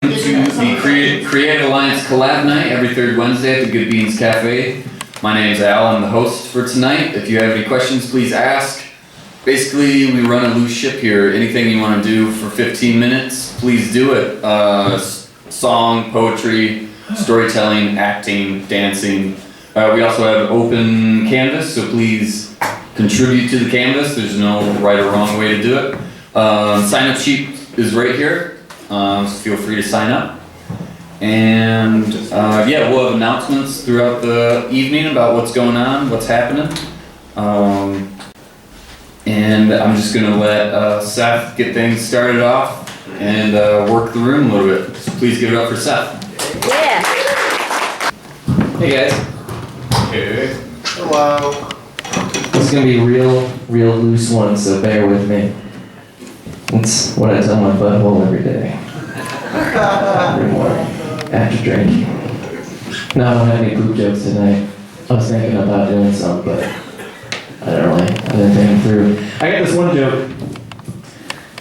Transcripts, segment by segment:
To the Creative Alliance Collab Night every third Wednesday at the Good Beans Cafe. My name is Al, I'm the host for tonight. If you have any questions, please ask. Basically, we run a loose ship here. Anything you want to do for 15 minutes, please do it. Song, poetry, storytelling, acting, dancing. We also have open canvas, so please contribute to the canvas. There's no right or wrong way to do it. Sign-up sheet is right here. So feel free to sign up. And yeah, we'll have announcements throughout the evening about what's going on, what's happening. And I'm just gonna let Seth get things started off and work the room a little bit. So please give it up for Seth. Yeah. Hey guys. Hey. Hello. This is gonna be real loose one, so bear with me. It's what I tell my butthole every day. Every morning, after drinking. No, I don't have any poop jokes tonight. I was thinking about doing some, but I didn't think it through. I got this one joke.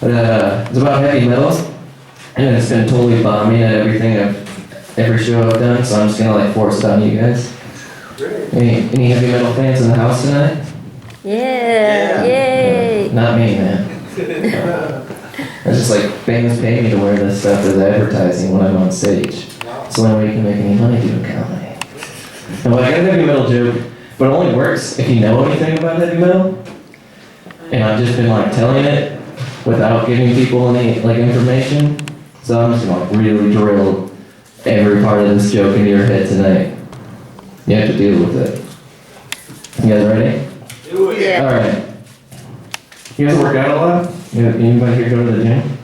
It's about heavy metal, and it's been totally bombing at every show I've done, so I'm just gonna force it on you guys. Any heavy metal fans in the house tonight? Yeah. Yay. Not me, man. It's just bands pay me to wear this stuff as advertising when I'm on stage. It's the only way you can make any money doing comedy. And I got a heavy metal joke, but it only works if you know anything about heavy metal. And I've just been telling it without giving people any information. So I'm just gonna really drill every part of this joke into your head tonight. You have to deal with it. You guys ready? Do it. Yeah. Alright. You guys work out a lot? Anybody here go to the gym?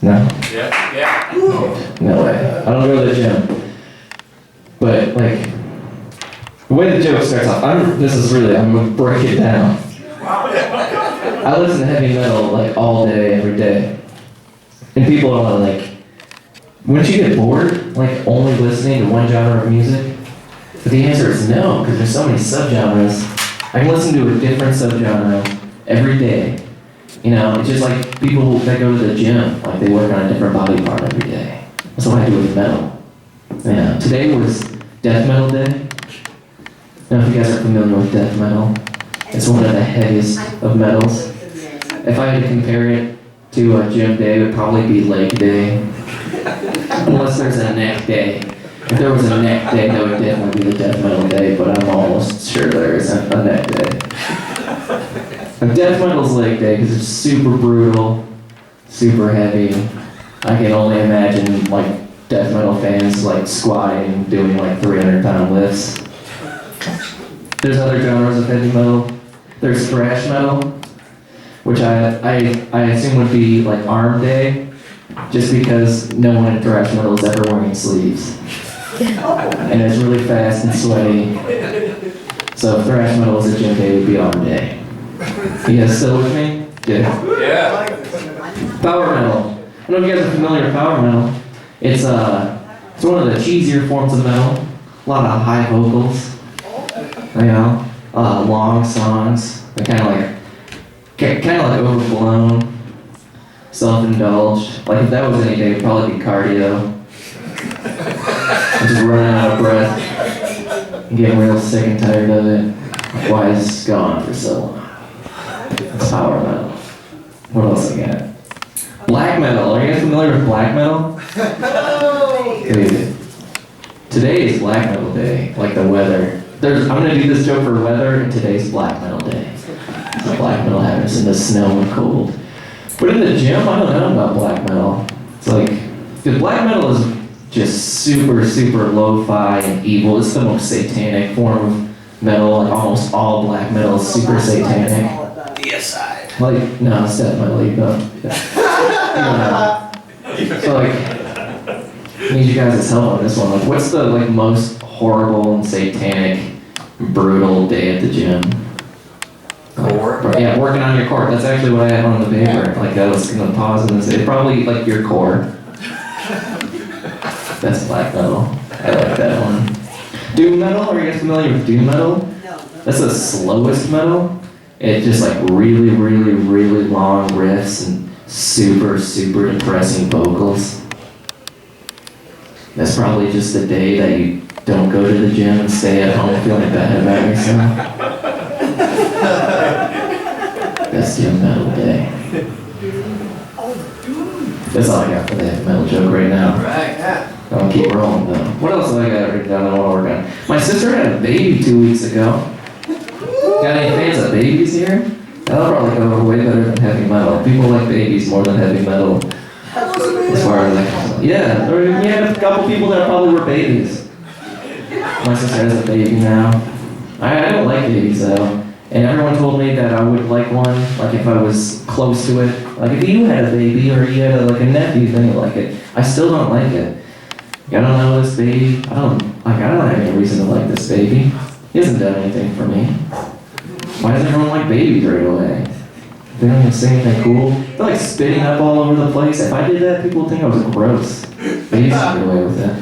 No? Yeah. No way. I don't go to the gym. But the way the joke starts off, I'm gonna break it down. I listen to heavy metal all day, every day. And people are wouldn't you get bored only listening to one genre of music? But the answer is no, because there's so many subgenres. I can listen to a different subgenre every day. It's just people that go to the gym, they work on a different body part every day. That's what I do with metal. Yeah. Today was death metal day. I don't know if you guys are familiar with death metal. It's one of the heaviest of metals. If I had to compare it to a gym day, it would probably be leg day. Unless there's a neck day. If there was a neck day, that would definitely be the death metal day, but I'm almost sure there isn't a neck day. Death metal's leg day because it's super brutal, super heavy. I can only imagine death metal fans squatting and doing 300-pound lifts. There's other genres of heavy metal. There's thrash metal, which I assume would be arm day, just because no one in thrash metal is ever wearing sleeves. And it's really fast and sweaty. So thrash metal as a gym day would be arm day. You guys still with me? Yeah. Power metal. I don't know if you guys are familiar with power metal. It's one of the cheesier forms of metal. A lot of high vocals. Long songs. They're kind of overblown, self-indulged. If that was any day, it'd probably be cardio. I'm just running out of breath. I'm getting real sick and tired of it. Why is this going on for so long? It's power metal. What else I got? Black metal. Are you guys familiar with black metal? Dude, today is black metal day. The weather. I'm gonna do this joke for weather, and today's black metal day. So black metal happens in the snow and cold. But in the gym, I don't know about black metal. It's because black metal is just super, super lo-fi and evil. It's the most satanic form of metal. Almost all black metal is super satanic. No, it's definitely So I need you guys' help on this one. What's the most horrible and satanic, brutal day at the gym? Yeah, working on your core. That's actually what I had on the paper. I was gonna pause and say probably your core. That's black metal. I like that one. Doom metal. Are you guys familiar with doom metal? No. That's the slowest metal. It's just really, really, really long riffs and super, super depressing vocals. That's probably just the day that you don't go to the gym and stay at home feeling bad about yourself. Best gym metal day. That's all I got for that metal joke right now. I'll keep rolling though. What else do I got written down that I want to work on? My sister had a baby 2 weeks ago. Got any fans of babies here? That'll probably go way better than heavy metal. People like babies more than heavy metal. As far as like, yeah, we had a couple people that probably were babies. My sister has a baby now. I don't like babies though. And everyone told me that I would like one, like if I was close to it. Like if you had a baby or you had like a nephew, then you'd like it. I still don't like it. I don't know this baby. I don't have any reason to like this baby. He hasn't done anything for me. Why does everyone like babies right away? They don't even say anything cool. They're like spitting up all over the place. If I did that, people would think I was gross. Babies get away with that.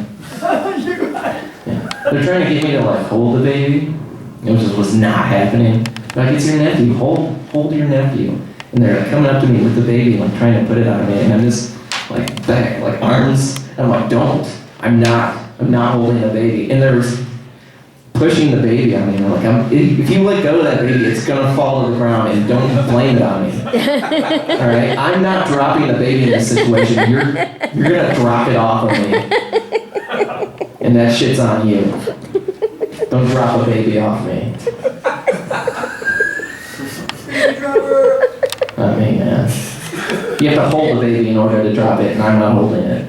Yeah. They're trying to get me to like hold the baby. It just was not happening. Like, it's your nephew. Hold your nephew. And they're like, coming up to me with the baby, like trying to put it on me, and I'm just like back, like arms. And I'm like, don't. I'm not holding the baby. And they're pushing the baby on me. And I'm like, if you let go of that baby, it's gonna fall to the ground, and don't blame it on me. All right? I'm not dropping the baby in this situation. You're gonna drop it off of me, and that shit's on you. Don't drop a baby off me. I mean, man. You have to hold the baby in order to drop it, and I'm not holding it.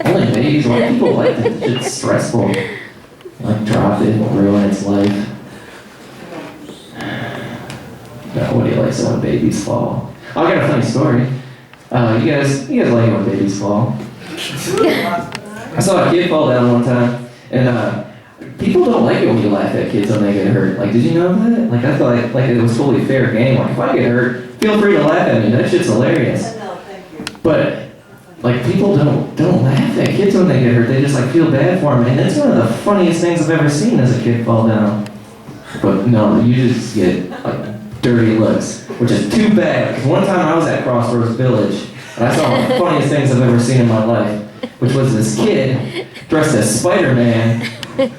Only babies, why people like that? It's stressful. Like, drop it, ruin its life. No, what do you like so when babies fall? Oh, I got a funny story. You guys like it when babies fall. I saw a kid fall down one time, and people don't like it when you laugh at kids when they get hurt. Like, did you know that? Like, I thought like it was totally fair game. Like, if I get hurt, feel free to laugh at me. That shit's hilarious. No, thank you. But like, people don't laugh at kids when they get hurt. They just like feel bad for them. And that's one of the funniest things I've ever seen as a kid fall down. But no, you just get like dirty looks, which is too bad. Because one time I was at Crossroads Village, and I saw one of the funniest things I've ever seen in my life, which was this kid dressed as Spider-Man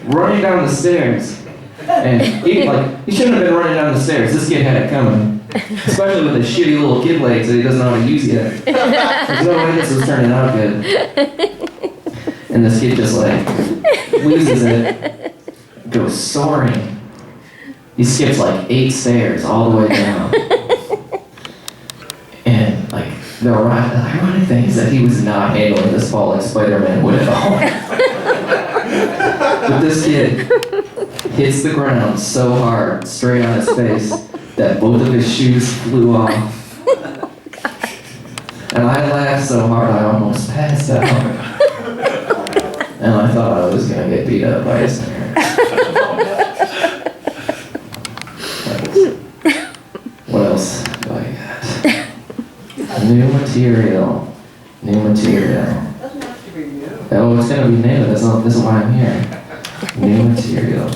running down the stairs. And he shouldn't have been running down the stairs. This kid had it coming. Especially with his shitty little kid legs that he doesn't know how to use yet. There's no way this was turning out good. And this kid just like loses it, goes soaring. He skips like 8 stairs all the way down. And like the ironic thing is that he was not handling this fall like Spider-Man would at all. But this kid hits the ground so hard, straight on his face, that both of his shoes flew off. And I laughed so hard I almost passed out. And I thought I was gonna get beat up by his parents. What else do I got? New material. Doesn't have to be new. Oh, it's gonna be new. That's why I'm here. New material.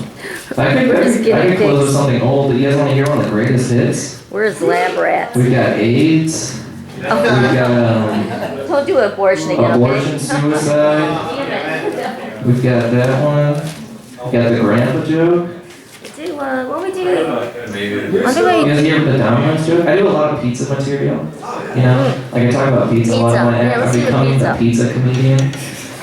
I could close with something old, but you guys want to hear one of the greatest hits? Where's Lab Rat? We've got AIDS. We've got Don't do abortion again, abortion, okay? suicide. We've got that one. We've got the grandpa joke. What we do? Maybe. You guys hear the Domino's joke? I do a lot of pizza material. You know, like I talk about pizza a lot in my act. I'm becoming a pizza comedian.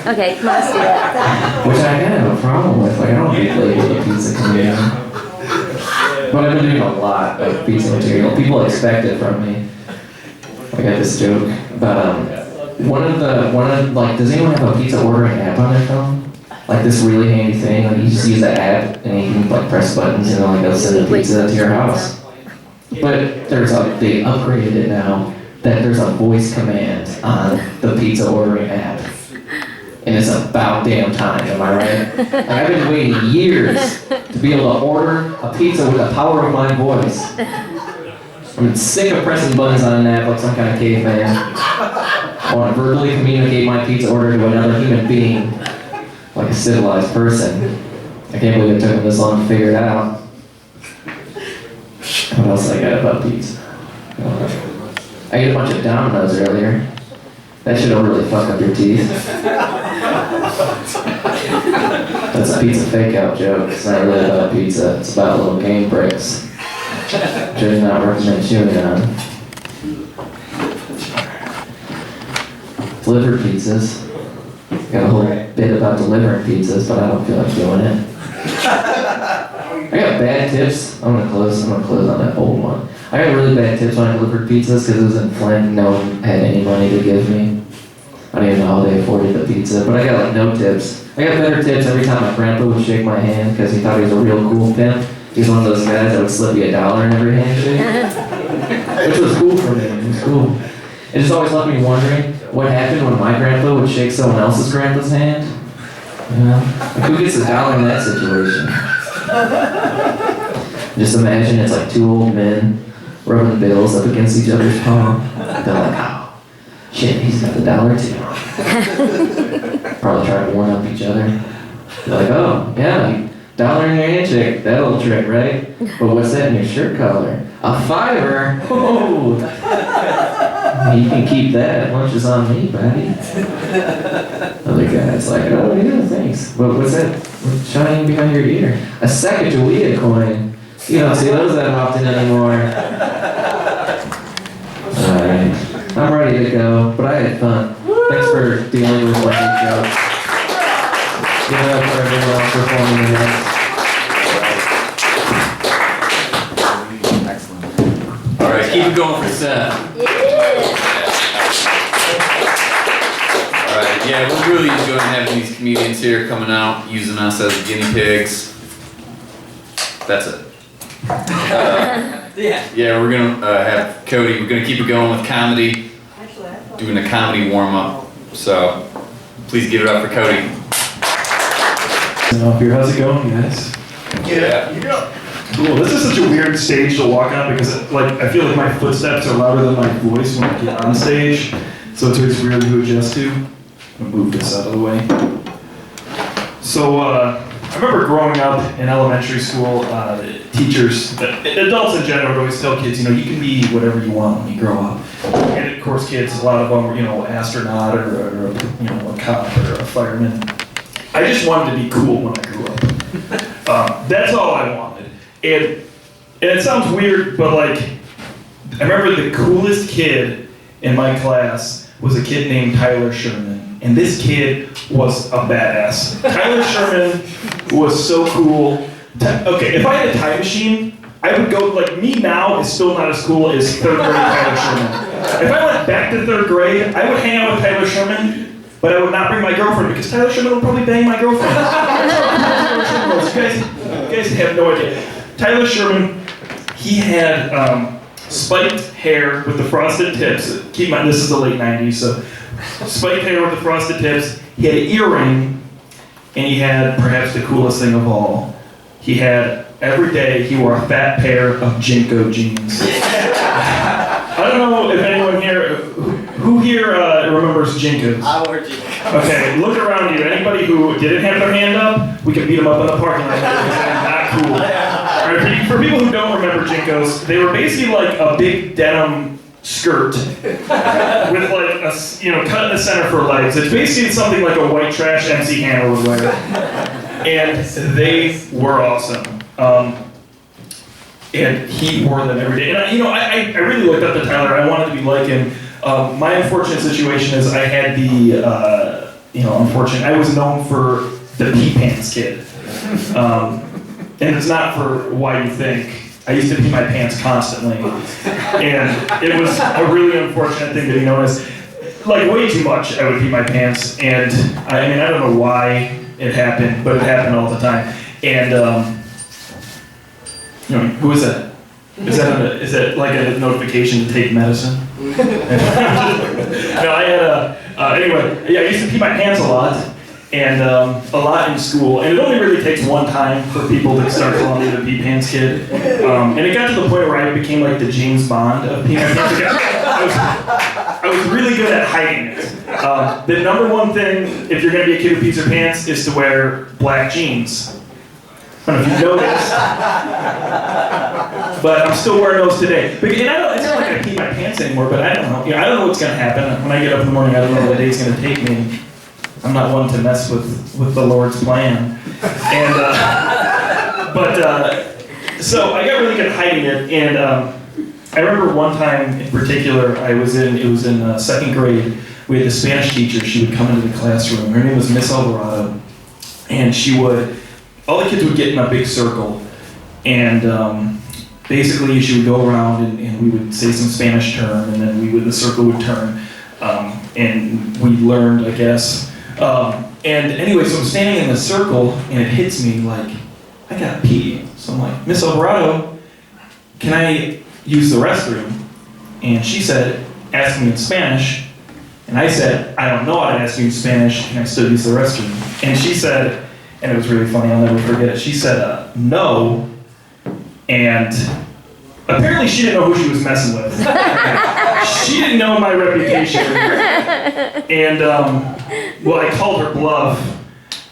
Okay, come on, let's do that. Which I kind of have a problem with. Like, I don't get labeled a pizza comedian. But I've been doing a lot of pizza material. People expect it from me. I got this joke about does anyone have a pizza ordering app on their phone? Like this really handy thing. Like you just use that app and you can like press buttons and like they'll send a pizza to your house. But they upgraded it now that there's a voice command on the pizza ordering app. And it's about damn time, am I right? Like I've been waiting years to be able to order a pizza with the power of my voice. I'm sick of pressing buttons on an app like some kind of caveman. I want to verbally communicate my pizza order to another human being, like a civilized person. I can't believe it took me this long to figure it out. What else I got about pizza? I ate a bunch of Domino's earlier. That shit'll really fuck up your teeth. That's a pizza fake-out joke. It's not really about pizza. It's about little game bricks. Which I do not recommend chewing on. Delivered pizzas. Got a whole bit about delivering pizzas, but I don't feel like doing it. I got bad tips. I'm gonna close on that old one. I got really bad tips when I delivered pizzas because it was in Flint. No one had any money to give me. I don't even know how they afforded the pizza, but I got like no tips. I got better tips every time my grandpa would shake my hand because he thought he was a real cool pimp. He's one of those guys that would slip you $1 in every handshake. Which was cool for me. It was cool. It just always left me wondering what happened when my grandpa would shake someone else's grandpa's hand. You know? Like, who gets $1 in that situation? Just imagine it's like two old men rubbing bills up against each other's palm. They're like, oh, shit, he's got $1 too. Probably trying to one up each other. They're like, oh, yeah, $1 in your handshake, that old trick, right? But what's that in your shirt collar? A $5. Oh, you can keep that. Lunch is on me, buddy. Other guy's like, oh yeah, thanks. But what's that? What's shining behind your ear? A Sacagawea coin. You don't see those that often anymore. Alright. I'm ready to go, but I had fun. Thanks for dealing with what you got. Give it up for everyone else performing the next. Alright, keep it going for Seth. Alright, yeah, we're really enjoying having these comedians here coming out, using us as guinea pigs. That's it. Yeah, we're gonna have Cody, we're gonna keep it going with comedy, doing a comedy warm-up. So, please give it up for Cody. How's it going, guys? Yeah. Cool. This is such a weird stage to walk on because, like, I feel like my footsteps are louder than my voice when I get on stage, so it's always weird to adjust to. I'm gonna move this out of the way. So, I remember growing up in elementary school, teachers, adults in general would always tell kids, you know, you can be whatever you want when you grow up. And of course, kids, a lot of them were, you know, astronaut or you know, a cop or a fireman. I just wanted to be cool when I grew up. That's all I wanted. And it sounds weird, but like, I remember the coolest kid in my class was a kid named Tyler Sherman. And this kid was a badass. Tyler Sherman was so cool. Okay, if I had a time machine, I would go, like, me now is still not as cool as 3rd grade Tyler Sherman. If I went back to 3rd grade, I would hang out with Tyler Sherman, but I would not bring my girlfriend because Tyler Sherman would probably bang my girlfriend. You guys have no idea. Tyler Sherman, he had spiked hair with the frosted tips. Keep in mind, this is the late 90s, so spiked hair with the frosted tips. He had an earring, and he had perhaps the coolest thing of all. He had, every day, he wore a fat pair of Jinko jeans. I don't know if anyone here, who here remembers Jinkos? I wore Jinkos. Okay, look around you. Anybody who didn't have their hand up, we can beat them up in the parking lot. Not cool. Right, for people who don't remember Jinkos, they were basically like a big denim skirt with like a, you know, cut in the center for legs. It's basically something like a white trash MC Hammer would wear. And they were awesome. And he wore them every day. And I really looked up to Tyler. I wanted to be like him. My unfortunate situation is I had the, I was known for the pee pants kid. And it's not for why you think. I used to pee my pants constantly. And it was a really unfortunate thing to be known as. Like, way too much, I would pee my pants. And I mean, I don't know why it happened, but it happened all the time. And, who is that? Is that like a notification to take medicine? No, I had anyway, I used to pee my pants a lot. And a lot in school, and it only really takes one time for people to start calling me the pee pants kid. And it got to the point where I became like the James Bond of peeing my pants. I was really good at hiding it. The number one thing, if you're gonna be a kid who pees your pants, is to wear black jeans. I don't know if you noticed. But I'm still wearing those today. And it's not like I pee my pants anymore, but I don't know. I don't know what's gonna happen. When I get up in the morning, I don't know where the day's gonna take me. I'm not one to mess with the Lord's plan. And, so I got really good at hiding it, and I remember one time in particular, it was in second grade, we had the Spanish teacher. She would come into the classroom. Her name was Miss Alvarado, and all the kids would get in a big circle, and basically she would go around and we would say some Spanish term, and then the circle would turn, and we learned, I guess. And anyway, so I'm standing in the circle, and it hits me like, I gotta pee. So I'm like, Miss Alvarado, can I use the restroom? And she said, ask me in Spanish. And I said, I don't know how to ask you in Spanish, can I still use the restroom? And she said, and it was really funny, I'll never forget it, she said, no. And apparently she didn't know who she was messing with. She didn't know my reputation. And, well, I called her bluff.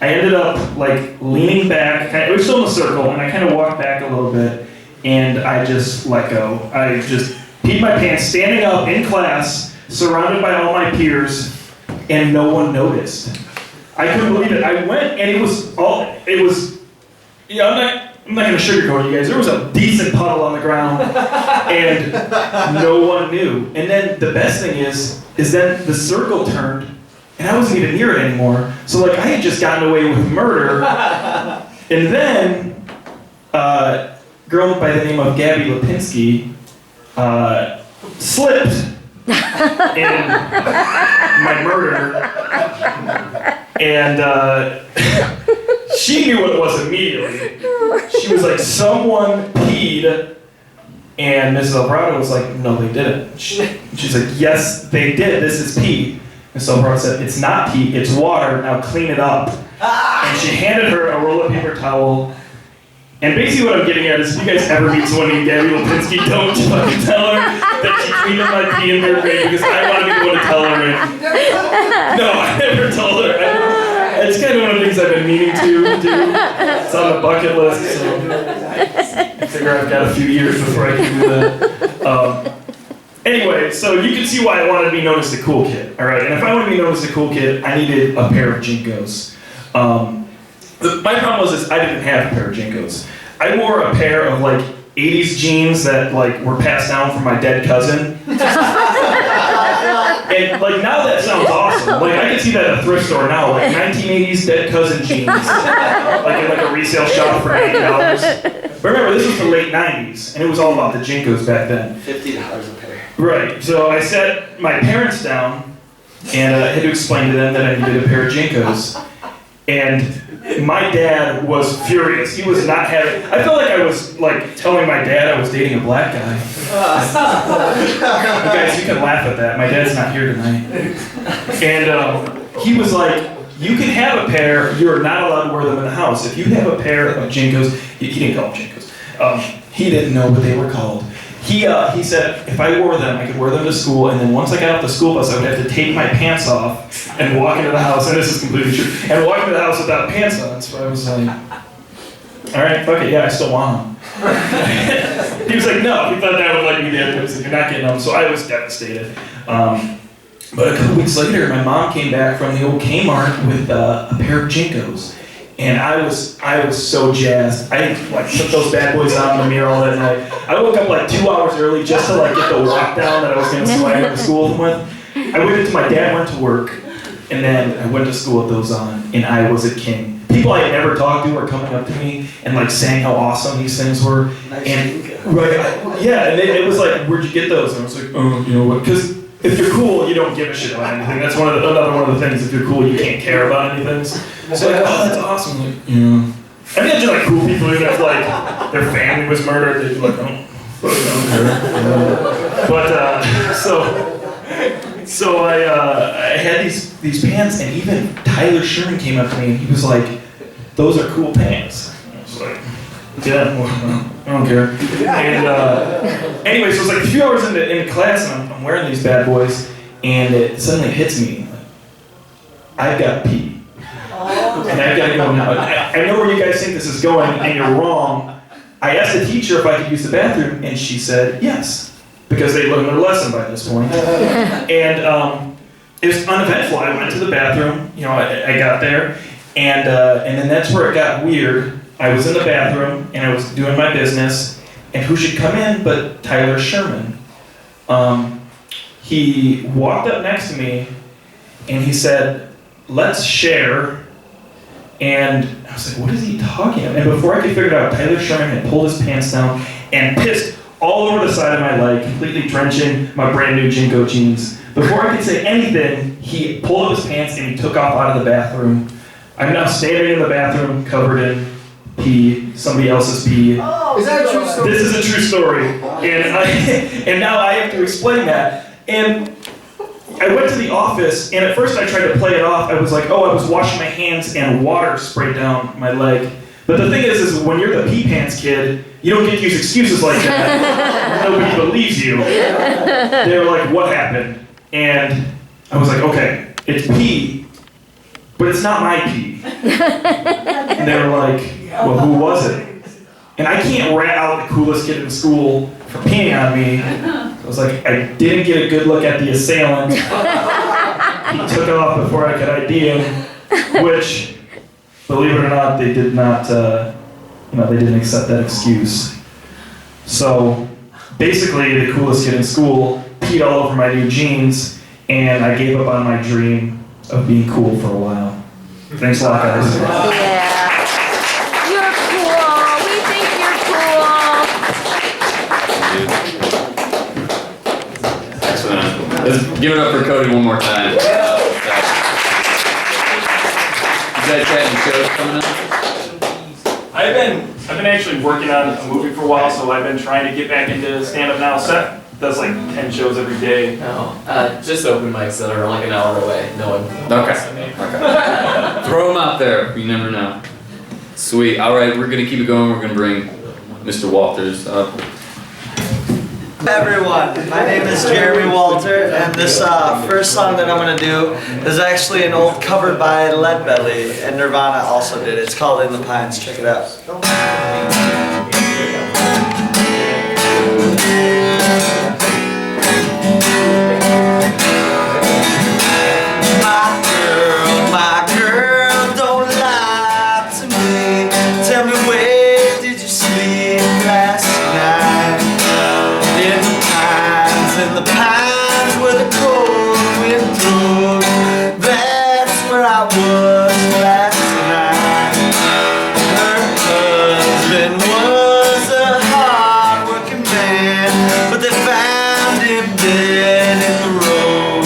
I ended up like leaning back, it was still in a circle, and I kind of walked back a little bit, and I just let go. I just peed my pants, standing up in class, surrounded by all my peers, and no one noticed. I couldn't believe it. I went, and I'm not going to sugarcoat you guys. There was a decent puddle on the ground, and no one knew. And then the best thing is then the circle turned, and I wasn't even near it anymore. So like I had just gotten away with murder. And then a girl by the name of Gabby Lipinski slipped in my murder, and she knew what it was immediately. She was like, someone peed, and Mrs. Alvarado was like, no, they didn't. She's like, yes, they did. This is pee. Mrs. Alvarado said, it's not pee, it's water. Now clean it up. And she handed her a roll of paper towel. And basically what I'm getting at is, if you guys ever meet someone named Gabby Lipinski, don't fucking tell her that she cleaned up my pee in third grade, because I want to be the one to tell her. No, I never told her. It's kind of one of the things I've been meaning to do. It's on the bucket list, so I figure I've got a few years before I can do that. Anyway, so you can see why I wanted to be known as the cool kid, all right? And if I want to be known as the cool kid, I needed a pair of Jinkos. My problem was I didn't have a pair of Jinkos. I wore a pair of like 80s jeans that like were passed down from my dead cousin. And like now that sounds awesome. Like I can see that at a thrift store now, like 1980s dead cousin jeans, like in like a resale shop for $80. But remember, this was the late 90s, and it was all about the Jinkos back then. $50 a pair. Right. So I sat my parents down, and I had to explain to them that I needed a pair of Jinkos. And my dad was furious. He was not having. I felt like I was like telling my dad I was dating a black guy. You guys, you can laugh at that. My dad's not here tonight. And he was like, "You can have a pair. You are not allowed to wear them in the house. If you have a pair of Jinkos, he didn't call them Jinkos. He didn't know what they were called. He said if I wore them, I could wear them to school, and then once I got off the school bus, I would have to take my pants off and walk into the house, and this is completely true, and walk into the house without pants on. So I was like, all right, fuck it, yeah, I still want them. He was like, no, he thought that would like me there. He was like, you're not getting them, so I was devastated. But a couple weeks later, my mom came back from the old Kmart with a pair of Jinkos. And I was so jazzed. I like put those bad boys on in the mirror all that night. I woke up like 2 hours early just to like get the walk down that I was gonna swag into school with. I waited till my dad went to work, and then I went to school with those on, and I was a king. People I had never talked to were coming up to me and like saying how awesome these things were. And and it was like, where'd you get those? And I was like, oh, you know what? Because if you're cool, you don't give a shit about anything. That's another one of the things. If you're cool, you can't care about anything. So like, oh, that's awesome. Like, yeah. I think just like cool people who have like their family was murdered. They'd be like, oh, I don't care. But so I had these pants, and even Tyler Sherman came up to me and he was like, "Those are cool pants." And I was like, yeah, well, I don't care. And anyway, so it's like a few hours into class, and I'm wearing these bad boys, and it suddenly hits me. I've got to pee. And I've got to go now. I know where you guys think this is going, and you're wrong. I asked the teacher if I could use the bathroom, and she said yes, because they learned their lesson by this point. And it was uneventful. I went to the bathroom, I got there, and then that's where it got weird. I was in the bathroom, and I was doing my business, and who should come in but Tyler Sherman. He walked up next to me, and he said, "Let's share." And I was like, what is he talking about? And before I could figure it out, Tyler Sherman had pulled his pants down and pissed all over the side of my leg, completely drenching my brand new Jinko jeans. Before I could say anything, he pulled up his pants and he took off out of the bathroom. I'm now standing in the bathroom covered in pee, somebody else's pee. Oh, is that a true story? This is a true story. And now I have to explain that. And I went to the office, and at first I tried to play it off. I was like, oh, I was washing my hands and water sprayed down my leg. But the thing is when you're the pee pants kid, you don't get to use excuses like that. Nobody believes you. They were like, what happened? And I was like, okay, it's pee, but it's not my pee. And they were like, well, who was it? And I can't rat out the coolest kid in school for peeing on me. I was like, I didn't get a good look at the assailant. He took off before I could ID him, which, believe it or not, they did not, they didn't accept that excuse. So, basically, the coolest kid in school peed all over my new jeans, and I gave up on my dream of being cool for a while. Thanks a lot, guys. Yeah. You're cool. We think you're cool. Excellent. Let's give it up for Cody one more time. You guys got any shows coming up? I've been actually working on a movie for a while, so I've been trying to get back into stand-up now. Seth does like 10 shows every day. No, just open mics that are like an hour away. No one. Okay. Throw them out there. You never know. Sweet. All right, we're gonna keep it going. We're gonna bring Mr. Walters up. Hi everyone, my name is Jeremy Walter, and this first song that I'm going to do is actually an old cover by Leadbelly, and Nirvana also did it. It's called In the Pines. Check it out. My girl, don't lie to me. Tell me, where did you sleep last night? In the pines where the cold wind blew, that's where I was last night. Her husband was a hard-working man, but they found him dead in the road.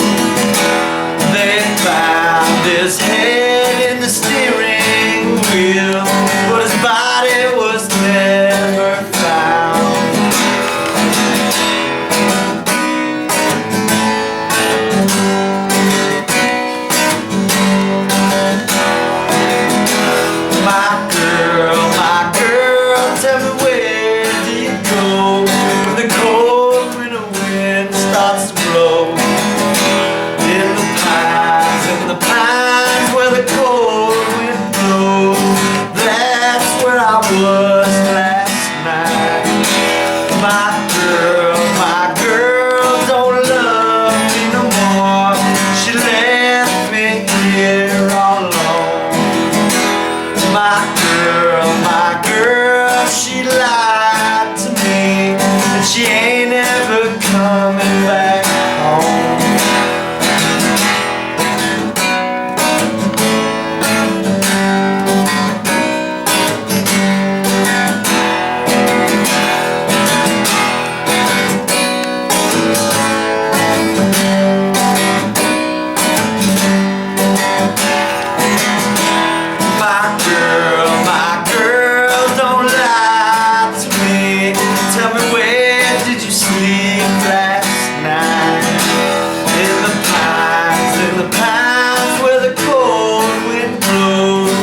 They found his head in the steering wheel, but his body was never found. My girl, tell me where do you go when the cold winter wind starts to blow? In the pines where the cold wind blows, that's where I was last night. My girl don't love me no more. She left me here all alone. My girl, she lied to me, and she ain't ever coming back home. My girl, don't lie to me. Tell me, where did you sleep last night? In the pines where the cold wind blows,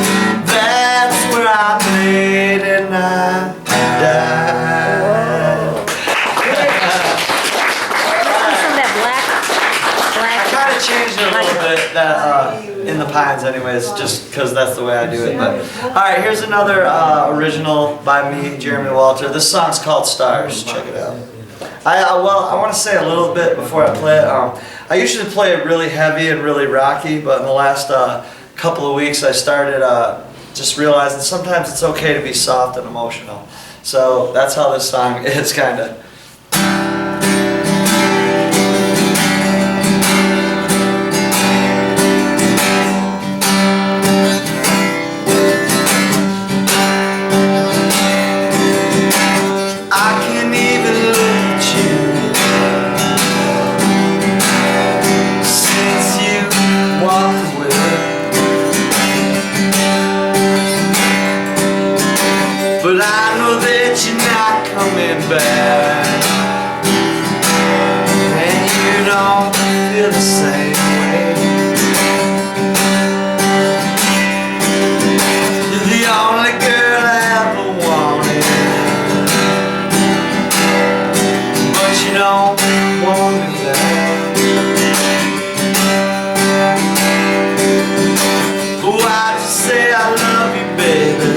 that's where I played and I died. Some of that black. I kind of changed it a little bit. That in the Pines anyways, just because that's the way I do it. But alright, here's another original by me, Jeremy Walter. This song's called Stars. Check it out. I want to say a little bit before I play it. I usually play it really heavy and really rocky, but in the last couple of weeks I started just realizing sometimes it's okay to be soft and emotional. So that's how this song is, kind of. But I know that you're not coming back, and you don't feel the same way. You're the only girl I ever wanted, but you don't want me back. Why'd you say I love you, baby?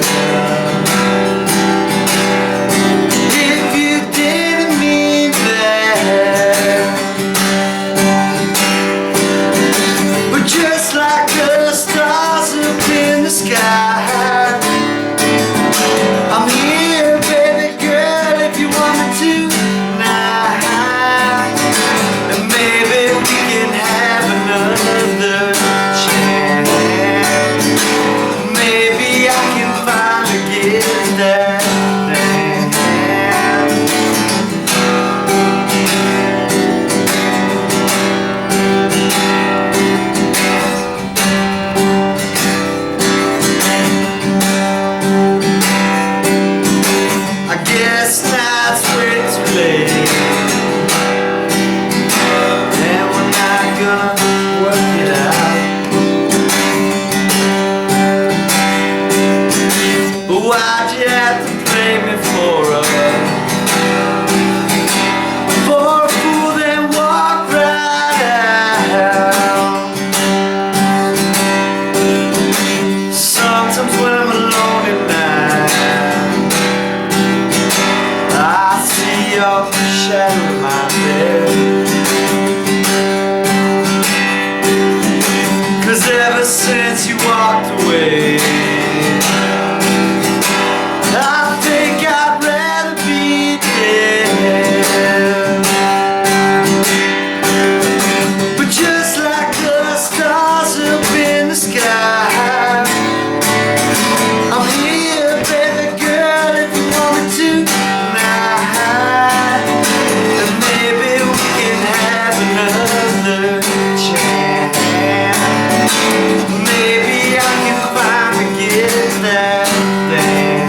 I'm here, baby girl, if you want me tonight, and maybe we can have another chance. Maybe I can finally get that why'd you have to play me for a fool, then walk right out? Sometimes when I'm alone at night, I see your shadow in my bed. 'Cause ever since you walked away, I think I'd rather be dead. But just like the stars up in the sky, I'm here, baby girl, if you want me tonight, and maybe we can have another chance. Maybe I can finally get that thing.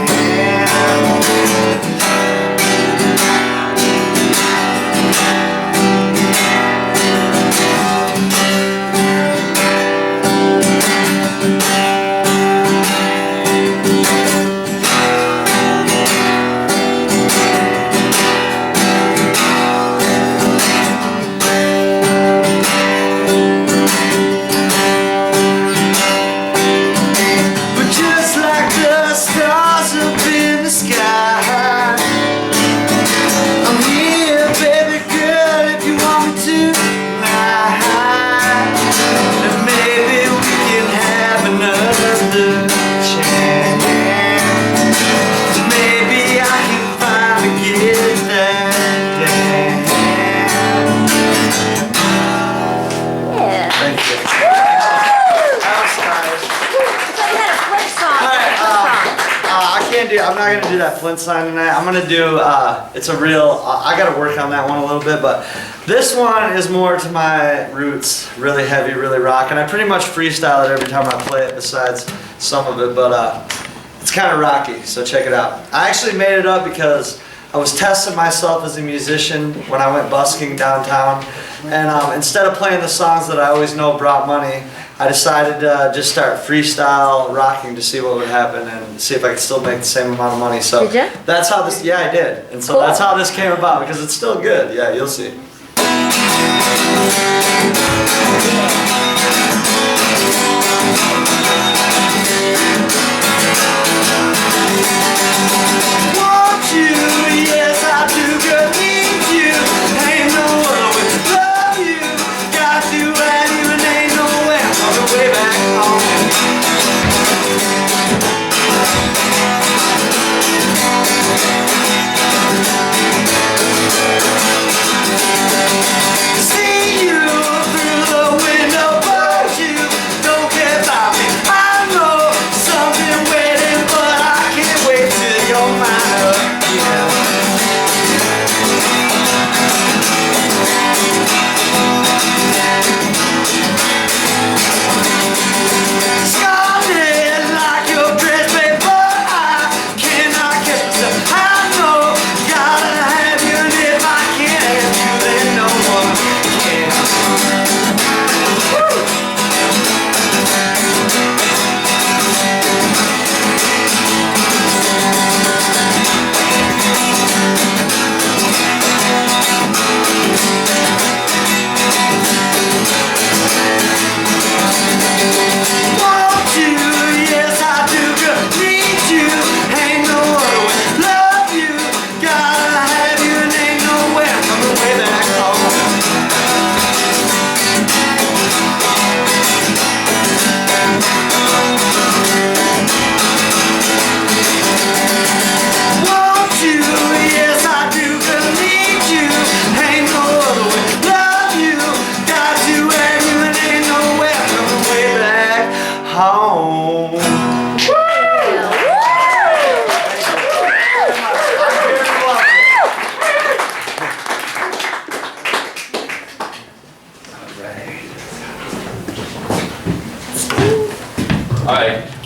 I'm not gonna do that Flint sign tonight. I'm gonna do, it's a real, I gotta work on that one a little bit, but this one is more to my roots, really heavy, really rock, and I pretty much freestyle it every time I play it besides some of it, but it's kind of rocky, so check it out. I actually made it up because I was testing myself as a musician when I went busking downtown, and instead of playing the songs that I always know brought money, I decided to just start freestyle rocking to see what would happen and see if I could still make the same amount of money. So did you? That's how this, yeah, I did. And so Cool. That's how this came about, because it's still good. Yeah, you'll see.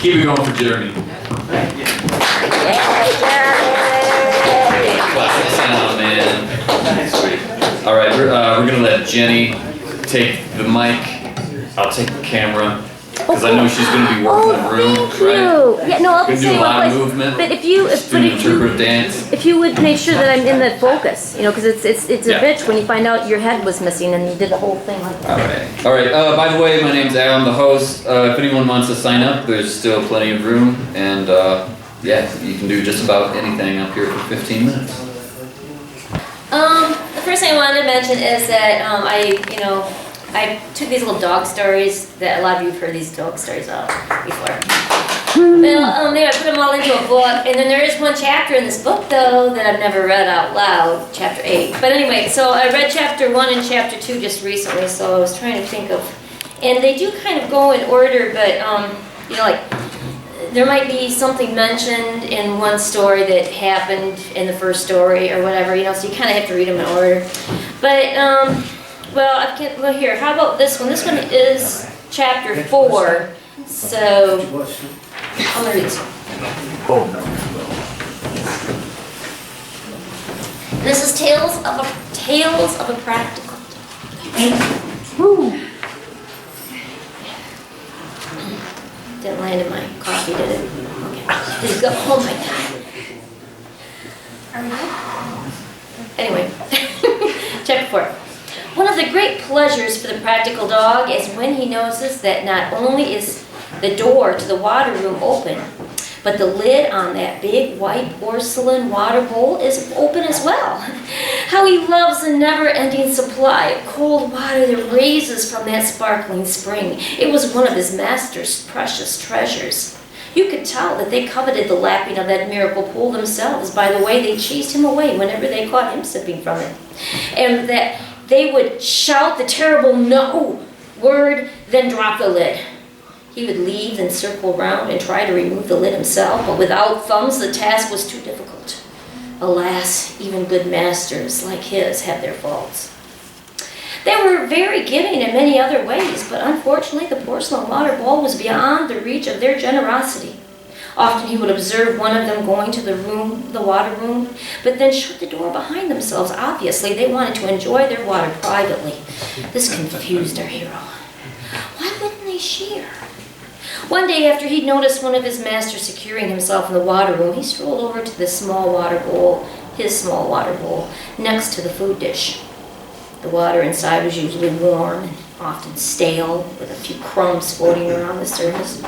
Keep it going for Jeremy. Classic sound, man. Sweet. All right, we're gonna let Jennie take the mic. I'll take the camera. Because I know she's going to be working in the room, thank right? you. Yeah, no, I'll Gonna say do a one lot of place. movement. But if you, Interpretive dance. if you would make sure that I'm in the focus, you know, because it's a Yeah. bitch when you find out your head was missing and you did the whole thing like that. All right. By the way, my name's Al. I'm the host. If anyone wants to sign up, there's still plenty of room, and yeah, you can do just about anything up here for 15 minutes. The first thing I wanted to mention is that I took these little dog stories that a lot of you have heard these dog stories of before. Well, anyway, I put them all into a book, and then there is one chapter in this book, though, that I've never read out loud, chapter 8. But anyway, so I read chapter 1 and chapter 2 just recently, so I was trying to think of, and they do kind of go in order, but, you know, like, there might be something mentioned in one story that happened in the first story or whatever, you know, so you kind of have to read them in order. But, well, here, how about this one? This one is chapter 4, so I'm gonna read this one. This is Tales of a Practical. Didn't land in my coffee, did it? Okay. Did it go? Oh my God. Anyway, chapter 4. One of the great pleasures for the practical dog is when he notices that not only is the door to the water room open, but the lid on that big white porcelain water bowl is open as well. How he loves the never-ending supply of cold water that raises from that sparkling spring. It was one of his master's precious treasures. You could tell that they coveted the lapping of that miracle pool themselves by the way they chased him away whenever they caught him sipping from it. And that they would shout the terrible no word, then drop the lid. He would leave and circle around and try to remove the lid himself, but without thumbs the task was too difficult. Alas, even good masters like his have their faults. They were very giving in many other ways, but unfortunately the porcelain water bowl was beyond the reach of their generosity. Often he would observe one of them going to the water room, but then shut the door behind themselves. Obviously, they wanted to enjoy their water privately. This confused our hero. Why wouldn't they share? One day after he'd noticed one of his masters securing himself in the water room, he strolled over to the small water bowl, his small water bowl, next to the food dish. The water inside was usually warm and often stale, with a few crumbs floating around the surface.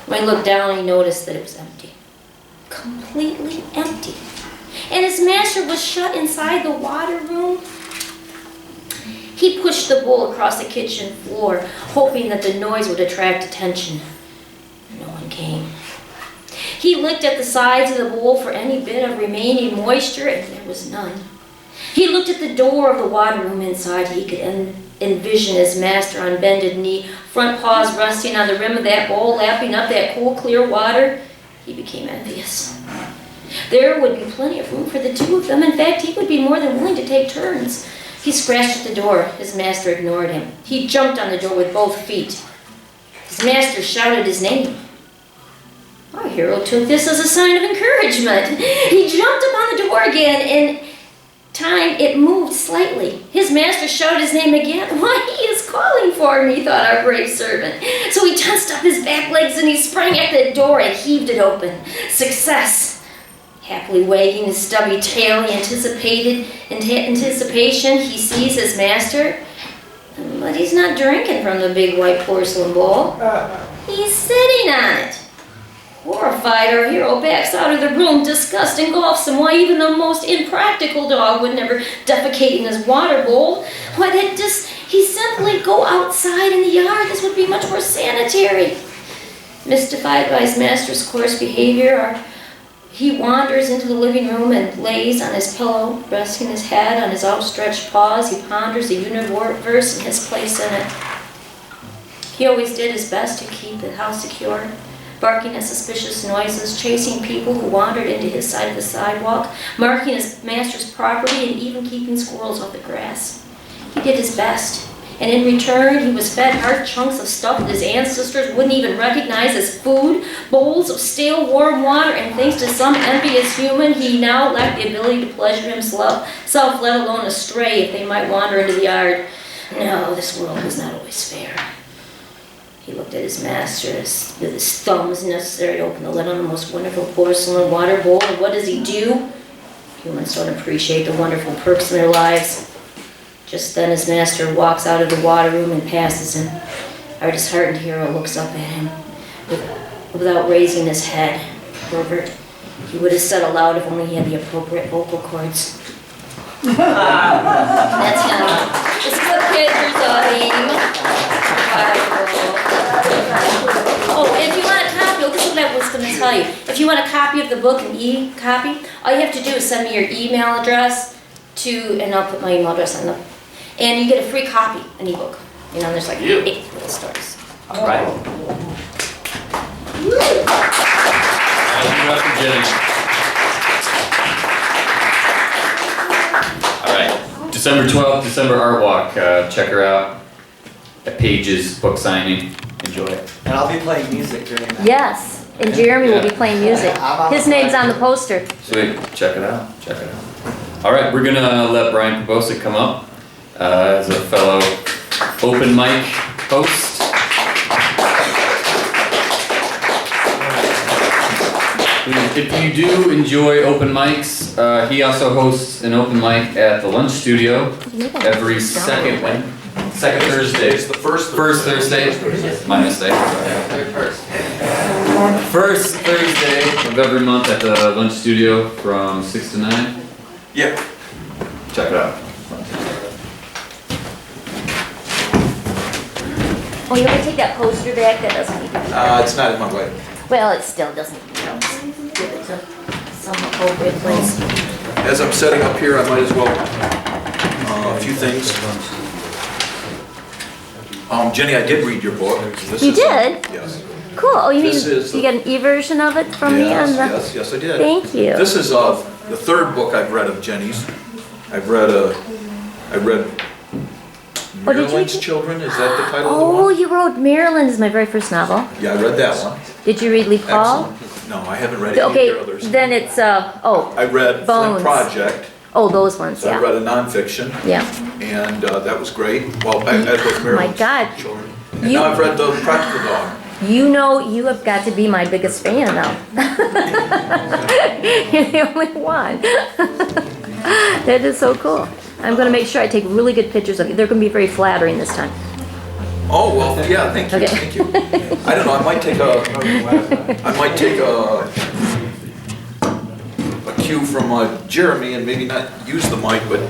When he looked down, he noticed that it was empty. Completely empty. And his master was shut inside the water room. He pushed the bowl across the kitchen floor, hoping that the noise would attract attention. No one came. He looked at the sides of the bowl for any bit of remaining moisture, and there was none. He looked at the door of the water room inside. He could envision his master on bended knee, front paws resting on the rim of that bowl, lapping up that cool, clear water. He became envious. There would be plenty of room for the two of them. In fact, he would be more than willing to take turns. He scratched at the door. His master ignored him. He jumped on the door with both feet. His master shouted his name. Our hero took this as a sign of encouragement. He jumped upon the door again, and time it moved slightly. His master shouted his name again. Why, he is calling for me, thought our brave servant. So he tensed up his back legs and he sprang at the door and heaved it open. Success! Happily wagging his stubby tail, in anticipation, he sees his master, but he's not drinking from the big white porcelain bowl. He's sitting on it. Horrified, our hero backs out of the room, disgust engulfs him. Why, even the most impractical dog would never defecate in his water bowl. Why, he simply go outside in the yard. This would be much more sanitary. Mystified by his master's coarse behavior, he wanders into the living room and lays on his pillow, resting his head on his outstretched paws. He ponders the universe and his place in it. He always did his best to keep the house secure, barking at suspicious noises, chasing people who wandered into his side of the sidewalk, marking his master's property, and even keeping squirrels off the grass. He did his best. And in return, he was fed hard chunks of stuff that his ancestors wouldn't even recognize as food, bowls of stale warm water, and thanks to some envious human, he now lacked the ability to pleasure himself, let alone astray if they might wander into the yard. No, this world was not always fair. He looked at his master with his thumbs necessary to open the lid on the most wonderful porcelain water bowl, and what does he do? Humans don't appreciate the wonderful perks in their lives. Just then his master walks out of the water room and passes him. Our disheartened hero looks up at him without raising his head. Pervert. He would have said aloud if only he had the appropriate vocal cords. That's him. This is the pictures of him. Oh, if you want a copy, this is what I was going to tell you. If you want a copy of the book, an e-copy, all you have to do is send me your email address and I'll put my email address on the, and you get a free copy, an ebook. You know, there's like 8 little stories. All right. All right. December 12th, December Art Walk. Check her out at Page's book signing. Enjoy it. And I'll be playing music during that. Yes, and Jeremy will be playing music. His name's on the poster. Sweet. Check it out. Check it out. All right, we're gonna let Brian Pobocik come up as a fellow open mic host. If you do enjoy open mics, he also hosts an open mic at the Lunch Studio every second Thursday. It's the first Thursday. My mistake. First Thursday of every month at the Lunch Studio from 6 to 9. Yeah. Check it out. Oh, you want to take that poster back? That doesn't need to be. It's not in my way. Well, it still doesn't, give it to some appropriate place. As I'm setting up here, I might as well, a few things. Jenny, I did read your book. You did? Yes. Cool. Oh, you This mean, is you get an e-version of it from me on the? Yes, I did. Thank you. This is the third book I've read of Jenny's. I read Oh, did you Marilyn's read- Children, is that the title of the Oh, one? you wrote Maryland is my very first novel. Yeah, I read that one. Did you read Lee Paul? Excellent. No, I haven't read any of Okay, your others. then it's, I read Flint Bones. Project, oh, those ones, so I yeah. read a nonfiction, Yeah. and that was great. Well, as was Marilyn's God. Children. And You- now I've read The Practical Dog. You know, you have got to be my biggest fan now. You're the only one. That is so cool. I'm going to make sure I take really good pictures of you. They're going to be very flattering this time. Oh, well, yeah, thank you, Okay. thank you. I don't know, I might take a cue from Jeremy and maybe not use the mic, but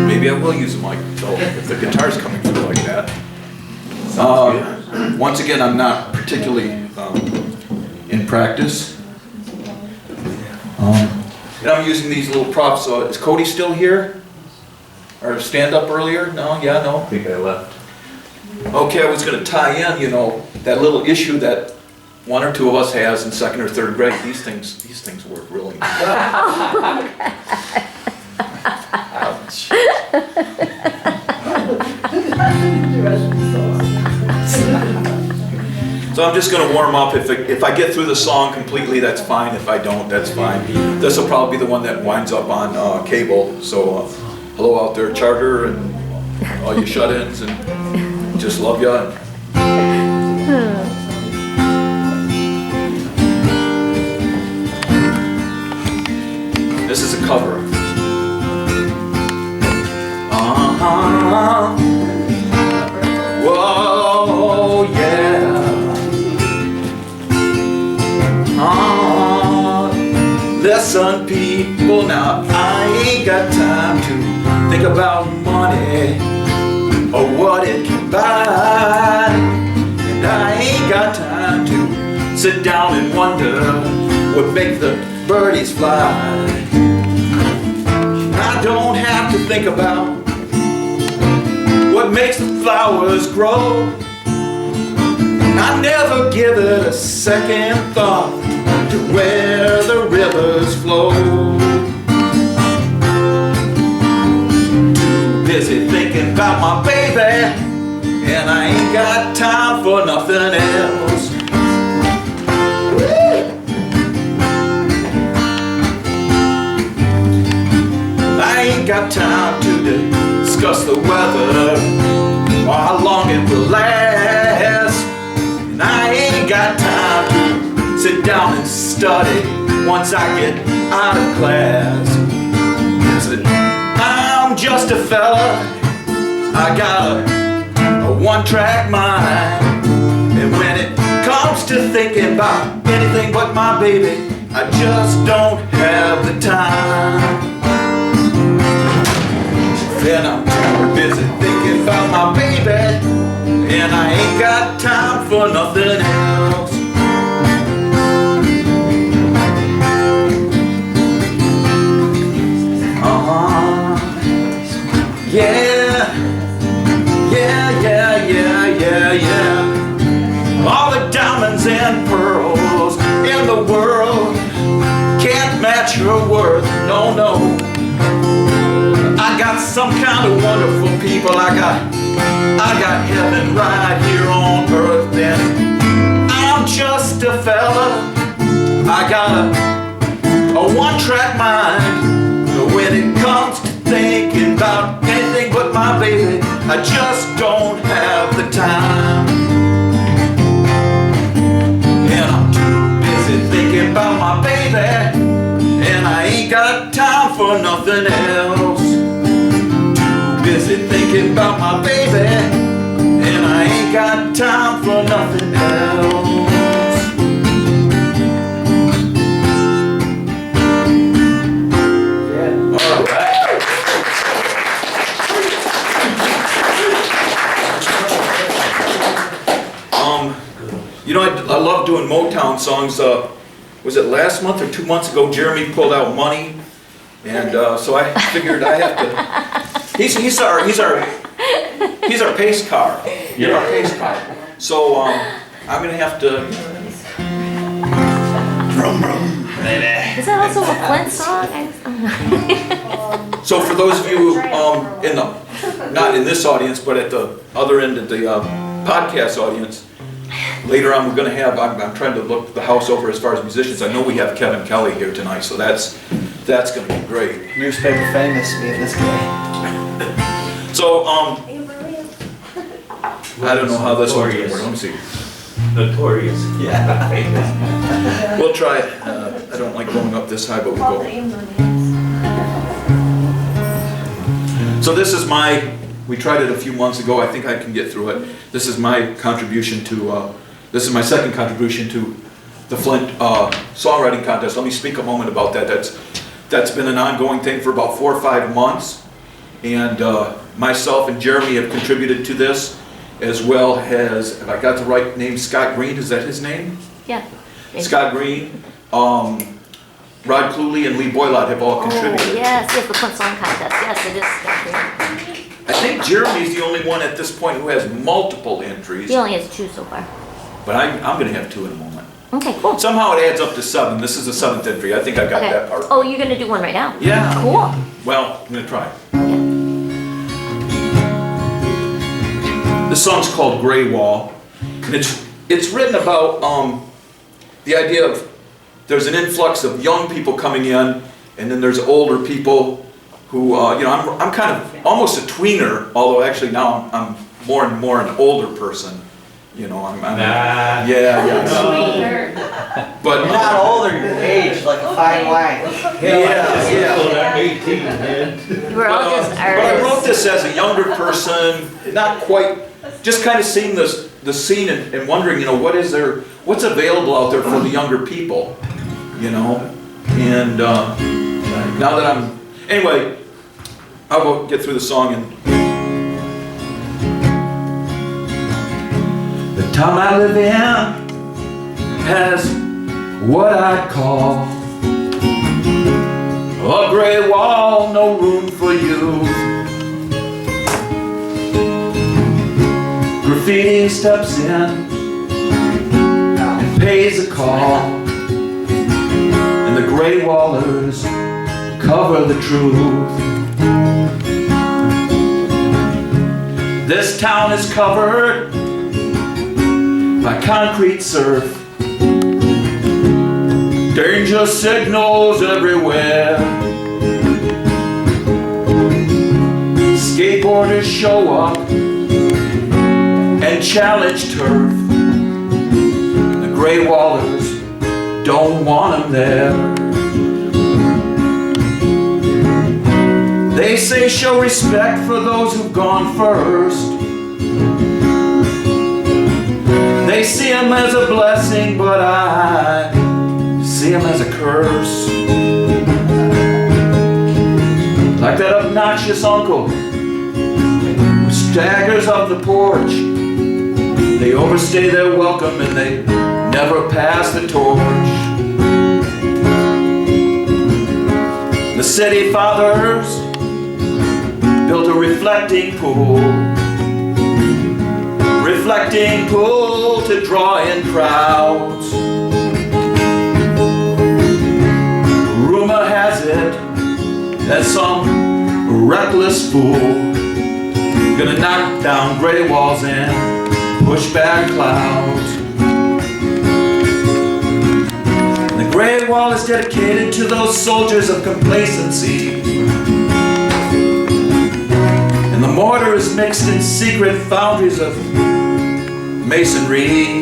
maybe I will use the mic, so if the guitar's coming through like that. Once again, I'm not particularly in practice. And I'm using these little props, so is Cody still here? Or stand up earlier? No, yeah, no? I think I left. Okay, I was gonna tie in, you know, that little issue that one or two of us has in second or third grade. These things work really nice. Ouch. So I'm just gonna warm up. If I get through the song completely, that's fine. If I don't, that's fine. This will probably be the one that winds up on cable. So hello out there, Charter, and all you shut-ins, and just love ya. This is a cover. Whoa, yeah. Listen, people, now I ain't got time to think about money or what it can buy. And I ain't got time to sit down and wonder what makes the birdies fly. I don't have to think about what makes the flowers grow. I never give it a second thought to where the rivers flow. Too busy about my baby, and I ain't got time for nothing else. I ain't got time to discuss the weather or how long it will last. And I ain't got time to sit down and study once I get out of class. I'm just a fella, I got a one-track mind. And when it comes to thinking about anything but my baby, I just don't have the time. And I'm too busy thinking about my baby, and I ain't got time for nothing else. Yeah, yeah, yeah, yeah, yeah, yeah. All the diamonds and pearls in the world can't match your worth, no, no. I got some kind of wonderful people. I got heaven right here on earth. And I'm just a fella. I got a one-track mind. But when it comes to thinking about anything but my baby, I just don't have the time. And I'm too busy thinking about my baby, and I ain't got time for nothing else. Busy thinking about my baby, and I ain't got time for nothing else. Yeah. All right. You know, I love doing Motown songs. Was it last month or 2 months ago? Jeremy pulled out Money, and so I figured I have to. He's our pace car. You're our pace car. So I'm gonna have to. Brum brum, baby. Is that also a Flint song? So for those of you not in this audience, but at the other end of the podcast audience, later on we're gonna have. I'm trying to look the house over as far as musicians. I know we have Kevin Kelly here tonight, so that's gonna be great. Newspaper famous, me and this guy. So, I don't know how this one's gonna work. Let me see. Notorious. Yeah. We'll try it. I don't like going up this high, but we'll go. So this is we tried it a few months ago. I think I can get through it. This is my contribution to, this is my second contribution to the Flint songwriting contest. Let me speak a moment about that. That's been an ongoing thing for about 4 or 5 months. And myself and Jeremy have contributed to this, as well as, if I got the right name, Scott Green, is that his name? Yeah. Scott Green, Rod Cluley, and Lee Boylott have all contributed. Oh, yes, the Flint Song Contest. Yes, it is Scott Green. I think Jeremy's the only one at this point who has multiple entries, He only has 2 so far. but I'm going to have 2 in a moment. Okay, cool. Somehow it adds up to 7. This is the 7th entry. I think I got that part. Oh, you're gonna do one right now? Yeah. Cool. Well, I'm going to try. Yeah. This song's called Gray Wall, and it's written about the idea of there's an influx of young people coming in, and then there's older people who, I'm kind of almost a tweener, although actually now I'm more and more an older person. Nah. Yeah. But You're not older, you're aged like a fine wine. Yeah. 18, man. We're all just But I wrote artists. this as a younger person, not quite, just kind of seeing the scene and wondering, what's available out there for the younger people, and now that anyway, I'll go get through the song. And the town I live in has what I'd call a gray wall, no room for you. Graffiti steps in and pays a call, and the gray wallers cover the truth. This town is covered by concrete surf. Danger signals everywhere. Skateboarders show up and challenge turf. The gray wallers don't want them there. They say show respect for those who've gone first. They see him as a blessing, but I see him as a curse. Like that obnoxious uncle who staggers up the porch. They overstay their welcome and they never pass the torch. The city fathers built a reflecting pool. Reflecting pool to draw in crowds. Rumor has it that some reckless fool gonna knock down gray walls and push back clouds. And the gray wall is dedicated to those soldiers of complacency. And the mortar is mixed in secret foundries of masonry.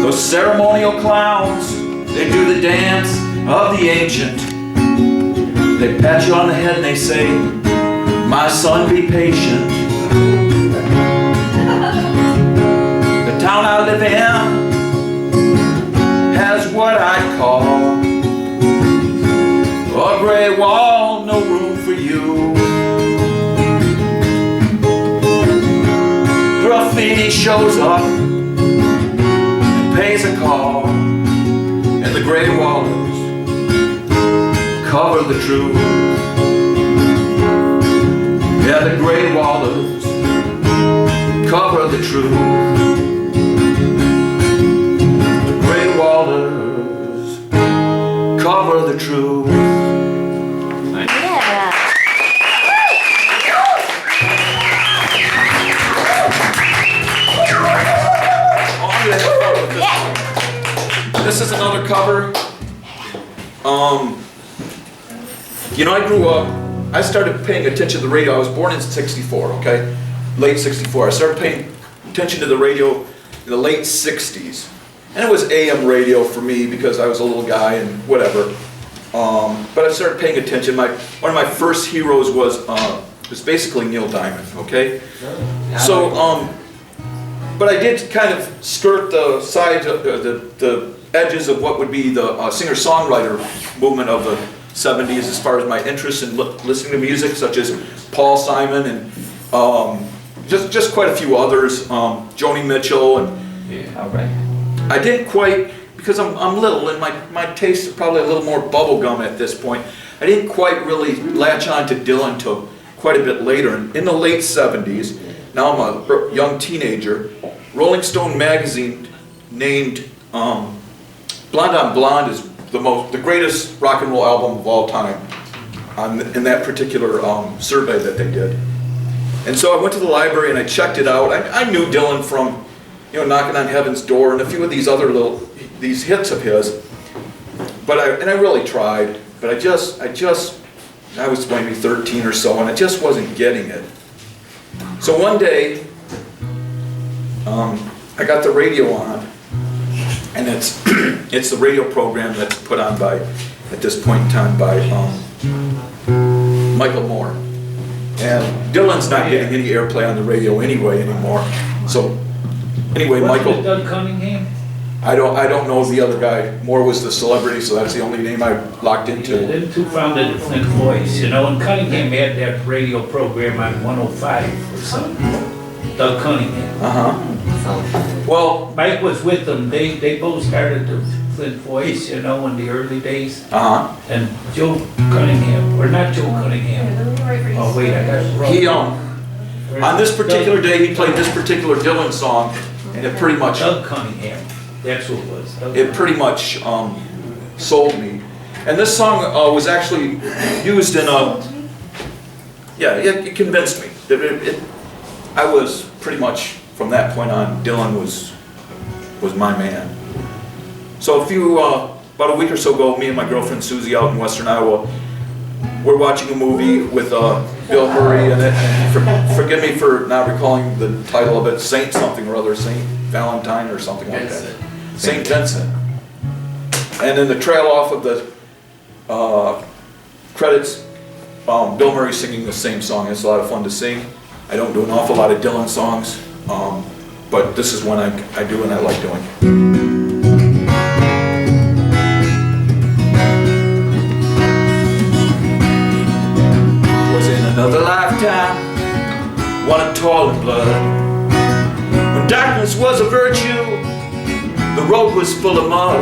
Those ceremonial clowns, they do the dance of the ancient. They pat you on the head and they say, my son, be patient. The town I live in has what I call a gray wall, no room for you. Graffiti shows up and pays a call, and the gray wallers cover the truth. Yeah, the gray wallers cover the truth. The gray wallers cover the truth. Yeah. This is another cover. You know, I grew up, I started paying attention to the radio. I was born in 64, okay? Late 64. I started paying attention to the radio in the late 60s. And it was AM radio for me because I was a little guy and whatever. But I started paying attention. One of my first heroes was basically Neil Diamond, okay? So, but I did kind of skirt the sides of the edges of what would be the singer-songwriter movement of the 70s as far as my interest in listening to music, such as Paul Simon and just quite a few others, Joni Mitchell. And Yeah, all right. I didn't quite, because I'm little and my taste is probably a little more bubblegum at this point, I didn't quite really latch on to Dylan until quite a bit later. In the late 70s, now I'm a young teenager, Rolling Stone magazine named Blonde on Blonde is the greatest rock and roll album of all time in that particular survey that they did. And so I went to the library and I checked it out. I knew Dylan from, you know, Knocking on Heaven's Door and a few of these other these hits of his. But I really tried, but I was maybe 13 or so and I just wasn't getting it. So one day, I got the radio on, and it's the radio program that's put on by, at this point in time, by Michael Moore. And Dylan's not getting any airplay on the radio anymore. So anyway, Michael. Doug Cunningham? I don't know the other guy. Moore was the celebrity, so that's the only name I locked into. Yeah, them two founded the Flint Voice, you know, and Cunningham had that radio program on 105 or something. Doug Cunningham. Well, Mike was with them. They both started the Flint Voice, you know, in the early days. And Joe Cunningham, or not Joe Cunningham. Oh wait, I got it wrong. He on this particular day he played this particular Dylan song, and it pretty much Doug Cunningham. That's what it was. It pretty much sold me. And this song was actually used in yeah, it convinced me. I was pretty much, from that point on, Dylan was my man. So about a week or so ago, me and my girlfriend Susie out in Western Iowa, we're watching a movie with Bill Murray in it. Forgive me for not recalling the title of it, Saint something or other, Saint Valentine or something like that. Saint Vincent. And in the trail off of the credits, Bill Murray singing the same song. It's a lot of fun to sing. I don't do an awful lot of Dylan songs, but this is one I do and I like doing. Was in another lifetime, one of toil and blood. When darkness was a virtue, the road was full of mud.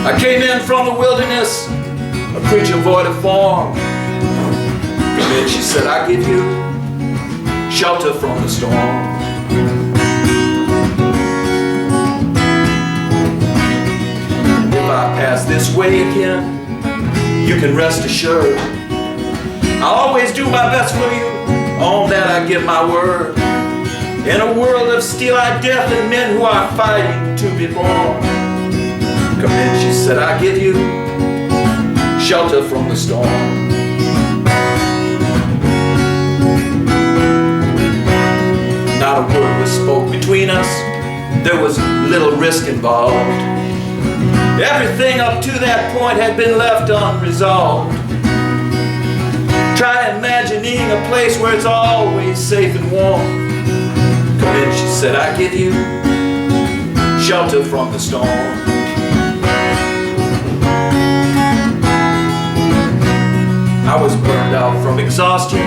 I came in from the wilderness, a creature void of form. And then she said, I give you shelter from the storm. If I pass this way again, you can rest assured I'll always do my best for you, on that I give my word. In a world of steel-eyed death and men who are fighting to be born. Come in, she said, I give you shelter from the storm. Not a word was spoke between us, there was little risk involved. Everything up to that point had been left unresolved. Try imagining a place where it's always safe and warm. Come in, she said, I give you shelter from the storm. I was burned out from exhaustion,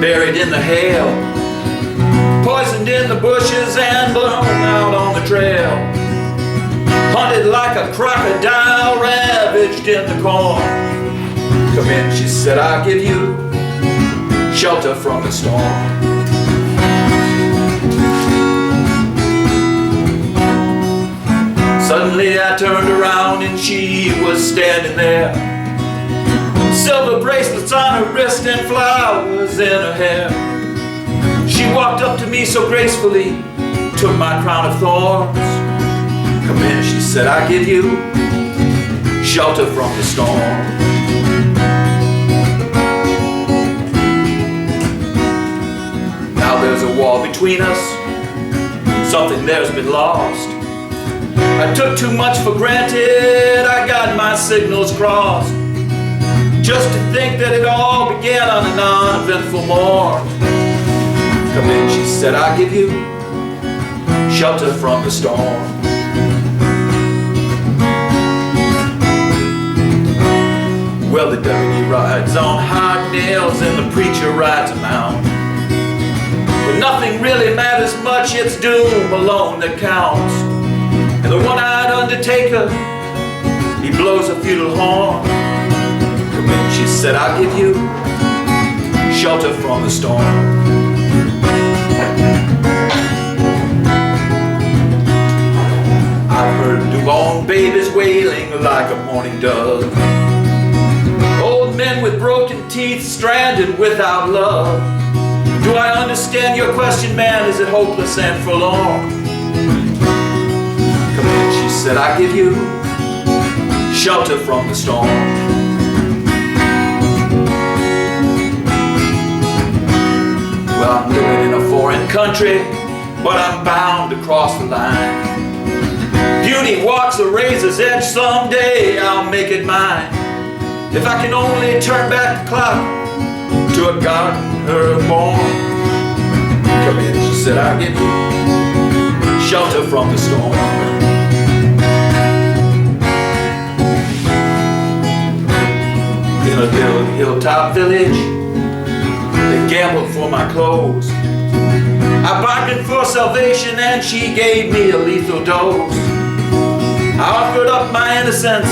buried in the hail, poisoned in the bushes and blown out on the trail. Hunted like a crocodile, ravaged in the corn. Come in, she said, I'll give you shelter from the storm. Suddenly I turned around and she was standing there. Silver bracelets on her wrist and flowers in her hair. She walked up to me so gracefully, took my crown of thorns. Come in, she said, I give you shelter from the storm. Now there's a wall between us, something there's been lost. I took too much for granted, I got my signals crossed. Just to think that it all began on a non-eventful morn. Come in, she said, I'll give you shelter from the storm. Well, the deputy rides on hard nails and the preacher rides a mount. But nothing really matters much, it's doom alone that counts. And the one-eyed undertaker, he blows a feudal horn. Come in, she said, I'll give you shelter from the storm. I've heard newborn babies wailing like a mourning dove. Old men with broken teeth stranded without love. Do I understand your question, man? Is it hopeless and forlorn? Come in, she said, I give you shelter from the storm. Well, I'm living in a foreign country, but I'm bound to cross the line. Beauty walks a razor's edge, someday I'll make it mine. If I can only turn back the clock to a garden herborn. Come in, she said, I'll give you shelter from the storm. In a little hilltop village, they gambled for my clothes. I bargained for salvation and she gave me a lethal dose. I offered up my innocence,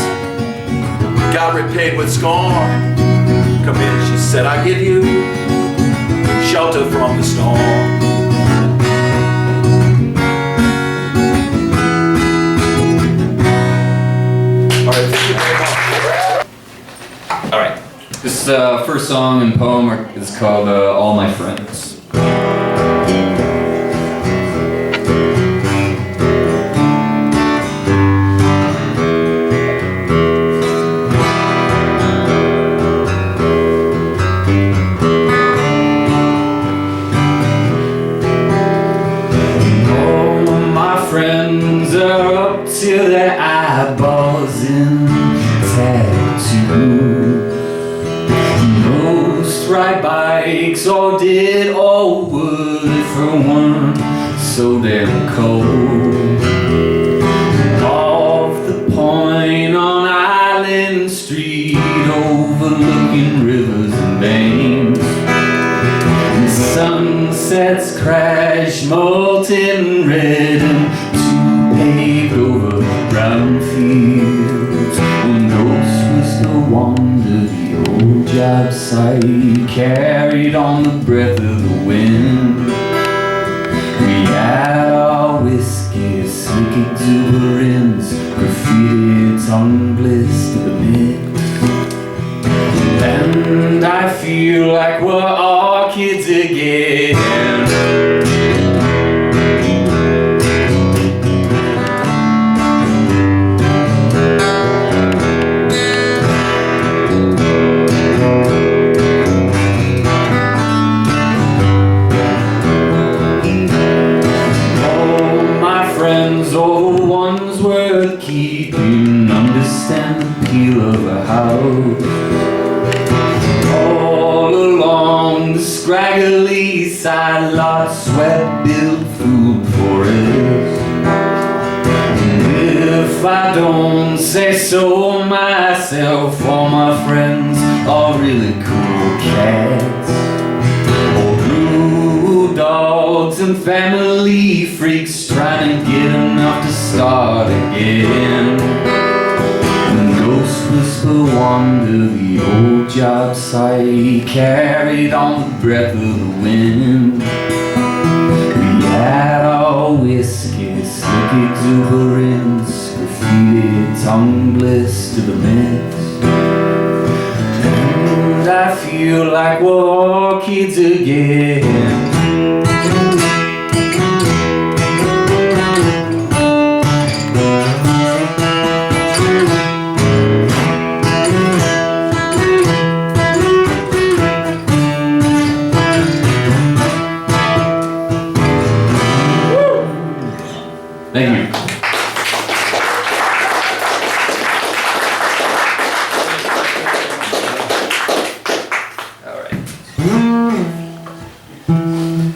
got repaid with scorn. Come in, she said, I give you shelter from the storm. All right, thank you very much. All right, This first song and poem is called All My Friends. Friends are up to their eyeballs in tattoo. Most ride bikes, all did all wood for one, so damn cold. Off the point on Island Street, overlooking rivers and banks. The sunsets crash, molten red, and paved over brown fields. When ghosts whisper wander the old job site, carried on the breath of the wind. We had our whiskey, slick exuberance, graffiti, tongue bliss to the mix. And I feel like we're all kids again. All the ones worth keeping understand the appeal of a house. All along the scraggly side lots, sweat-built food forests. And if I don't say so myself, all my friends are really cool cats. Dogs and family freaks trying to get enough to start again. When ghosts whisper wander the old job site, carried on the breath of the wind. We had our whiskey, slick exuberance, graffiti, tongue bliss to the mix. And I feel like we're all kids again. Thank you.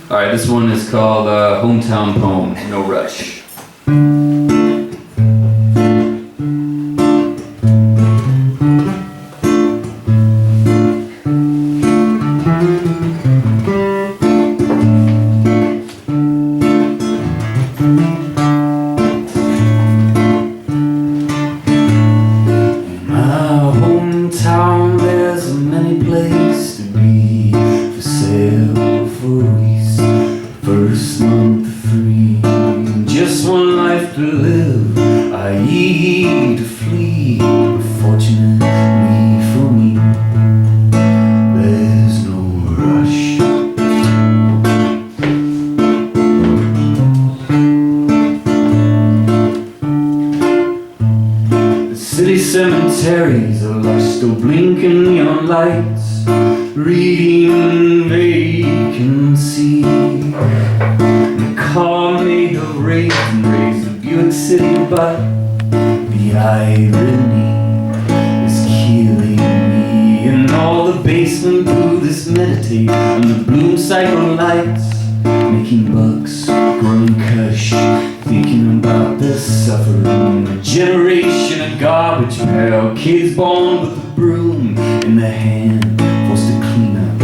Alright, this one is called Hometown Poem, No Rush. Cemeteries are lush, still blinking neon lights, reading vacancy. The car made of raisin raised the Buick City, but the irony is killing me. And all the basement Buddhists meditate on the bloom cycle lights, making bucks, growing kush, thinking about the suffering. A generation of garbage pail, kids born with a broom in the hand, forced to clean up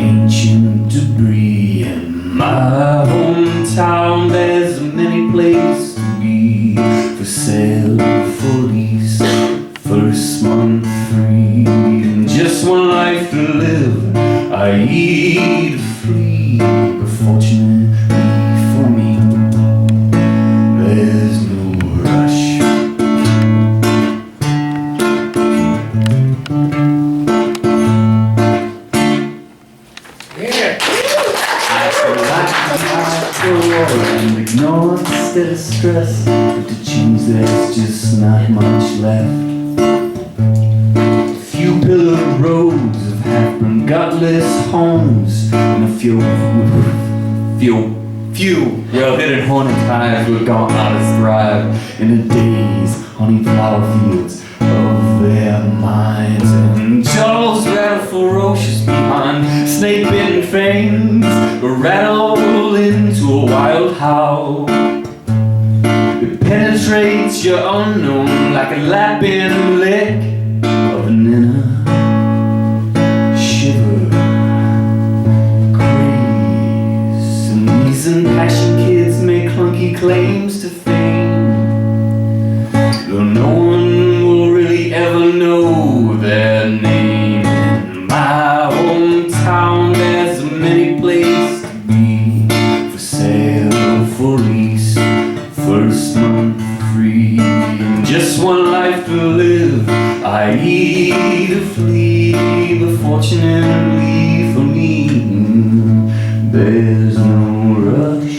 ancient debris. In my hometown there's many places to be, for sale, for lease, first month free. And just one life to live, I eat free, but fortunately for me, there's no rush. left. Few pillared roads of half-burned gutless homes, and a few well-hidden haunted ties where gauntletters thrive in the days, honey flower fields of their minds. And jaws rattle ferocious behind snake-bitten fangs, rattle into a wild howl. It penetrates your unknown like a lapping lick of an inner shiver. And passion kids make clunky claims to fame, though no one will really ever know their name. In my hometown there's many places to be, for sale, for lease, first month free. And just one life to live, i.e. to flee, but fortunately for me, there's no rush.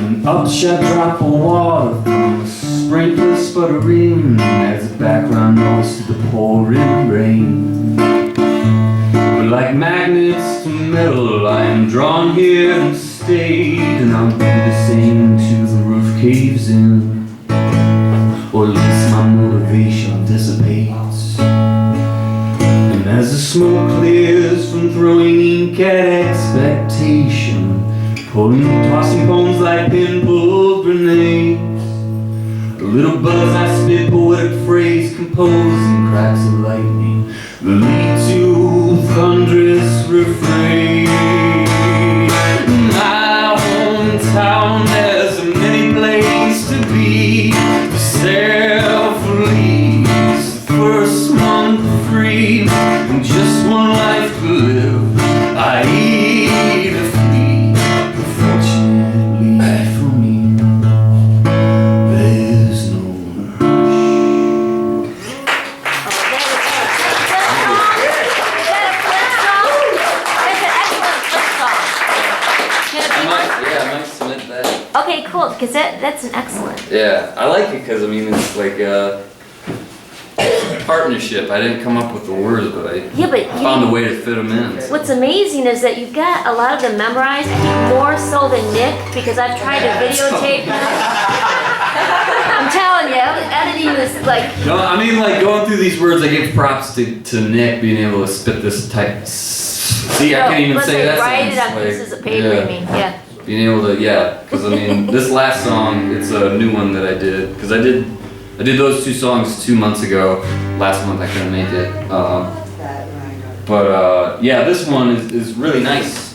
An upshot drop of water from a sprinkler sputtering adds a background noise to the pouring rain. But like magnets to metal, I am drawn here and stayed, and I'll do the same till the roof caves in, or at least my motivation dissipates. And as the smoke clears from throwing ink at expectation, tossing bones like pin-pulled grenades, a little buzz I spit, poetic phrase composing cracks of lightning that lead to thunderous refrain. My hometown, there's many places to be, self-release, first month free, and just one life to live, i.e. to flee. But fortunately for me, there's no Okay, cool, because that's an excellent. Yeah, I like it because, I mean, it's like a partnership. I didn't come up with the words, but I found a way to fit them in. What's amazing is that you've got a lot of them memorized, I think more so than Nick, because I've tried to videotape them. I'm telling you, editing this, like... No, I mean, like, going through these words, I give props to Nick being able to spit this type. See, I can't even say that. Write it on pieces of paper, I mean, yeah. Being able to, because I mean, this last song, it's a new one that I did, because I did those two songs 2 months ago. Last month I couldn't make it. But this one is really nice.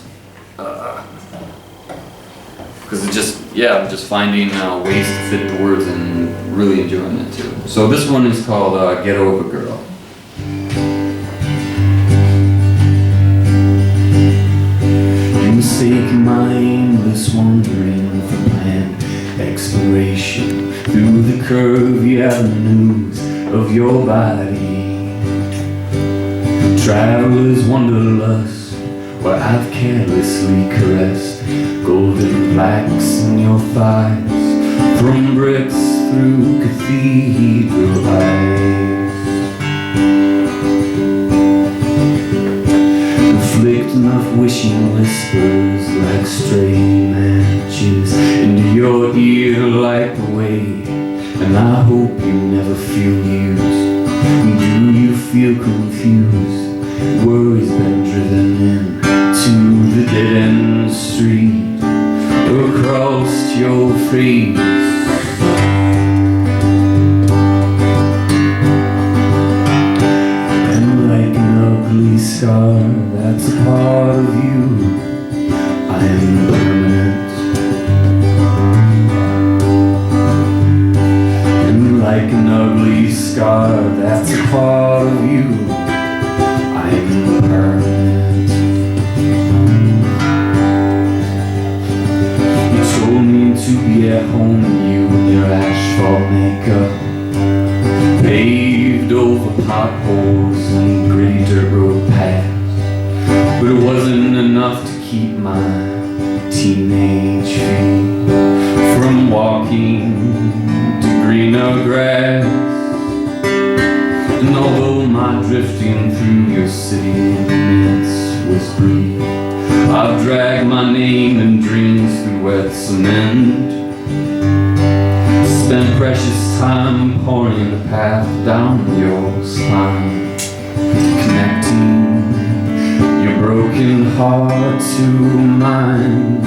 Because it just, I'm just finding ways to fit the words and really enjoying it too. So this one is called Get Over Girl. Mistake my aimless wandering for planned exploration through the curvy avenues of your body. Travelers wanderlust where I've carelessly caressed golden plaques in your thighs, from bricks through cathedral eyes. Flicked enough wishing whispers like stray matches into your ear like the way, and I hope you never feel used. Do you feel confused? Worries been driven in to the dead-end street across your face. Scar, that's a part of you. I am permanent, and like an ugly scar, that's a part of you. I am permanent. You told me to be at home, you and your asphalt makeup, paved over potholes and gritty dirt road paths, but it wasn't enough to keep my teenage feet from walking to greener grass. And although my drifting through your city midst was brief, I've dragged my name and dreams through wet cement. Spent precious time pouring the path down your spine, connecting your broken heart to mine.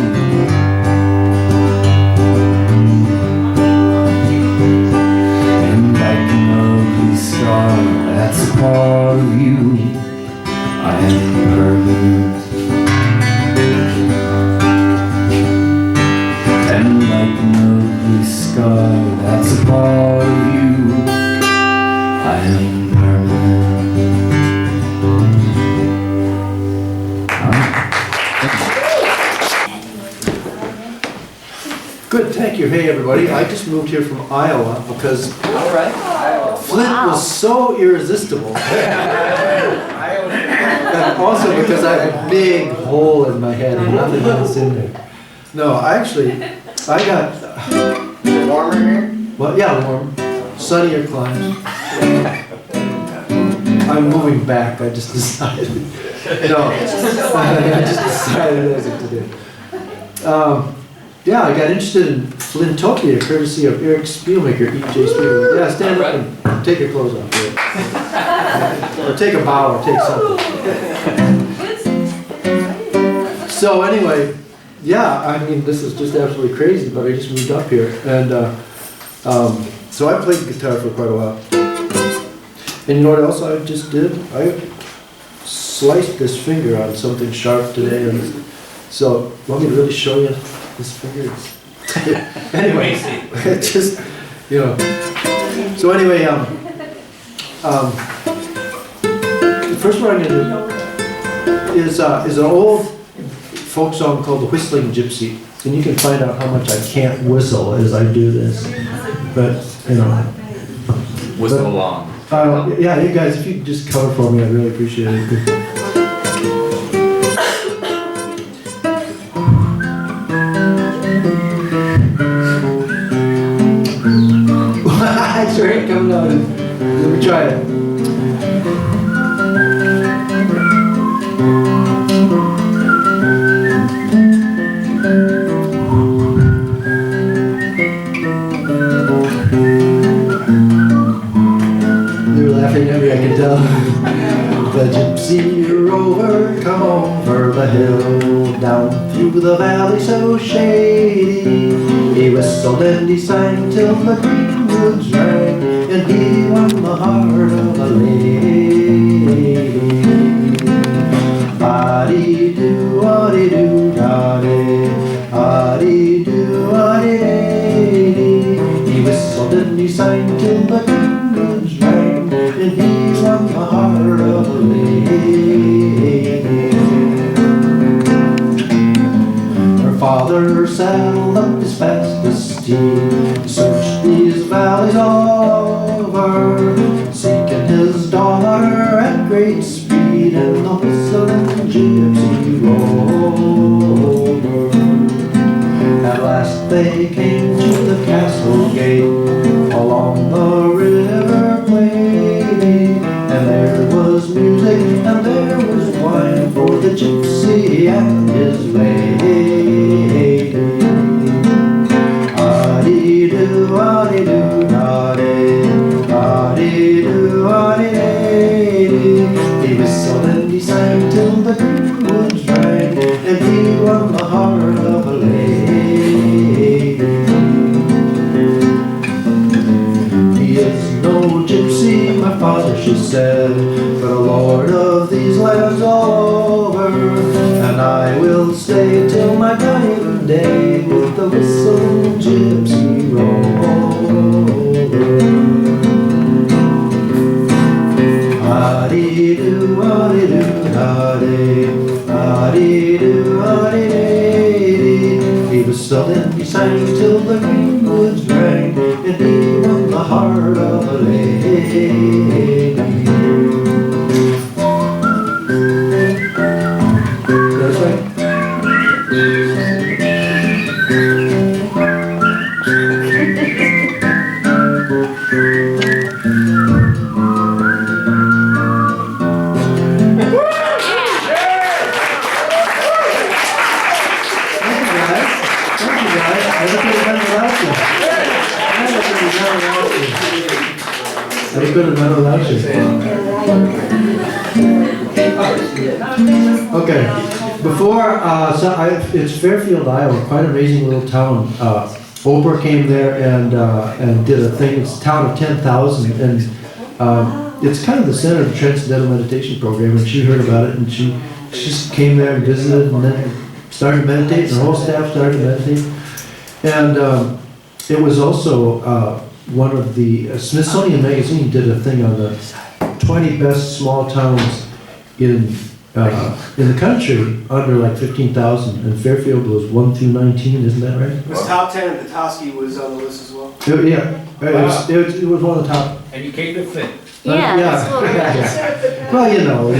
And like an ugly scar that's a part of you, I am permanent. And like an ugly scar that's a part of you, I am permanent. Good, thank you. Hey, everybody. I just moved here from Iowa because Flint was so irresistible. And also because I have a big hole in my head and nothing else in there. No, I got... Warmer here? Well, yeah, warm. Sunnier climes. I'm moving back, I just decided. No, I just decided as of today. Yeah, I got interested in Flintopia courtesy of Eric Spielmaker, E.J. Spielmaker. Yeah, stand up and take your clothes off. Yeah. Or take a bow or take something. So anyway, yeah, I mean, this is just absolutely crazy, but I just moved up here. And so I played guitar for quite a while. And you know what else I just did? I sliced this finger on something sharp today. And so, want me to really show you this finger? Anyway, just, you know. So anyway, the first one I'm going to do is an old folk song called The Whistling Gypsy. And you can find out how much I can't whistle as I do this. But, you know. Whistle along. Yeah, you guys, if you could just cover for me, I'd really appreciate it. I sure ain't coming out. Let me try it. Laughing at me, I can tell. The gypsy rover come over the hill, down through the valley so shady. He whistled and he sang till the green woods rang, and he won the heart of a lady. Ah-dee-doo, da-dee, ah-dee-doo, he whistled and he sang till the green woods rang, and he won the heart of a lady. Her father saddled up his fastest steed, searched these valleys all over, seeking his daughter at great speed, and the whistling gypsy rover. At last they came to the castle gate, along the river played, and there was music and there was wine for the gypsy and his lady. Ah-dee-doo, ah-dee-doo, ah-dee, ah-dee-doo, ah-dee-dee. He whistled and he sang till the green woods rang, and he won the heart of a lady. He is no gypsy, my father, she said, but a lord of these lands all over, and I will stay till my dying day with the whistling gypsy rover. Ah-dee-doo, ah-dee-doo, ah-dee, ah-dee-doo, ah-dee-dee. He whistled and he sang till the green woods rang, and he won the heart of a lady. That's right. guys. Thank you, guys. I could have done without you. I could have done without you. Okay. Before, it's Fairfield, Iowa, quite an amazing little town. Oprah came there and did a thing. It's a town of 10,000, and it's kind of the center of the Transcendental Meditation Program. And she heard about it, and she came there and visited, and then started meditating. Her whole staff started meditating, and it was also one of the Smithsonian Magazine did a thing on the 20 best small towns in the country under like 15,000, and Fairfield was 1 through 19, isn't that right? It was top 10, and Petoskey was on the list as well. Yeah, it was one of the top. And you came to Flint. Yeah, that's what yeah. Well, you know,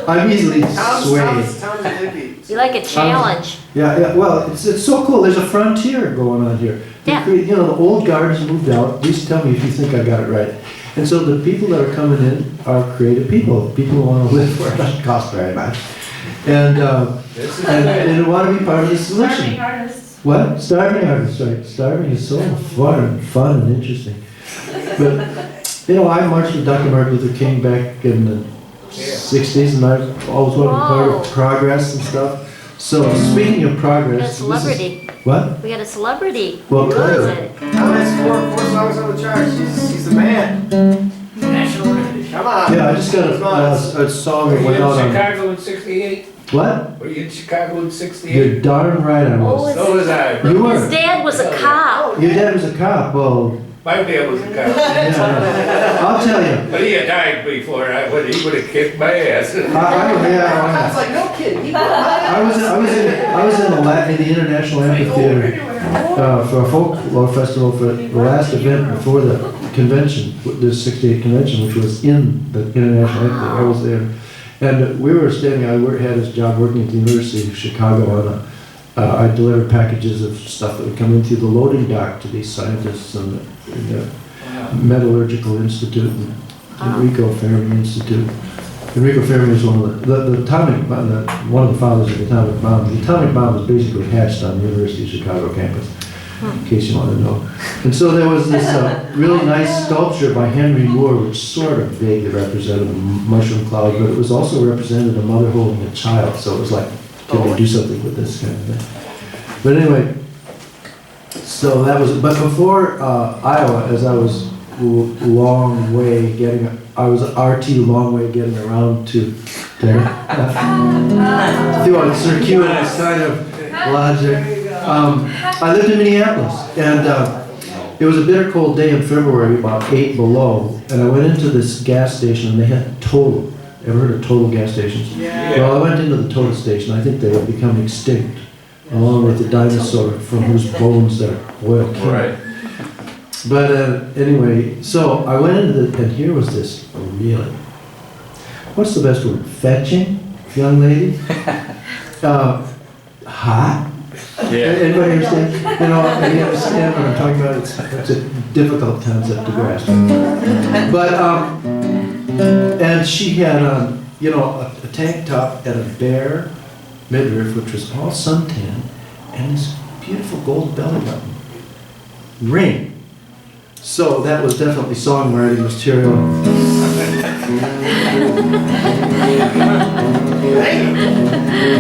I'm easily swayed. Tom's a hippie. You like a challenge. Yeah, well, it's so cool. There's a frontier going on here. Yeah. The old guards moved out. Please tell me if you think I got it right. And so the people that are coming in are creative people. People who want to live where it doesn't cost very much. And want to be part of the solution. Starving artists. What? Starving artists, right. Starving is so fun and interesting. But, I marched with Dr. Martin Luther King back in the 60s, and I always wanted to be part of progress and stuff. So, speaking of progress... We got a celebrity. What? We got a celebrity. Well, Who good. is it? Tom has four songs on the charts. He's the man. National Heritage. Come on. Yeah, I just got a song that Were went you out in on... Chicago in '68? What? Were you in Chicago in '68? You're darn right I Oh, was. So was I. You were. His dad was a cop. Your dad was a cop. Well, My dad was a cop. yeah, I'll tell you. But he had died before he would have kicked my ass. I was like, no kidding. I was in the International Amphitheater for a folklore festival for the last event before the convention, the '68 convention, which was in the International Amphitheater. I was there, and we were standing. I had this job working at the University of Chicago I delivered packages of stuff that would come in through the loading dock to these scientists and the Metallurgical Institute and Enrico Fermi Institute. Enrico Fermi is one of the atomic bomb, one of the fathers of the atomic bomb. The atomic bomb was basically hatched on the University of Chicago campus, in case you want to know. And so there was this really nice sculpture by Henry Moore, which sort of vaguely represented a mushroom cloud, but it was also represented a mother holding a child. So it was like, can we do something with this kind of thing? But anyway, so that was, but before Iowa, as I was I was long way getting around to there. Through a circuitous kind of logic. I lived in Minneapolis, and it was a bitter cold day in February, about 8 below, and I went into this gas station, and they had Total. Ever heard of Total gas stations? Yeah. Well, I went into the Total station. I think they had become extinct, along with the dinosaur from whose bones their oil came. Right. But anyway, so I went into and here was this really, what's the best word? Fetching, young lady? Hot? Yeah. Anybody understand? You understand what I'm talking about? It's a difficult concept to grasp. But, and she had on, a tank top and a bare midriff, which was all suntan, and this beautiful gold belly button. Ring. So that was definitely songwriting material.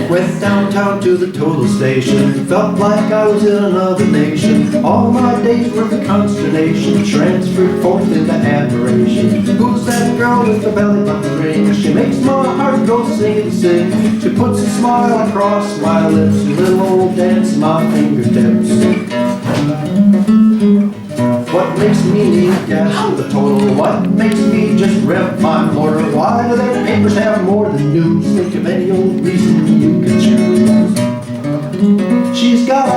Went downtown to the Total station, felt like I was in another nation. All my days were the consternation, transferred forth into admiration. Who's that girl with the belly button ring? She makes my heart go sing. She puts a smile across my lips, a little old dance in my fingertips. What makes me need gas with a Total? What makes me just rev my motor? Why do their papers have more than news? Think of any old reason you can choose. She's got a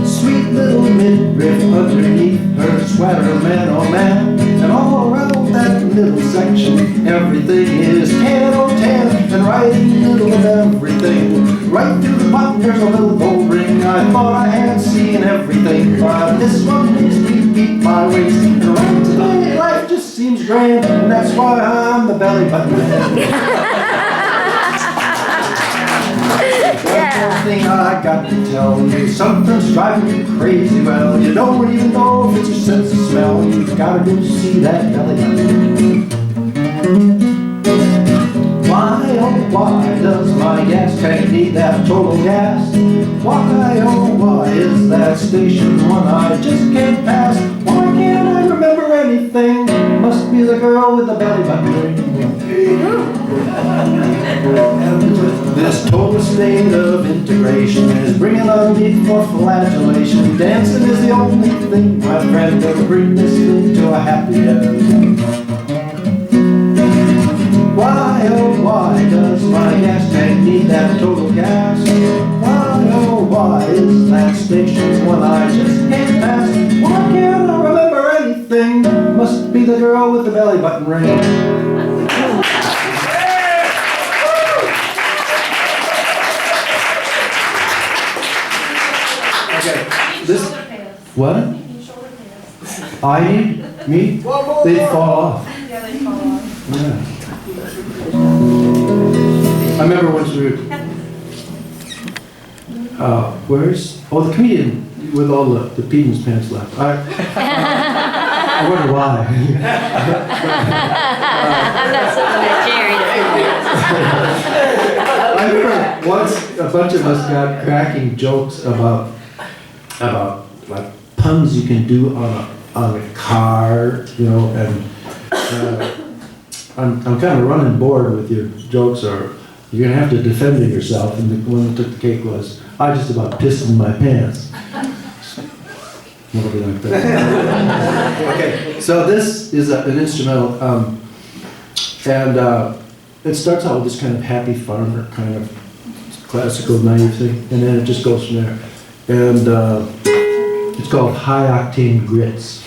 sweet little midriff underneath her sweater, man, oh man. And all around that middle section, everything is 10 on 10. And right in the middle of everything, right through the bottom, there's a little gold ring. I thought I had seen everything, but this one makes me beat my wings. And right today, life just seems grand, and that's why I'm the belly button man. Yeah, one thing I got to tell you. Something's driving you crazy. Well, you don't even know if it's your sense of smell. You've gotta go see that belly button. Why, oh why does my gas tank need that total gas? Why, oh why is that station one I just can't pass? Why can't I remember anything? Must be the girl with the belly button ring. This total state of integration is bringing on me for flagellation. Dancing is the only thing, my friend, that'll bring this thing to a happy end. Why, oh why does my gas tank need that total gas? Why, oh why is that station one I just can't pass? Why can't I remember anything? Must be the girl with the belly button ring. Okay, this, what? I need, me? They'd fall off. Yeah, they fall off. Yeah. I remember once we were, the comedian with all the pee in his pants left. I wonder why. I'm not sitting there, Jerry. I remember once a bunch of us got cracking jokes about like puns you can do on a car, you know, and I'm kind of running bored with your jokes, or you're gonna have to defend yourself. And the one that took the cake was, I just about pissed in my pants. Nobody like that. Okay, so this is an instrumental, and it starts out with this kind of happy farmer kind of classical naive thing, and then it just goes from there. And it's called High Octane Grits.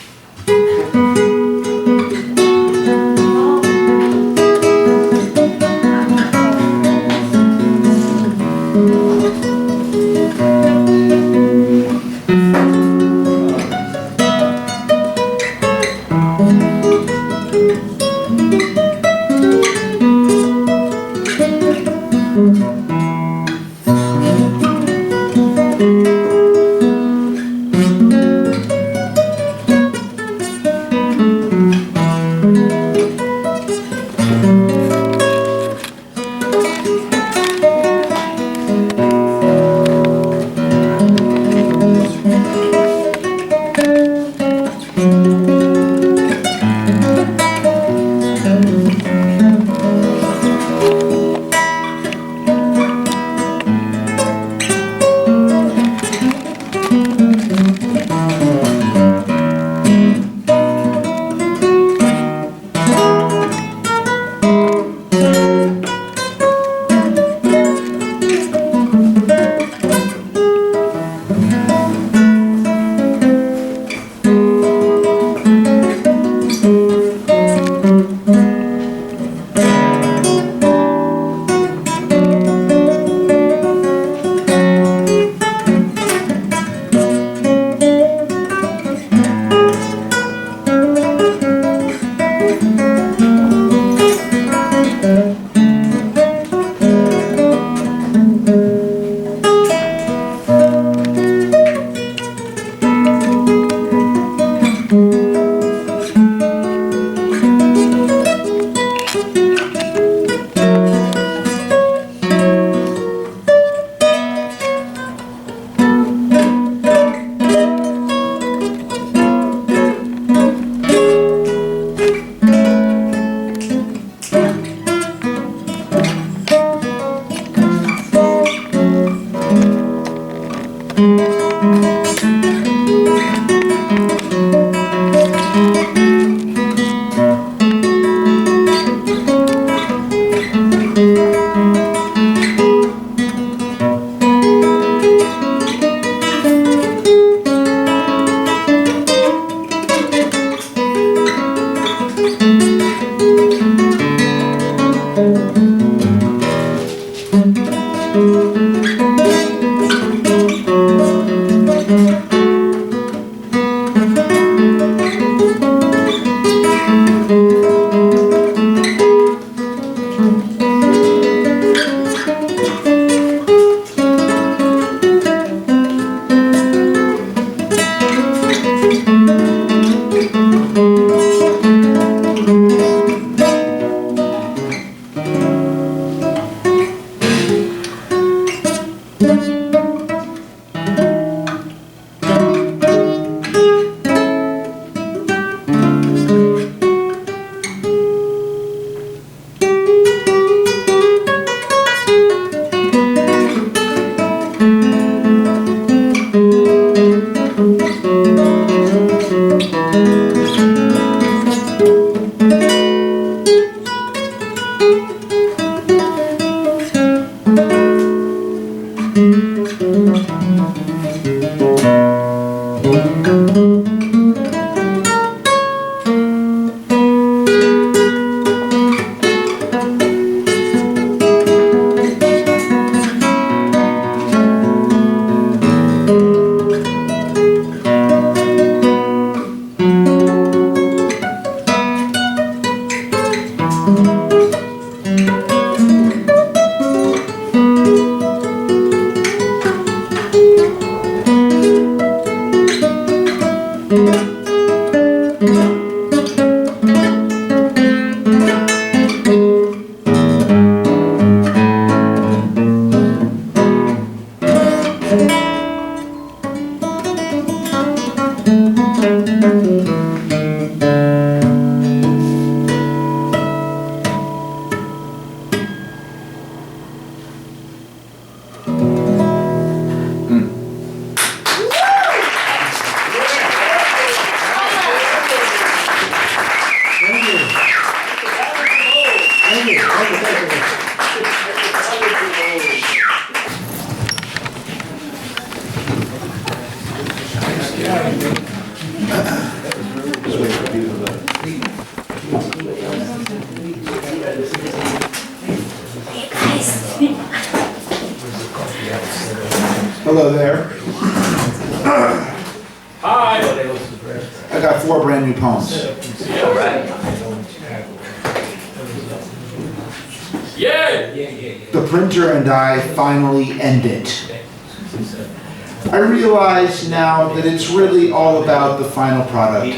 Hello there. Hi. I got 4 brand new poems. Yeah. The printer and I finally end it. I realize now that it's really all about the final product.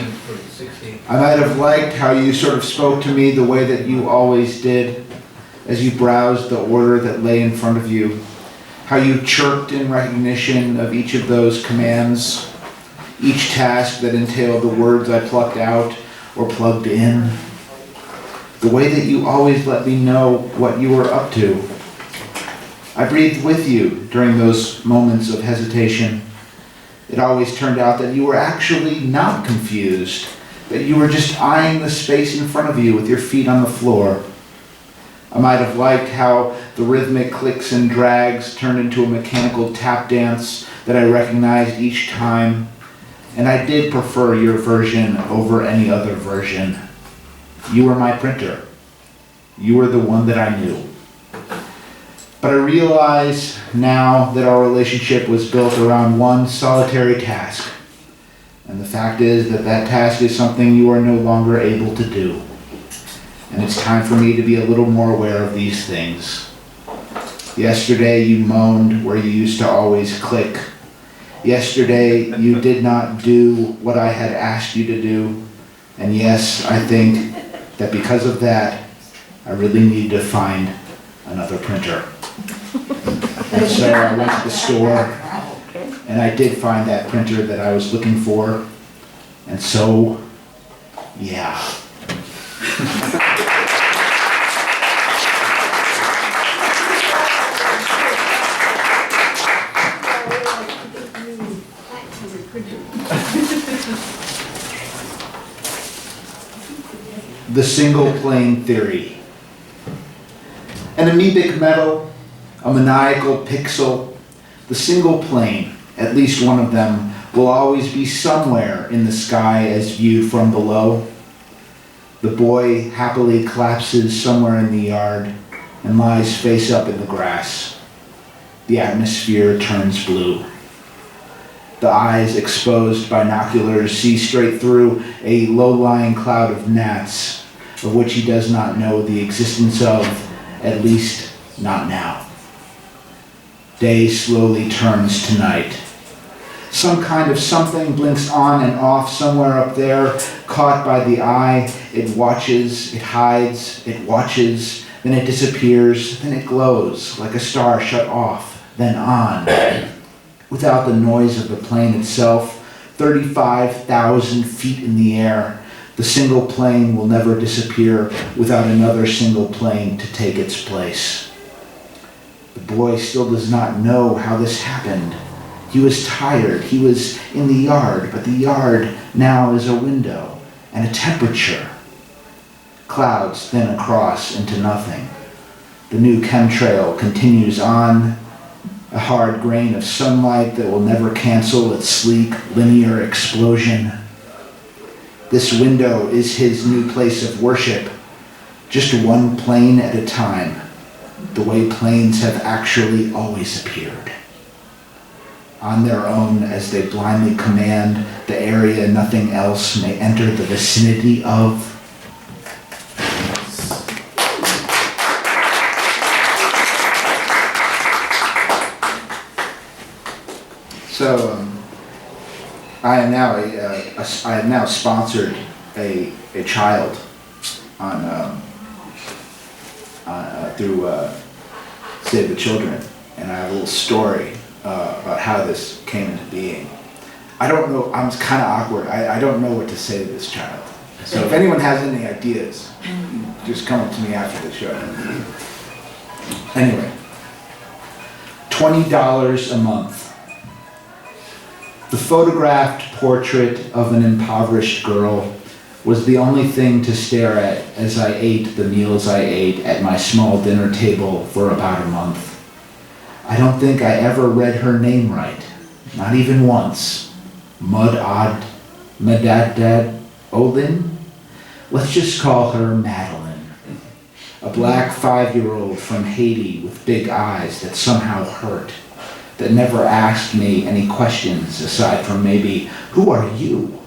I might have liked how you sort of spoke to me the way that you always did as you browsed the order that lay in front of you. How you chirped in recognition of each of those commands, each task that entailed the words I plucked out or plugged in. The way that you always let me know what you were up to. I breathed with you during those moments of hesitation. It always turned out that you were actually not confused, that you were just eyeing the space in front of you with your feet on the floor. I might have liked how the rhythmic clicks and drags turned into a mechanical tap dance that I recognized each time, and I did prefer your version over any other version. You were my printer. You were the one that I knew. But I realize now that our relationship was built around one solitary task, and the fact is that that task is something you are no longer able to do. And it's time for me to be a little more aware of these things. Yesterday you moaned where you used to always click. Yesterday you did not do what I had asked you to do. And yes, I think that because of that, I really need to find another printer. And so I went to the store, and I did find that printer that I was looking for. And so, yeah. The single plane theory. An amoebic metal, a maniacal pixel, the single plane, at least one of them, will always be somewhere in the sky as viewed from below. The boy happily collapses somewhere in the yard and lies face up in the grass. The atmosphere turns blue. The eyes, exposed binoculars, see straight through a low-lying cloud of gnats, of which he does not know the existence of, at least not now. Day slowly turns to night. Some kind of something blinks on and off somewhere up there, caught by the eye. It watches, it hides, it watches, then it disappears, then it glows like a star shut off, then on. Without the noise of the plane itself, 35,000 feet in the air, the single plane will never disappear without another single plane to take its place. The boy still does not know how this happened. He was tired. He was in the yard, but the yard now is a window and a temperature. Clouds thin across into nothing. The new chemtrail continues on, a hard grain of sunlight that will never cancel its sleek, linear explosion. This window is his new place of worship, just one plane at a time, the way planes have actually always appeared. On their own, as they blindly command the area nothing else may enter the vicinity of. So I have now sponsored a child on through Save the Children, and I have a little story about how this came into being. I don't know. I'm kind of awkward. I don't know what to say to this child. So if anyone has any ideas, just come up to me after the show. Anyway, $20 a month. The photographed portrait of an impoverished girl was the only thing to stare at as I ate the meals I ate at my small dinner table for about a month. I don't think I ever read her name right, not even once. Mudad Olin? Let's just call her Madeline. A black 5-year-old from Haiti with big eyes that somehow hurt, that never asked me any questions aside from maybe, who are you?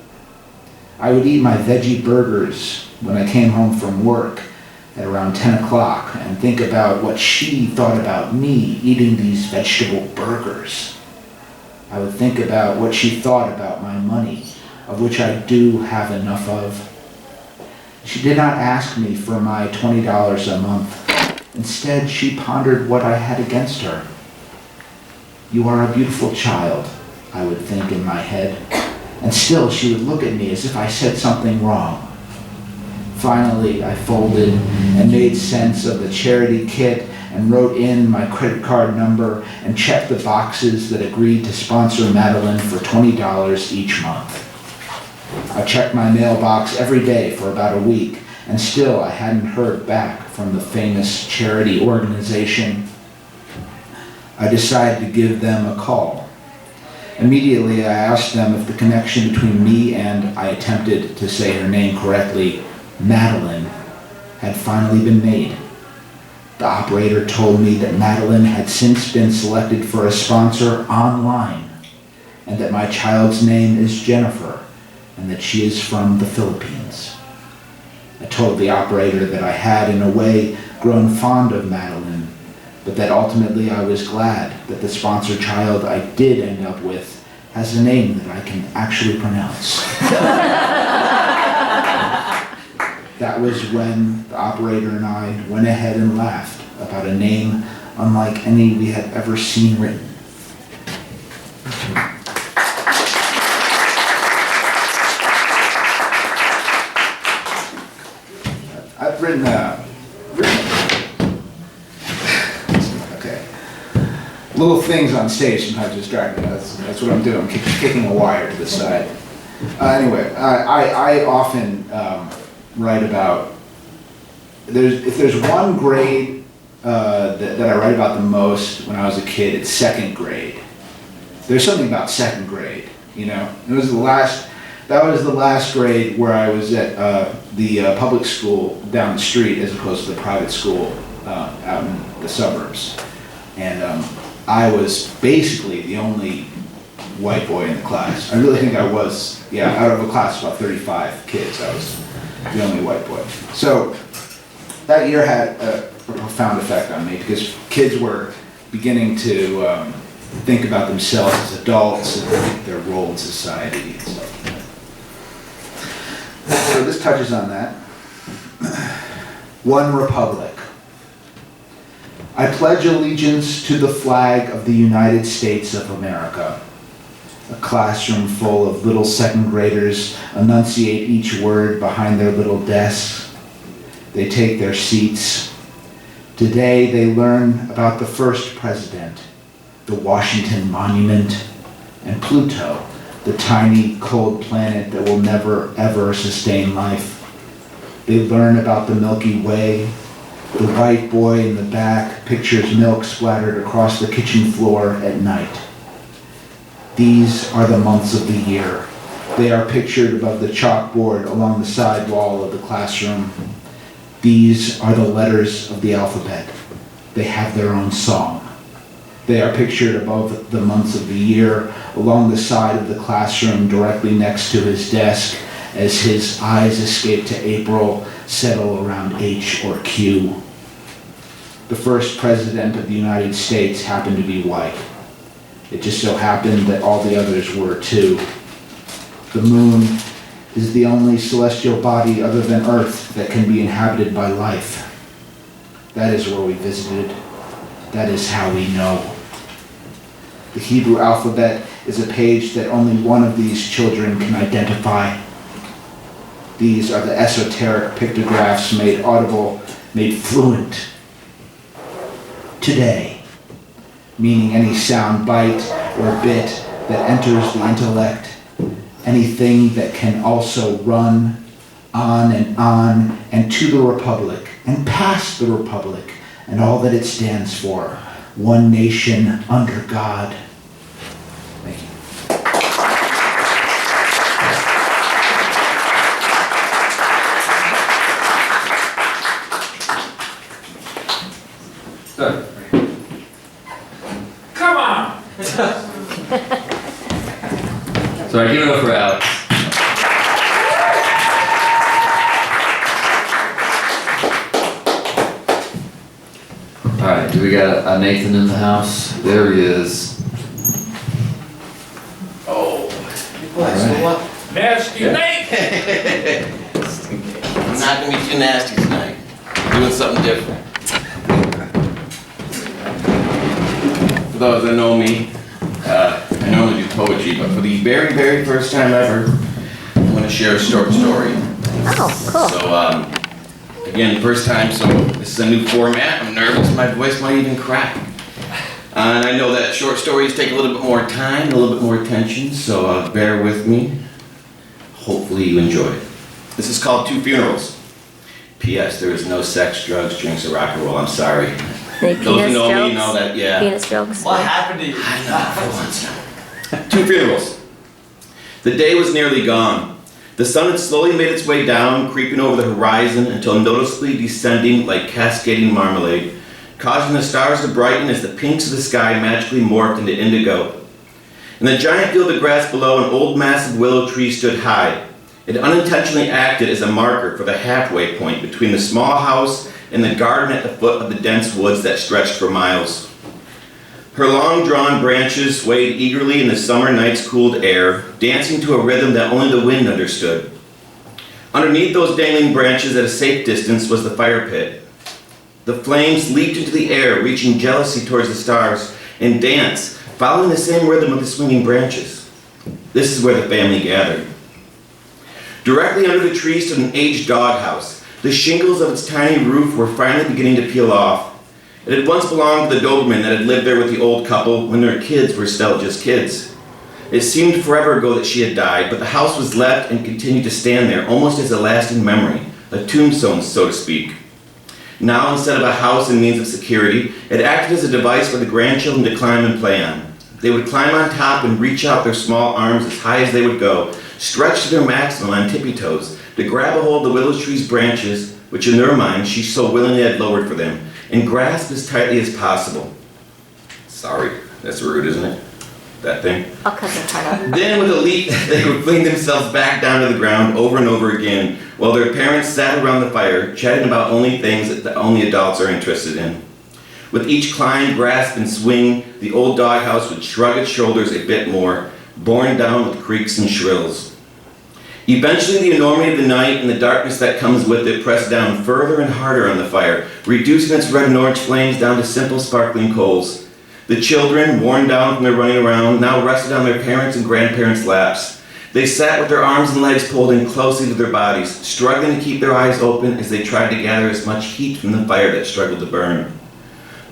I would eat my veggie burgers when I came home from work at around 10 o'clock and think about what she thought about me eating these vegetable burgers. I would think about what she thought about my money, of which I do have enough of. She did not ask me for my $20 a month. Instead, she pondered what I had against her. You are a beautiful child, I would think in my head, and still she would look at me as if I said something wrong. Finally, I folded and made sense of the charity kit and wrote in my credit card number and checked the boxes that agreed to sponsor Madeline for $20 each month. I checked my mailbox every day for about a week, and still I hadn't heard back from the famous charity organization. I decided to give them a call. Immediately, I asked them if the connection between me and, I attempted to say her name correctly, Madeline, had finally been made. The operator told me that Madeline had since been selected for a sponsor online, and that my child's name is Jennifer, and that she is from the Philippines. I told the operator that I had, in a way, grown fond of Madeline, but that ultimately I was glad that the sponsor child I did end up with has a name that I can actually pronounce. That was when the operator and I went ahead and laughed about a name unlike any we had ever seen written. I've written little things on stage sometimes distract me. That's what I'm doing. I'm kicking a wire to the side. Anyway, I often write about, if there's one grade that I write about the most when I was a kid, it's second grade. There's something about second grade, you know. That was the last grade where I was at the public school down the street as opposed to the private school out in the suburbs. And I was basically the only white boy in the class. I really think I was, out of a class of about 35 kids, I was the only white boy. So that year had a profound effect on me because kids were beginning to think about themselves as adults and their role in society and stuff like that. So this touches on that. One republic. I pledge allegiance to the flag of the United States of America. A classroom full of little second graders enunciate each word behind their little desks. They take their seats. Today they learn about the first president, the Washington Monument, and Pluto, the tiny, cold planet that will never, ever sustain life. They learn about the Milky Way, The white boy in the back pictures milk splattered across the kitchen floor at night. These are the months of the year. They are pictured above the chalkboard along the side wall of the classroom. These are the letters of the alphabet. They have their own song. They are pictured above the months of the year along the side of the classroom directly next to his desk as his eyes escape to April, settle around H or Q. The first president of the United States happened to be white. It just so happened that all the others were too. The moon is the only celestial body other than Earth that can be inhabited by life. That is where we visited. That is how we know. The Hebrew alphabet is a page that only one of these children can identify. These are the esoteric pictographs made audible, made fluent. Today, meaning any sound bite or bit that enters the intellect, anything that can also run on and to the Republic and past the Republic and all that it stands for, one nation under God. Thank you. Sorry. Come on! Sorry, give it up for Alex. Alright, do we got a Nathan in the house? There he is. Oh, Alright. nasty Nate! I'm not gonna be too nasty tonight. I'm doing something different. For those that know me, I normally do poetry, but for the very, very first time ever, I'm gonna share a short story. Oh, cool. So, again, first time, so this is a new format. I'm nervous, my voice might even crack. And I know that short stories take a little bit more time, a little bit more attention, so bear with me. Hopefully you enjoy it. This is called Two Funerals. P.S. There is no sex, drugs, drinks, or rock and roll. I'm sorry. Those who know me know that, yeah. Penis jokes. What happened to you? I know, for once now. Two funerals. The day was nearly gone. The sun had slowly made its way down, creeping over the horizon until noticeably descending like cascading marmalade, causing the stars to brighten as the pinks of the sky magically morphed into indigo. In the giant field of grass below, an old massive willow tree stood high. It unintentionally acted as a marker for the halfway point between the small house and the garden at the foot of the dense woods that stretched for miles. Her long-drawn branches swayed eagerly in the summer night's cooled air, dancing to a rhythm that only the wind understood. Underneath those dangling branches at a safe distance was the fire pit. The flames leaped into the air, reaching jealously towards the stars, and danced, following the same rhythm of the swinging branches. This is where the family gathered. Directly under the tree stood an aged doghouse. The shingles of its tiny roof were finally beginning to peel off. It had once belonged to the Doberman that had lived there with the old couple when their kids were still just kids. It seemed forever ago that she had died, but the house was left and continued to stand there, almost as a lasting memory, a tombstone, so to speak. Now, instead of a house and means of security, it acted as a device for the grandchildren to climb and play on. They would climb on top and reach out their small arms as high as they would go, stretch to their maximum on tippy toes, to grab a hold of the willow tree's branches, which in their minds she so willingly had lowered for them, and grasp as tightly as possible. Sorry, that's rude, isn't it? That thing. I'll cut that part out. Then with a leap, they would fling themselves back down to the ground over and over again, while their parents sat around the fire, chatting about only things that only adults are interested in. With each climb, grasp, and swing, the old doghouse would shrug its shoulders a bit more, borne down with creaks and shrills. Eventually, the enormity of the night and the darkness that comes with it pressed down further and harder on the fire, reducing its red and orange flames down to simple sparkling coals. The children, worn down from their running around, now rested on their parents' and grandparents' laps. They sat with their arms and legs pulled in closely to their bodies, struggling to keep their eyes open as they tried to gather as much heat from the fire that struggled to burn.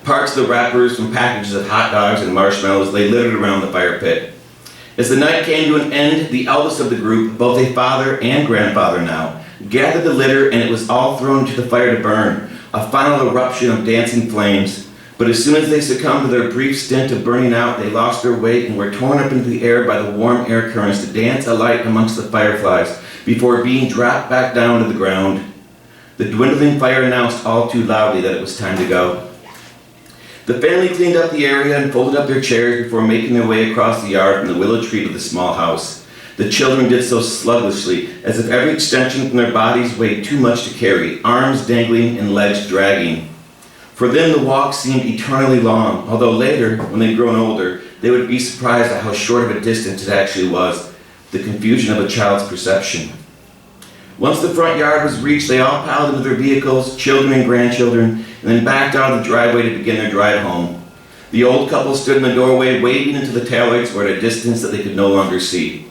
Parts of the wrappers from packages of hot dogs and marshmallows lay littered around the fire pit. As the night came to an end, the eldest of the group, both a father and grandfather now, gathered the litter and it was all thrown into the fire to burn, a final eruption of dancing flames. But as soon as they succumbed to their brief stint of burning out, they lost their weight and were torn up into the air by the warm air currents to dance alight amongst the fireflies before being dropped back down to the ground. The dwindling fire announced all too loudly that it was time to go. The family cleaned up the area and folded up their chairs before making their way across the yard from the willow tree to the small house. The children did so sluggishly, as if every extension from their bodies weighed too much to carry, arms dangling and legs dragging. For them the walk seemed eternally long, although later, when they'd grown older, they would be surprised at how short of a distance it actually was, the confusion of a child's perception. Once the front yard was reached, they all piled into their vehicles, children and grandchildren, and then backed out of the driveway to begin their drive home. The old couple stood in the doorway, waving until the taillights were at a distance that they could no longer see.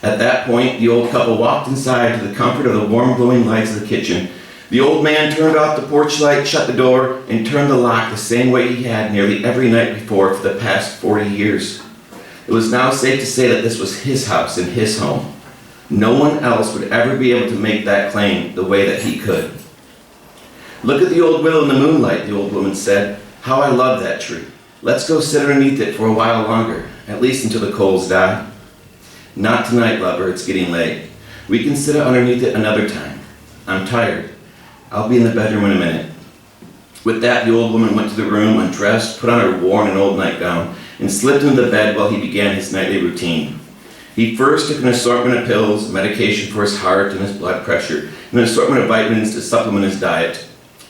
At that point, the old couple walked inside to the comfort of the warm glowing lights of the kitchen. The old man turned off the porch light, shut the door, and turned the lock the same way he had nearly every night before for the past 40 years. It was now safe to say that this was his house and his home. No one else would ever be able to make that claim the way that he could. "Look at the old willow in the moonlight," the old woman said. "How I love that tree. Let's go sit underneath it for a while longer, at least until the coals die." "Not tonight, lover, it's getting late. We can sit underneath it another time. I'm tired. I'll be in the bedroom in a minute." With that, the old woman went to the room, undressed, put on her worn and old nightgown, and slipped into the bed while he began his nightly routine. He first took an assortment of pills, medication for his heart and his blood pressure, and an assortment of vitamins to supplement his diet.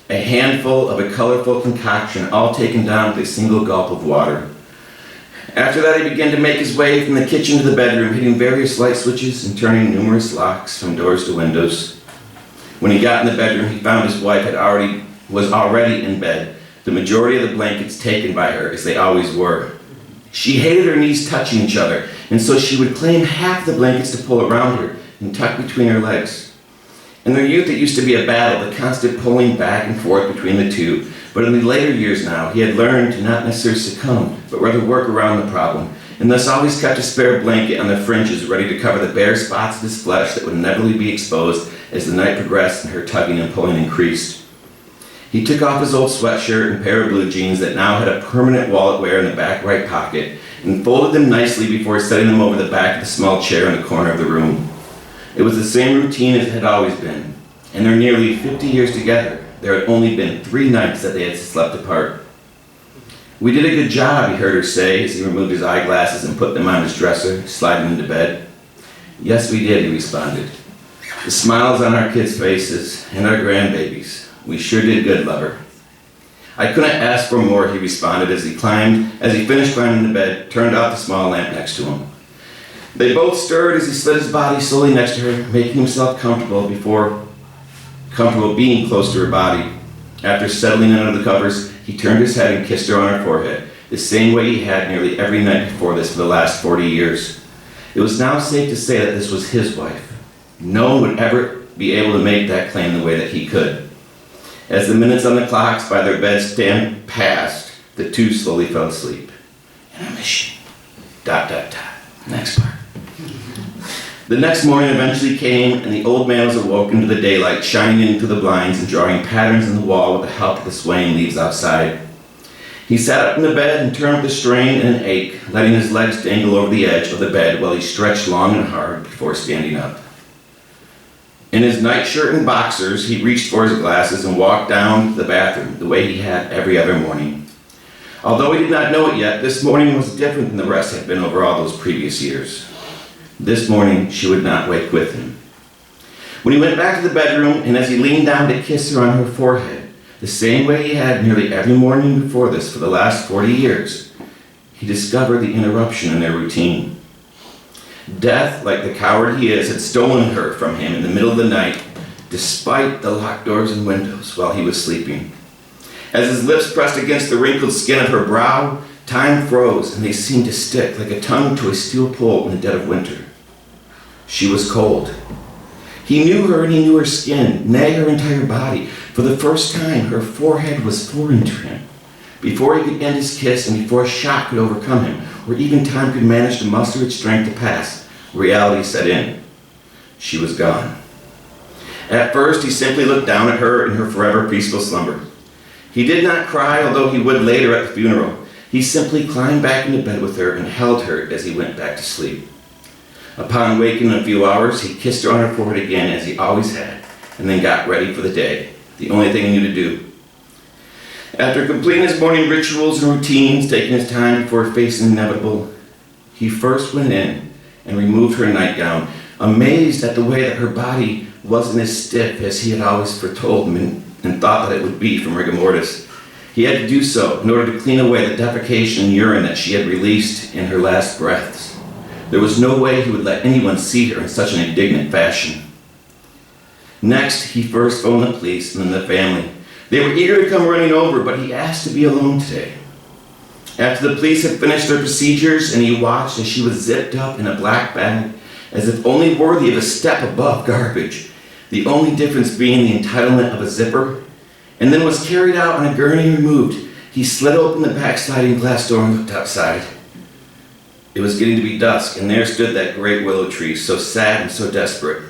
A handful of a colorful concoction, all taken down with a single gulp of water. After that, he began to make his way from the kitchen to the bedroom, hitting various light switches and turning numerous locks from doors to windows. When he got in the bedroom, he found his wife was already in bed, the majority of the blankets taken by her, as they always were. She hated her knees touching each other, and so she would claim half the blankets to pull around her and tuck between her legs. In their youth, it used to be a battle, the constant pulling back and forth between the two, but in the later years now, he had learned to not necessarily succumb, but rather work around the problem, and thus always kept a spare blanket on the fringes ready to cover the bare spots of his flesh that would inevitably be exposed as the night progressed and her tugging and pulling increased. He took off his old sweatshirt and pair of blue jeans that now had a permanent wallet wear in the back right pocket and folded them nicely before setting them over the back of the small chair in the corner of the room. It was the same routine as it had always been. In their nearly 50 years together, there had only been 3 nights that they had slept apart. "We did a good job," he heard her say as he removed his eyeglasses and put them on his dresser, sliding into bed. "Yes, we did," he responded. "The smiles on our kids' faces and our grandbabies. We sure did good, lover." "I couldn't ask for more," he responded as he finished climbing into bed, turned off the small lamp next to him. They both stirred as he slid his body slowly next to her, making himself comfortable being close to her body. After settling in under the covers, he turned his head and kissed her on her forehead, the same way he had nearly every night before this for the last 40 years. It was now safe to say that this was his wife. No one would ever be able to make that claim the way that he could. As the minutes on the clocks by their bedstand passed, the two slowly fell asleep. "And I miss you. ... Next part. The next morning eventually came, and the old man was awoken to the daylight shining into the blinds and drawing patterns in the wall with the help of the swaying leaves outside. He sat up in the bed and turned with a strain and an ache, letting his legs dangle over the edge of the bed while he stretched long and hard before standing up. In his nightshirt and boxers, he reached for his glasses and walked down to the bathroom the way he had every other morning. Although he did not know it yet, this morning was different than the rest had been over all those previous years. This morning, she would not wake with him. When he went back to the bedroom, and as he leaned down to kiss her on her forehead, the same way he had nearly every morning before this for the last 40 years, he discovered the interruption in their routine. Death, like the coward he is, had stolen her from him in the middle of the night, despite the locked doors and windows while he was sleeping. As his lips pressed against the wrinkled skin of her brow, time froze, and they seemed to stick like a tongue to a steel pole in the dead of winter. She was cold. He knew her and he knew her skin, nay, her entire body. For the first time, her forehead was foreign to him. Before he could end his kiss and before a shock could overcome him, or even time could manage to muster its strength to pass, reality set in. She was gone. At first, he simply looked down at her in her forever peaceful slumber. He did not cry, although he would later at the funeral. He simply climbed back into bed with her and held her as he went back to sleep. Upon waking in a few hours, he kissed her on her forehead again, as he always had, and then got ready for the day, the only thing he knew to do. After completing his morning rituals and routines, taking his time before facing the inevitable, he first went in and removed her nightgown, amazed at the way that her body wasn't as stiff as he had always foretold him and thought that it would be from rigor mortis. He had to do so in order to clean away the defecation and urine that she had released in her last breaths. There was no way he would let anyone see her in such an indignant fashion. Next, he first phoned the police and then the family. They were eager to come running over, but he asked to be alone today. After the police had finished their procedures and he watched as she was zipped up in a black bag, as if only worthy of a step above garbage, the only difference being the entitlement of a zipper, and then was carried out on a gurney and removed, he slid open the back sliding glass door and looked outside. It was getting to be dusk, and there stood that great willow tree, so sad and so desperate.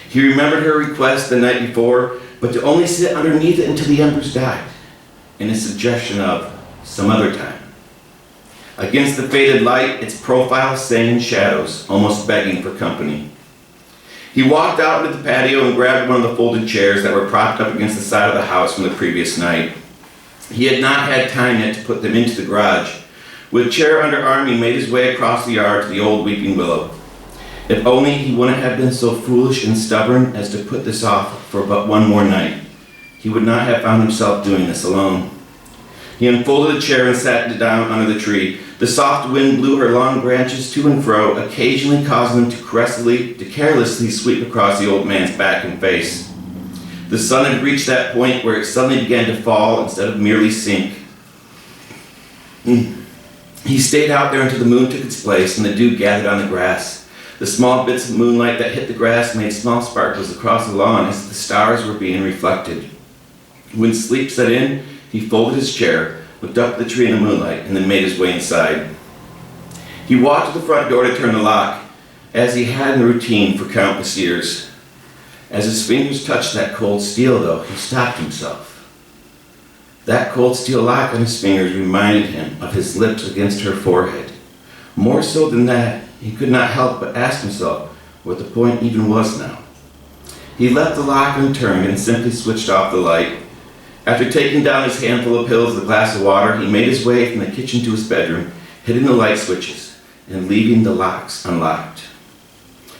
He remembered her request the night before, but to only sit underneath it until the embers died, in a suggestion of some other time. Against the faded light, its profile sang in shadows, almost begging for company. He walked out into the patio and grabbed one of the folded chairs that were propped up against the side of the house from the previous night. He had not had time yet to put them into the garage. With chair under arm, he made his way across the yard to the old weeping willow. If only he wouldn't have been so foolish and stubborn as to put this off for but one more night. He would not have found himself doing this alone. He unfolded the chair and sat down under the tree. The soft wind blew her long branches to and fro, occasionally causing them to carelessly sweep across the old man's back and face. The sun had reached that point where it suddenly began to fall instead of merely sink. He stayed out there until the moon took its place and the dew gathered on the grass. The small bits of moonlight that hit the grass made small sparkles across the lawn as the stars were being reflected. When sleep set in, he folded his chair, looked up at the tree in the moonlight, and then made his way inside. He walked to the front door to turn the lock, as he had in routine for countless years. As his fingers touched that cold steel, though, he stopped himself. That cold steel lock on his fingers reminded him of his lips against her forehead. More so than that, he could not help but ask himself what the point even was now. He left the lock unturned and simply switched off the light. After taking down his handful of pills and a glass of water, he made his way from the kitchen to his bedroom, hitting the light switches and leaving the locks unlocked.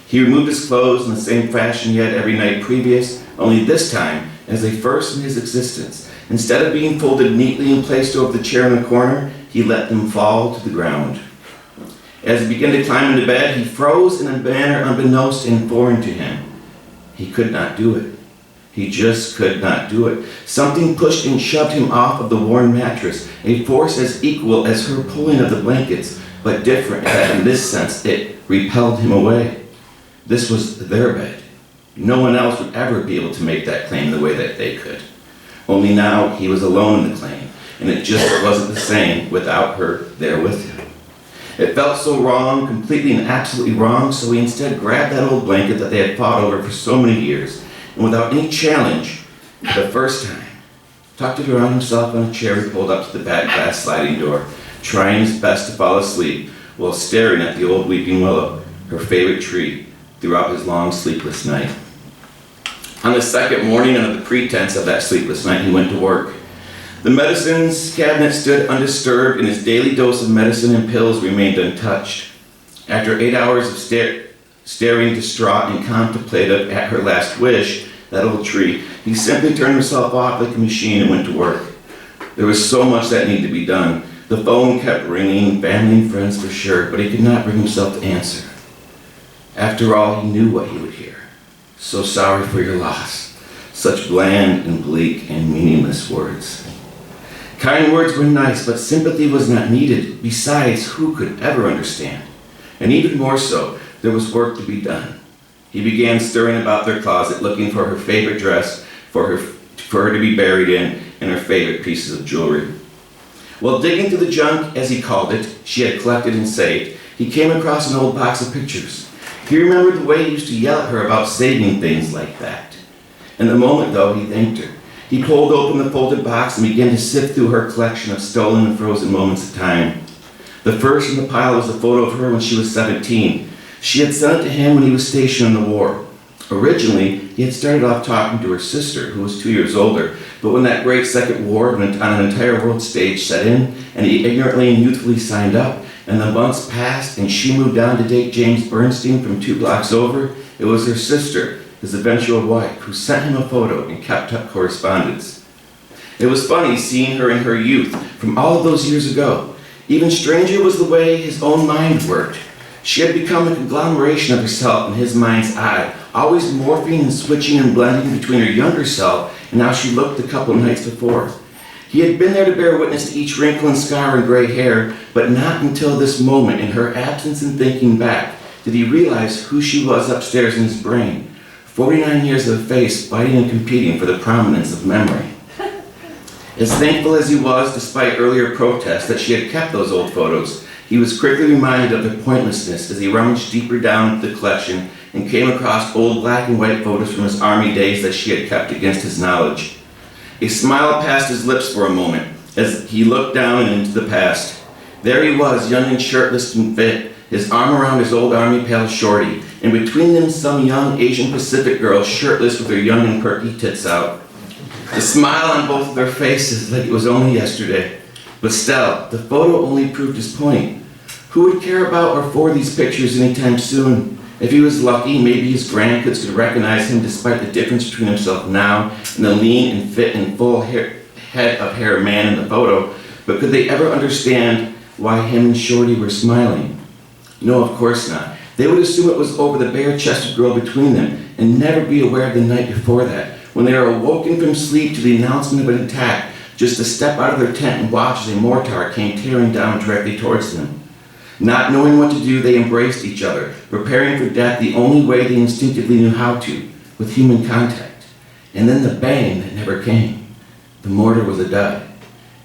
He removed his clothes in the same fashion he had every night previous, only this time as a first in his existence. Instead of being folded neatly and placed over the chair in the corner, he let them fall to the ground. As he began to climb into bed, he froze in a manner unbeknownst and foreign to him. He could not do it. He just could not do it. Something pushed and shoved him off of the worn mattress, a force as equal as her pulling of the blankets, but different that in this sense it repelled him away. This was their bed. No one else would ever be able to make that claim the way that they could. Only now he was alone in the claim, and it just wasn't the same without her there with him. It felt so wrong, completely and absolutely wrong, so he instead grabbed that old blanket that they had fought over for so many years, and without any challenge, the first time, tucked it around himself on a chair he pulled up to the back glass sliding door, trying his best to fall asleep while staring at the old weeping willow, her favorite tree, throughout his long sleepless night. On the second morning, under the pretense of that sleepless night, he went to work. The medicines cabinet stood undisturbed, and his daily dose of medicine and pills remained untouched. After 8 hours of staring distraught and contemplative at her last wish, that old tree, he simply turned himself off like a machine and went to work. There was so much that needed to be done. The phone kept ringing, family and friends for sure, but he could not bring himself to answer. After all, he knew what he would hear. So sorry for your loss. Such bland and bleak and meaningless words. Kind words were nice, but sympathy was not needed. Besides, who could ever understand? And even more so, there was work to be done. He began stirring about their closet, looking for her favorite dress for her to be buried in, and her favorite pieces of jewelry. While digging through the junk, as he called it, she had collected and saved, he came across an old box of pictures. He remembered the way he used to yell at her about saving things like that. In the moment, though, he thanked her. He pulled open the folded box and began to sift through her collection of stolen and frozen moments of time. The first in the pile was a photo of her when she was 17. She had sent it to him when he was stationed in the war. Originally, he had started off talking to her sister, who was 2 years older, but when that great second war on an entire world stage set in, and he ignorantly and youthfully signed up, and the months passed, and she moved on to date James Bernstein from 2 blocks over, it was her sister, his eventual wife, who sent him a photo and kept up correspondence. It was funny seeing her in her youth, from all of those years ago. Even stranger was the way his own mind worked. She had become a conglomeration of herself in his mind's eye, always morphing and switching and blending between her younger self and how she looked a couple nights before. He had been there to bear witness to each wrinkle and scar and gray hair, but not until this moment, in her absence and thinking back, did he realize who she was upstairs in his brain. 49 years of a face fighting and competing for the prominence of memory. As thankful as he was, despite earlier protests, that she had kept those old photos, he was quickly reminded of their pointlessness as he rummaged deeper down into the collection and came across old black and white photos from his army days that she had kept against his knowledge. A smile passed his lips for a moment as he looked down and into the past. There he was, young and shirtless and fit, his arm around his old army pal Shorty, and between them some young Asian Pacific girl shirtless with her young and perky tits out. The smile on both of their faces like it was only yesterday. But still, the photo only proved his point. Who would care about or for these pictures anytime soon? If he was lucky, maybe his grandkids could recognize him despite the difference between himself now and the lean and fit and full head of hair man in the photo. But could they ever understand why him and Shorty were smiling? No, of course not. They would assume it was over the bare-chested girl between them and never be aware of the night before that, when they were awoken from sleep to the announcement of an attack, just to step out of their tent and watch as a mortar came tearing down directly towards them. Not knowing what to do, they embraced each other, preparing for death the only way they instinctively knew how to, with human contact. And then the bang that never came. The mortar was a dud.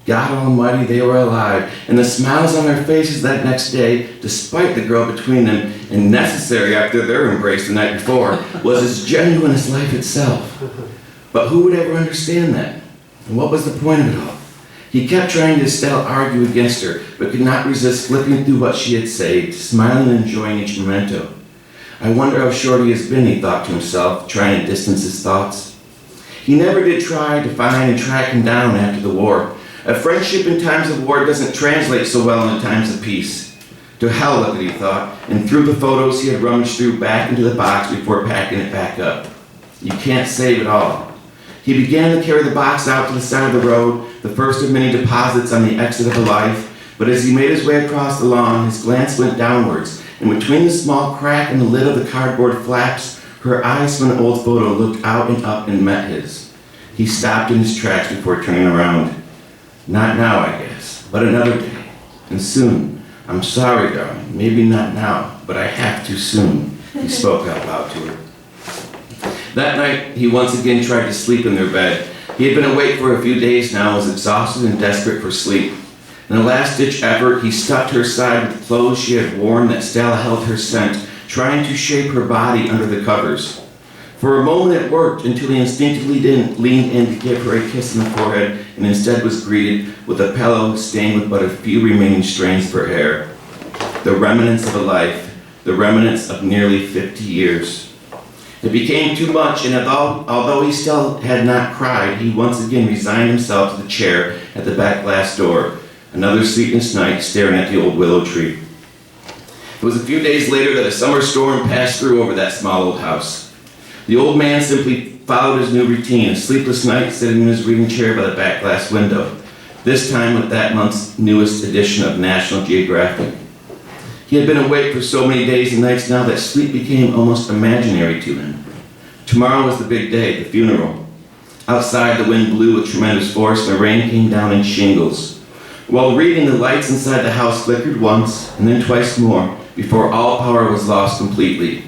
God Almighty, they were alive, and the smiles on their faces that next day, despite the girl between them, and necessary after their embrace the night before, was as genuine as life itself. But who would ever understand that? And what was the point of it all? He kept trying to still argue against her, but could not resist flipping through what she had saved, smiling and enjoying each memento. I wonder how Shorty has been, he thought to himself, trying to distance his thoughts. He never did try to find and track him down after the war. A friendship in times of war doesn't translate so well in times of peace. To hell with it, he thought, and threw the photos he had rummaged through back into the box before packing it back up. You can't save it all. He began to carry the box out to the side of the road, the first of many deposits on the exit of a life, but as he made his way across the lawn, his glance went downwards, and between the small crack in the lid of the cardboard flaps, her eyes from an old photo looked out and up and met his. He stopped in his tracks before turning around. Not now, I guess, but another day, and soon. I'm sorry, darling, maybe not now, but I have to soon, he spoke out loud to her. That night, he once again tried to sleep in their bed. He had been awake for a few days now, was exhausted and desperate for sleep. In a last-ditch effort, he stuffed her side with clothes she had worn that still held her scent, trying to shape her body under the covers. For a moment it worked, until he instinctively leaned in to give her a kiss in the forehead, and instead was greeted with a pillow stained with but a few remaining strands of her hair. The remnants of a life, the remnants of nearly 50 years. It became too much, and although he still had not cried, he once again resigned himself to the chair at the back glass door, another sleepless night staring at the old willow tree. It was a few days later that a summer storm passed through over that small old house. The old man simply followed his new routine, a sleepless night sitting in his reading chair by the back glass window, this time with that month's newest edition of National Geographic. He had been awake for so many days and nights now that sleep became almost imaginary to him. Tomorrow was the big day, the funeral. Outside, the wind blew with tremendous force and the rain came down in shingles. While reading, the lights inside the house flickered once and then twice more before all power was lost completely.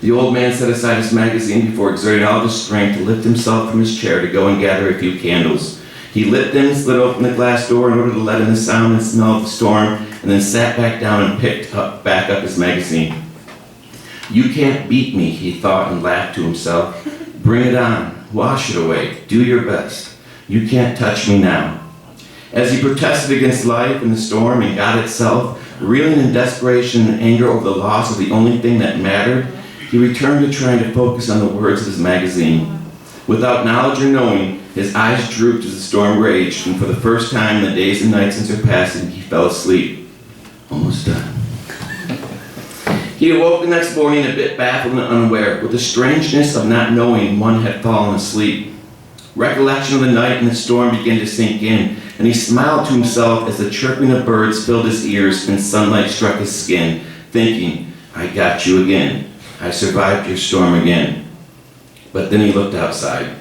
The old man set aside his magazine before exerting all of his strength to lift himself from his chair to go and gather a few candles. He lit them, slid open the glass door in order to let in the sound and smell of the storm, and then sat back down and picked back up his magazine. You can't beat me, he thought and laughed to himself. Bring it on. Wash it away. Do your best. You can't touch me now. As he protested against life and the storm and God itself, reeling in desperation and anger over the loss of the only thing that mattered, he returned to trying to focus on the words of his magazine. Without knowledge or knowing, his eyes drooped as the storm raged, and for the first time in the days and nights since her passing, he fell asleep. Almost done. He awoke the next morning a bit baffled and unaware, with the strangeness of not knowing one had fallen asleep. Recollection of the night and the storm began to sink in, and he smiled to himself as the chirping of birds filled his ears and sunlight struck his skin, thinking, I got you again. I survived your storm again. But then he looked outside.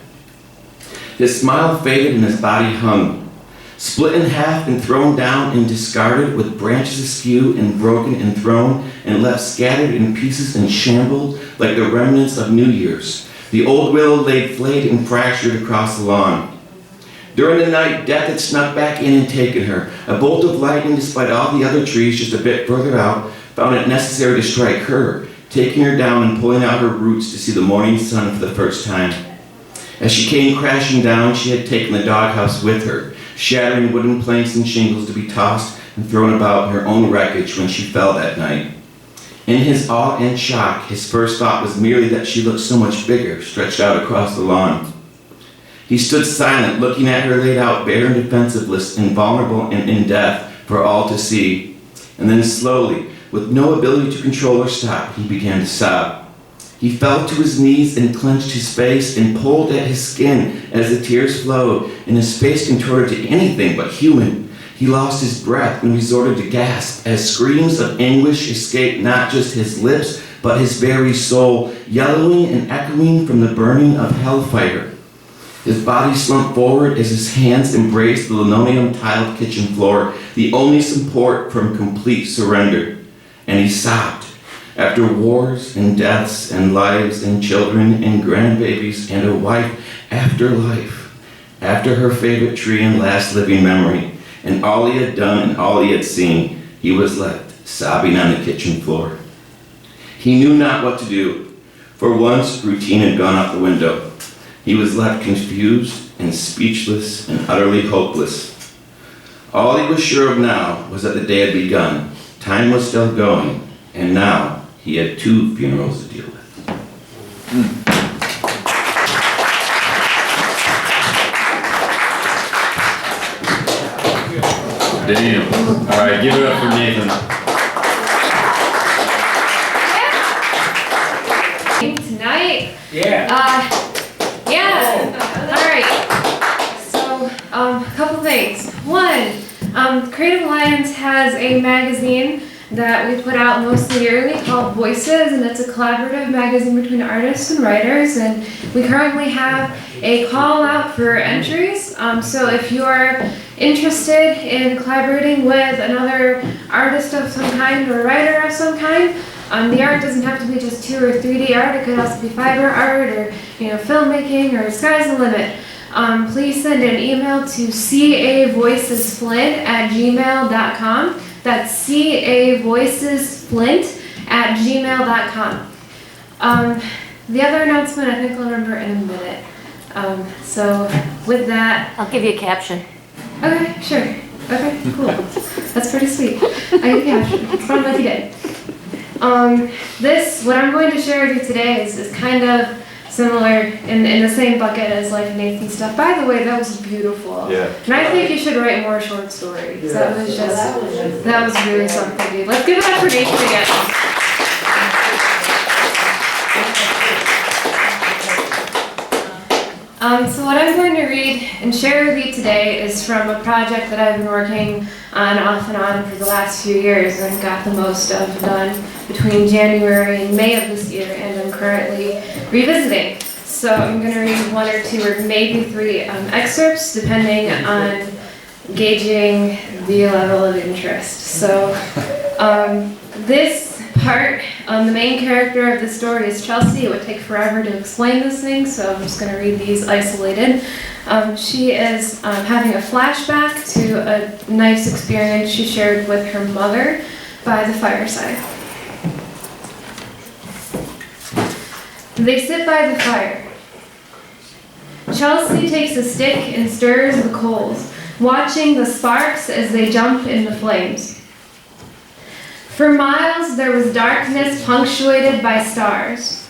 His smile faded and his body hung, split in half and thrown down and discarded, with branches askew and broken and thrown and left scattered in pieces and shambled like the remnants of New Year's. The old willow lay flayed and fractured across the lawn. During the night, death had snuck back in and taken her. A bolt of lightning, despite all the other trees just a bit further out, found it necessary to strike her, taking her down and pulling out her roots to see the morning sun for the first time. As she came crashing down, she had taken the doghouse with her, shattering wooden planks and shingles to be tossed and thrown about in her own wreckage when she fell that night. In his awe and shock, his first thought was merely that she looked so much bigger, stretched out across the lawn. He stood silent, looking at her laid out bare and defenseless, invulnerable and in death for all to see. And then slowly, with no ability to control or stop, he began to sob. He fell to his knees and clenched his face and pulled at his skin as the tears flowed, and his face contorted to anything but human. He lost his breath and resorted to gasp as screams of anguish escaped not just his lips, but his very soul, yellowing and echoing from the burning of hellfire. His body slumped forward as his hands embraced the linoleum-tiled kitchen floor, the only support from complete surrender. And he sobbed. After wars and deaths and lives and children and grandbabies and a wife, after life, after her favorite tree and last living memory, and all he had done and all he had seen, he was left sobbing on the kitchen floor. He knew not what to do. For once, routine had gone out the window. He was left confused and speechless and utterly hopeless. All he was sure of now was that the day had begun. Time was still going, and now he had 2 funerals to deal with. Damn. All right, give it up for Nathan. Tonight? Yeah. Yeah. All right. So, a couple things. One, Creative Alliance has a magazine that we put out mostly yearly called Voices, and it's a collaborative magazine between artists and writers, and we currently have a call out for entries. So if you're interested in collaborating with another artist of some kind or a writer of some kind, the art doesn't have to be just 2 or 3D art, it could also be fiber art or filmmaking, or sky's the limit. Please send an email to cavoicesflint@gmail.com. That's cavoicesflint@gmail.com. The other announcement I think I'll remember in a minute. So with that, I'll give you a caption. Okay, sure. Okay, cool. That's pretty sweet. I get a caption. It's fun like you did. What I'm going to share with you today is kind of similar in the same bucket as like Nathan's stuff. By the way, that was beautiful. Yeah. And I think you should write more short stories. Yeah. That was really something, dude. Let's give it up for Nathan again. So what I'm going to read and share with you today is from a project that I've been working on off and on for the last few years and got the most of done between January and May of this year, and I'm currently revisiting. So I'm going to read 1 or 2 or maybe 3 excerpts depending on gauging the level of interest. So this part, the main character of the story is Chelsea. It would take forever to explain this thing, so I'm just going to read these isolated. She is having a flashback to a nice experience she shared with her mother by the fireside. They sit by the fire. Chelsea takes a stick and stirs the coals, watching the sparks as they jump in the flames. For miles there was darkness punctuated by stars.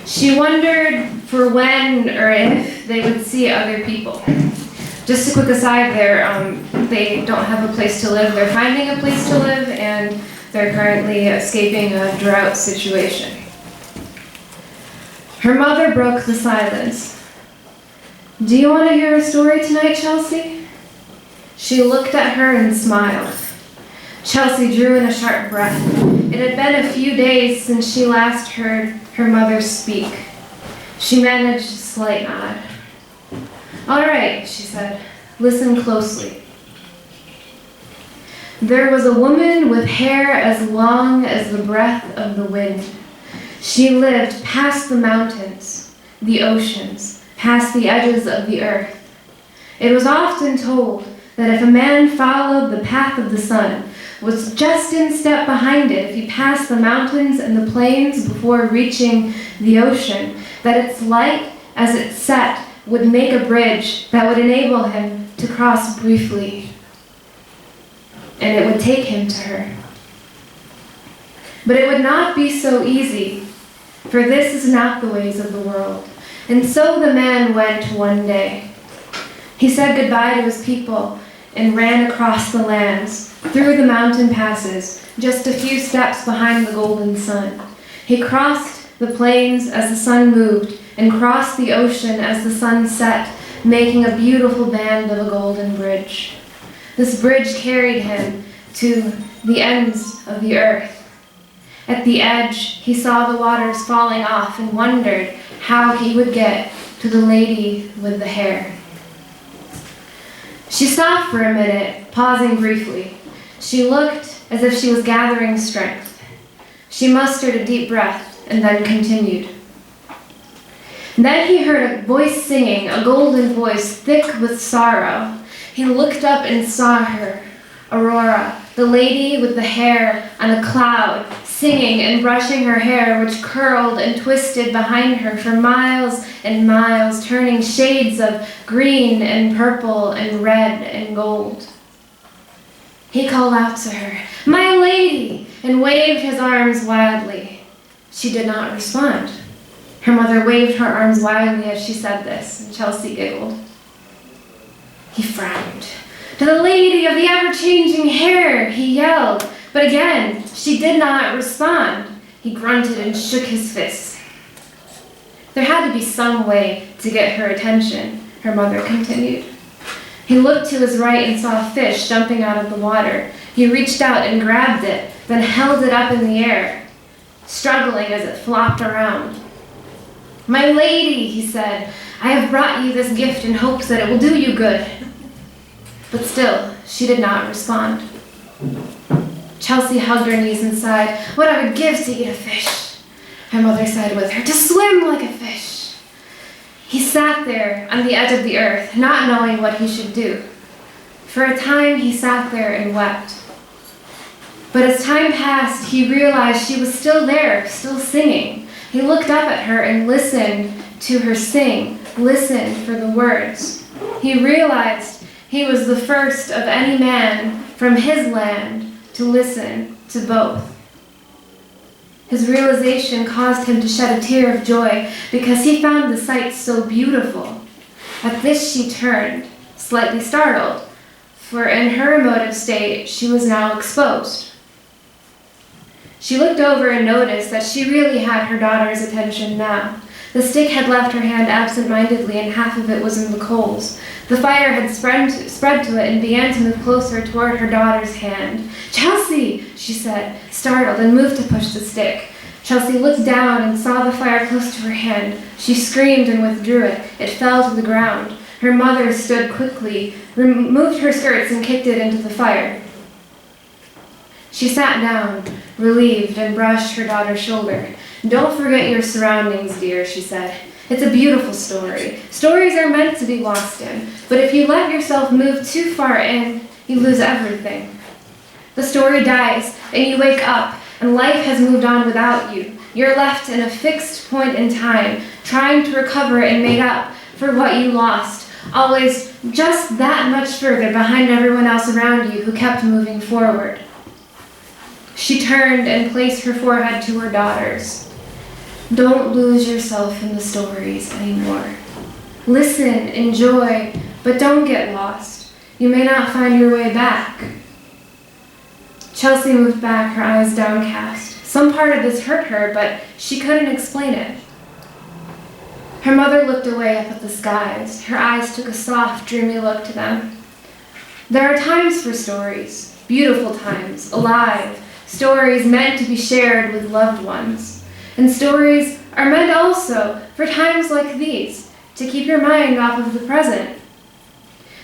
She wondered for when or if they would see other people. Just a quick aside there, they don't have a place to live. They're finding a place to live, and they're currently escaping a drought situation. Her mother broke the silence. "Do you want to hear a story tonight, Chelsea?" She looked at her and smiled. Chelsea drew in a sharp breath. It had been a few days since she last heard her mother speak. She managed a slight nod. "All right," she said. "Listen closely. There was a woman with hair as long as the breath of the wind. She lived past the mountains, the oceans, past the edges of the earth. It was often told that if a man followed the path of the sun, was just in step behind it if he passed the mountains and the plains before reaching the ocean, that its light as it set would make a bridge that would enable him to cross briefly, and it would take him to her. But it would not be so easy, for this is not the ways of the world. And so the man went one day. He said goodbye to his people and ran across the lands, through the mountain passes, just a few steps behind the golden sun. He crossed the plains as the sun moved, and crossed the ocean as the sun set, making a beautiful band of a golden bridge. This bridge carried him to the ends of the earth. At the edge, he saw the waters falling off and wondered how he would get to the lady with the hair. She stopped for a minute, pausing briefly. She looked as if she was gathering strength. She mustered a deep breath and then continued. Then he heard a voice singing, a golden voice, thick with sorrow. He looked up and saw her, Aurora, the lady with the hair on a cloud, singing and brushing her hair, which curled and twisted behind her for miles and miles, turning shades of green and purple and red and gold. He called out to her, "My lady," and waved his arms wildly. She did not respond. Her mother waved her arms wildly as she said this, and Chelsea giggled. He frowned. "To the lady of the ever-changing hair," he yelled, but again, she did not respond. He grunted and shook his fists. There had to be some way to get her attention, her mother continued. He looked to his right and saw a fish jumping out of the water. He reached out and grabbed it, then held it up in the air, struggling as it flopped around. "My lady," he said, "I have brought you this gift in hopes that it will do you good." But still, she did not respond. Chelsea hugged her knees and sighed. "What I would give to eat a fish," her mother said with her, "to swim like a fish." He sat there on the edge of the earth, not knowing what he should do. For a time, he sat there and wept. But as time passed, he realized she was still there, still singing. He looked up at her and listened to her sing, listened for the words. He realized he was the first of any man from his land to listen to both. His realization caused him to shed a tear of joy because he found the sight so beautiful. At this she turned, slightly startled, for in her emotive state she was now exposed. She looked over and noticed that she really had her daughter's attention now. The stick had left her hand absent-mindedly, and half of it was in the coals. The fire had spread to it and began to move closer toward her daughter's hand. "Chelsea!" she said, startled, and moved to push the stick. Chelsea looked down and saw the fire close to her hand. She screamed and withdrew it. It fell to the ground. Her mother stood quickly, removed her skirts, and kicked it into the fire. She sat down, relieved, and brushed her daughter's shoulder. "Don't forget your surroundings, dear," she said. "It's a beautiful story. Stories are meant to be lost in, but if you let yourself move too far in, you lose everything. The story dies, and you wake up, and life has moved on without you. You're left in a fixed point in time, trying to recover it and make up for what you lost, always just that much further behind everyone else around you who kept moving forward. She turned and placed her forehead to her daughter's. Don't lose yourself in the stories anymore. Listen, enjoy, but don't get lost. You may not find your way back. Chelsea moved back, her eyes downcast. Some part of this hurt her, but she couldn't explain it. Her mother looked away up at the skies. Her eyes took a soft, dreamy look to them. There are times for stories, beautiful times, alive, stories meant to be shared with loved ones. And stories are meant also for times like these, to keep your mind off of the present.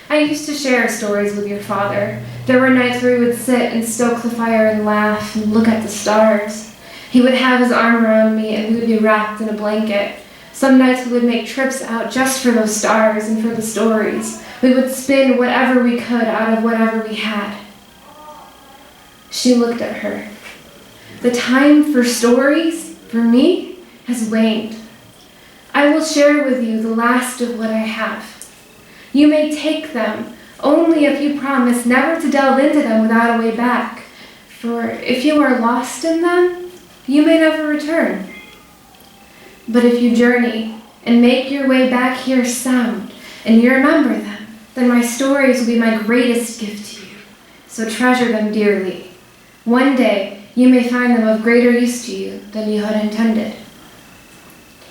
I used to share stories with your father. There were nights where we would sit and stoke the fire and laugh and look at the stars. He would have his arm around me and we would be wrapped in a blanket. Some nights we would make trips out just for those stars and for the stories. We would spin whatever we could out of whatever we had. She looked at her. The time for stories, for me, has waned. I will share with you the last of what I have. You may take them, only if you promise never to delve into them without a way back. For if you are lost in them, you may never return. But if you journey and make your way back here sound, and you remember them, then my stories will be my greatest gift to you. So treasure them dearly. One day, you may find them of greater use to you than you had intended.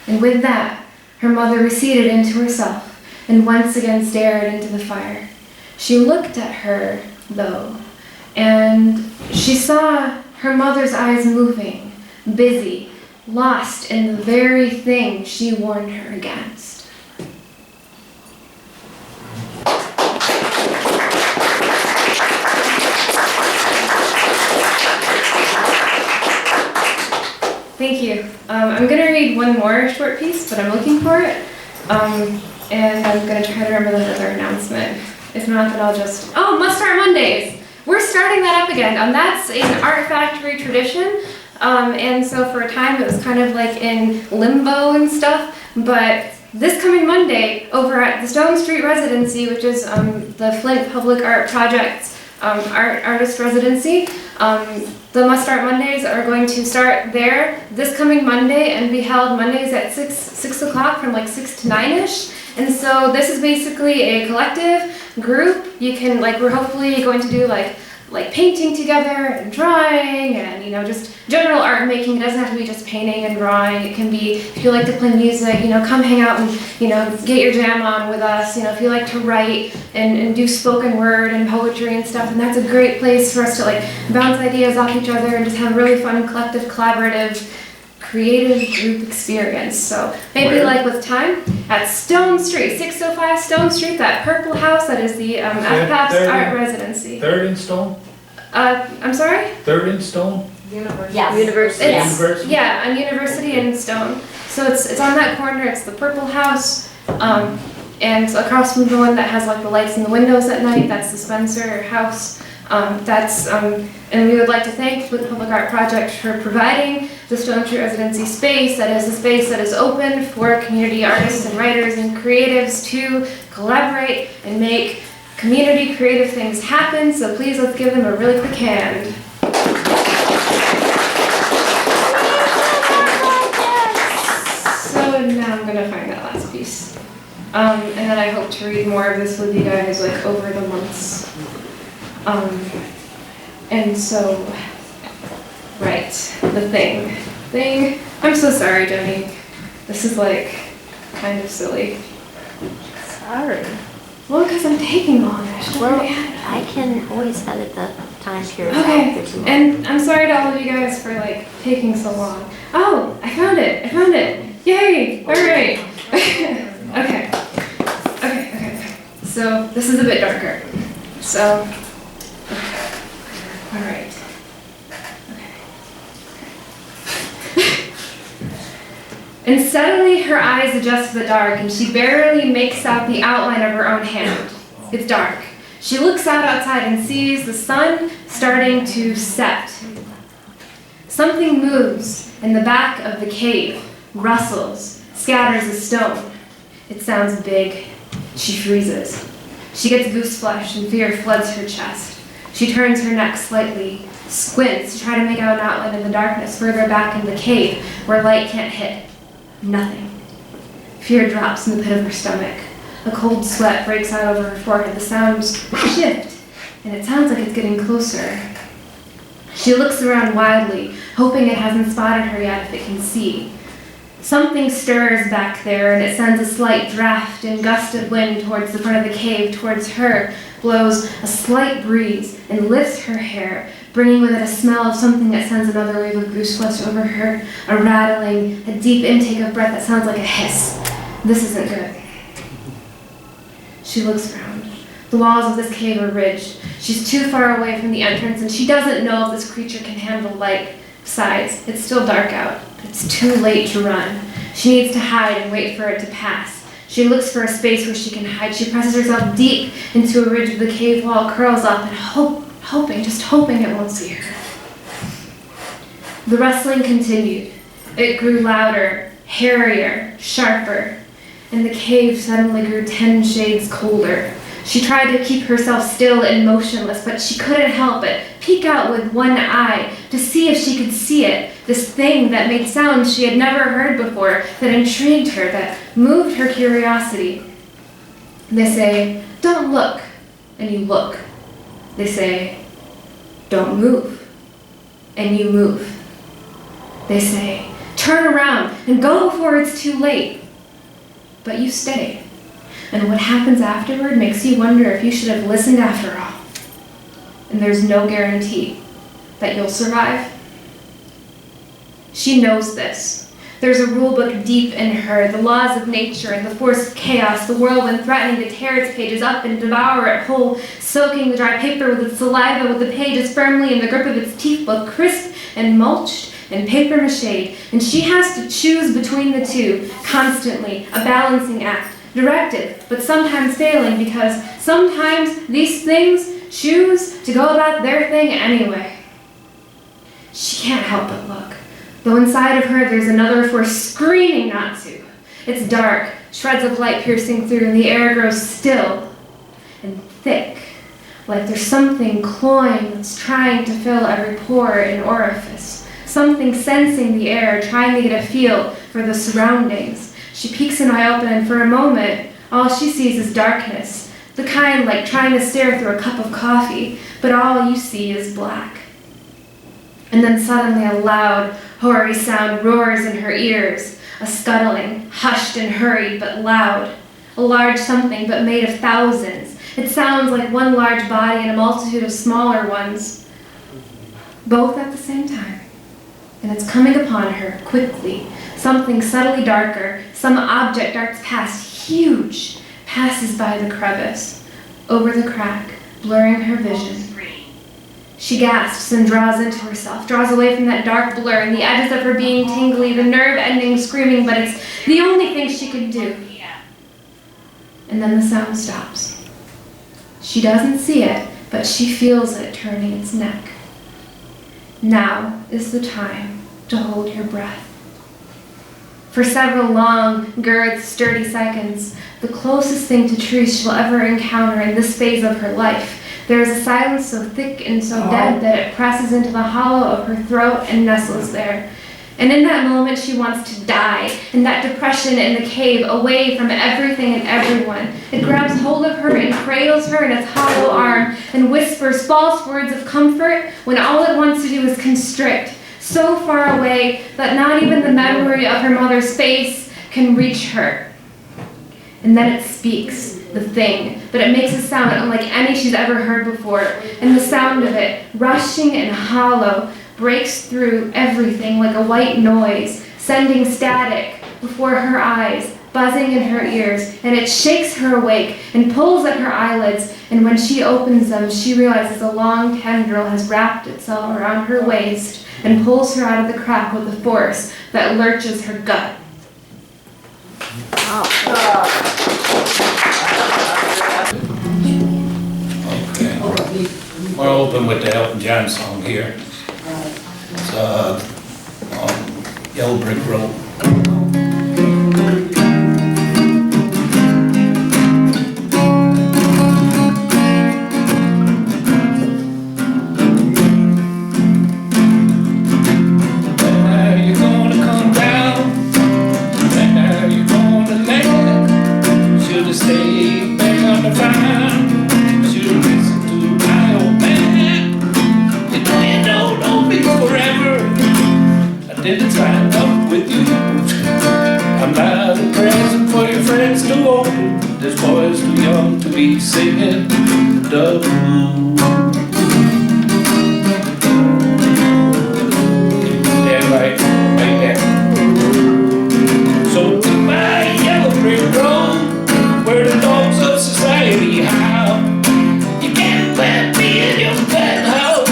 And with that, her mother receded into herself and once again stared into the fire. She looked at her, though, and she saw her mother's eyes moving, busy, lost in the very thing she warned her against. Thank you. I'm going to read one more short piece, but I'm looking for it. And I'm going to try to remember the other announcement. If not, then I'll just... Oh, Must Start Mondays! We're starting that up again. That's an Art Factory tradition. And so for a time, it was kind of like in limbo and stuff. But this coming Monday, over at the Stone Street Residency, which is the Flint Public Art Project's artist residency, the Must Start Mondays are going to start there this coming Monday and be held Mondays at 6 o'clock from like 6 to 9-ish. And so this is basically a collective group. You can, like, we're hopefully going to do like painting together and drawing and, you know, just general art making. It doesn't have to be just painting and drawing. It can be, if you like to play music, you know, come hang out and, you know, get your jam on with us. You know, if you like to write and do spoken word and poetry and stuff, and that's a great place for us to like bounce ideas off each other and just have a really fun, collective, collaborative, creative group experience. So maybe like with time at Stone Street, 605 Stone Street, that purple house that is the FPAP's art residency. Third and Stone? I'm sorry? Third and Stone? University. Yes. University. University? Yeah, on University and Stone. So it's on that corner. It's the purple house. And across from the one that has like the lights in the windows at night, that's the Spencer House. And we would like to thank the Public Art Project for providing the Stone Street Residency space. That is a space that is open for community artists and writers and creatives to collaborate and make community creative things happen. So please let's give them a really quick hand. So now I'm gonna find that last piece. And then I hope to read more of this with you guys like over the months. And so, right, the thing. I'm so sorry, Jennie. This is like kind of silly. Sorry. Well, because I'm taking long. Well, I can always edit the time period. Okay, and I'm sorry to all of you guys for like taking so long. Oh, I found it. Yay, all right. Okay. So this is a bit darker. So, all right. And suddenly her eyes adjust to the dark and she barely makes out the outline of her own hand. It's dark. She looks out outside and sees the sun starting to set. Something moves in the back of the cave, rustles, scatters a stone. It sounds big. She freezes. She gets goose flesh and fear floods her chest. She turns her neck slightly, squints to try to make out an outline in the darkness further back in the cave where light can't hit. Nothing. Fear drops in the pit of her stomach. A cold sweat breaks out over her forehead. The sounds shift, and it sounds like it's getting closer. She looks around wildly, hoping it hasn't spotted her yet if it can see. Something stirs back there, and it sends a slight draft and gust of wind towards the front of the cave. Towards her blows a slight breeze and lifts her hair, bringing with it a smell of something that sends another wave of goose flesh over her, a rattling, a deep intake of breath that sounds like a hiss. This isn't good. She looks around. The walls of this cave are ridged. She's too far away from the entrance, and she doesn't know if this creature can handle light. Besides, it's still dark out. It's too late to run. She needs to hide and wait for it to pass. She looks for a space where she can hide. She presses herself deep into a ridge of the cave wall, curls up, and hoping it won't see her. The rustling continued. It grew louder, hairier, sharper, and the cave suddenly grew 10 shades colder. She tried to keep herself still and motionless, but she couldn't help it. Peek out with one eye to see if she could see it. This thing that made sounds she had never heard before, that intrigued her, that moved her curiosity. They say, "Don't look," and you look. They say, "Don't move," and you move. They say, "Turn around and go before it's too late," but you stay. And what happens afterward makes you wonder if you should have listened after all. And there's no guarantee that you'll survive. She knows this. There's a rule book deep in her, the laws of nature and the force of chaos, the whirlwind threatening to tear its pages up and devour it whole, soaking the dry paper with its saliva, with the pages firmly in the grip of its teeth, both crisp and mulched and paper mache. And she has to choose between the two, constantly, a balancing act. Directed, but sometimes failing, because sometimes these things choose to go about their thing anyway. She can't help but look, though inside of her there's another force screaming not to. It's dark, shreds of light piercing through, and the air grows still and thick, like there's something clawing that's trying to fill every pore and orifice, something sensing the air, trying to get a feel for the surroundings. She peeks an eye open, and for a moment, all she sees is darkness, the kind like trying to stare through a cup of coffee, but all you see is black. And then suddenly a loud, hoary sound roars in her ears, a scuttling, hushed and hurried, but loud, a large something but made of thousands. It sounds like one large body and a multitude of smaller ones, both at the same time. And it's coming upon her quickly. Something subtly darker, some object darts past, huge, passes by the crevice, over the crack, blurring her vision. She gasps and draws into herself, draws away from that dark blur, and the edges of her being tingly, the nerve-ending screaming, but it's the only thing she can do. And then the sound stops. She doesn't see it, but she feels it turning its neck. Now is the time to hold your breath. For several long, girthed, sturdy seconds, the closest thing to truth she'll ever encounter in this phase of her life, there is a silence so thick and so dead that it presses into the hollow of her throat and nestles there. And in that moment, she wants to die, in that depression in the cave, away from everything and everyone. It grabs hold of her and cradles her in its hollow arm and whispers false words of comfort when all it wants to do is constrict, so far away that not even the memory of her mother's face can reach her. And then it speaks, the thing, but it makes a sound unlike any she's ever heard before, and the sound of it, rushing and hollow, breaks through everything like a white noise, sending static before her eyes, buzzing in her ears, and it shakes her awake and pulls at her eyelids, and when she opens them, she realizes a long tendril has wrapped itself around her waist and pulls her out of the crack with a force that lurches her gut. Okay. We'll open with the Elton John song here. It's Yellow Brick Road. up with you. I'm not a present for your friends to open. This boy's too young to be singing the blues. Yeah, right there. So to my yellow brick road, where the dogs of society howl, you can't plant me in your penthouse.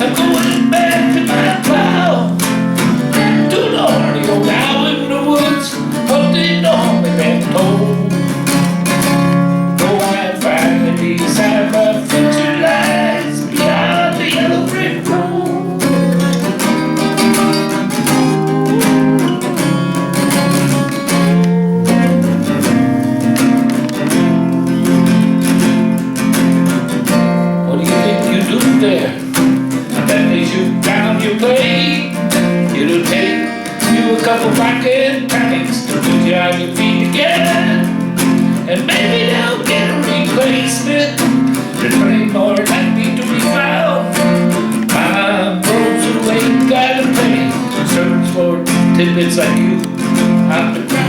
I'm going back to my plow. To the horny old owl in the woods, hunting the homie back home. Oh, I finally decide my future lies beyond the yellow brick road. What do you think you do there? I bet they shoot down your plate. It'll take you a couple pocket panics to put you on your feet again. And maybe they'll get a replacement that ain't more likely to be found. My bros who ain't got a penny search for tidbits like you on the ground.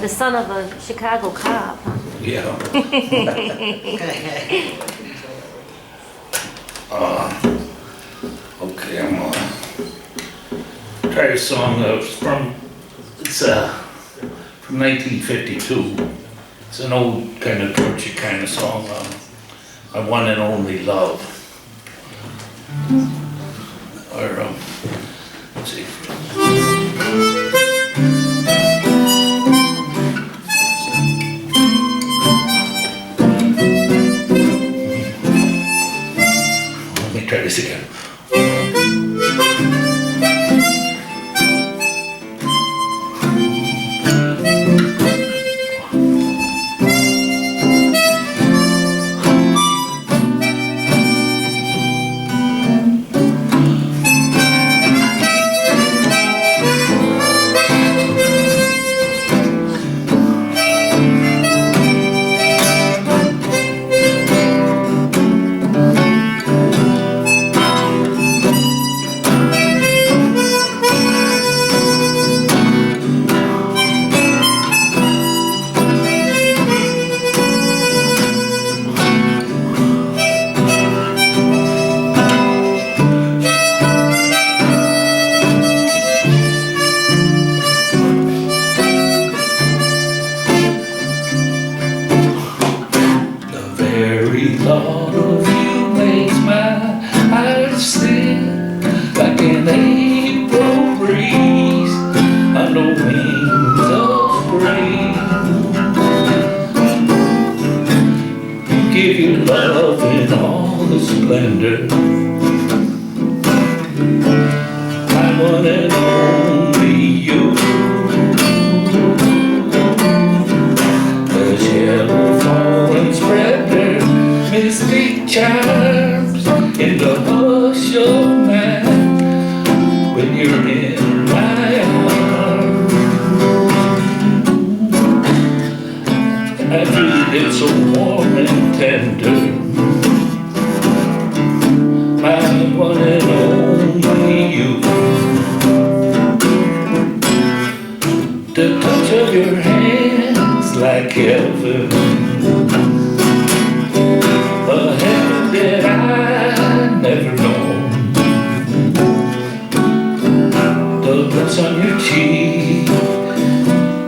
The son of a Chicago cop. Yeah. Okay, I'm gonna try a song that's from 1952. It's an old kind of torture kind of song. My one and only love. Or let's see. Try this again.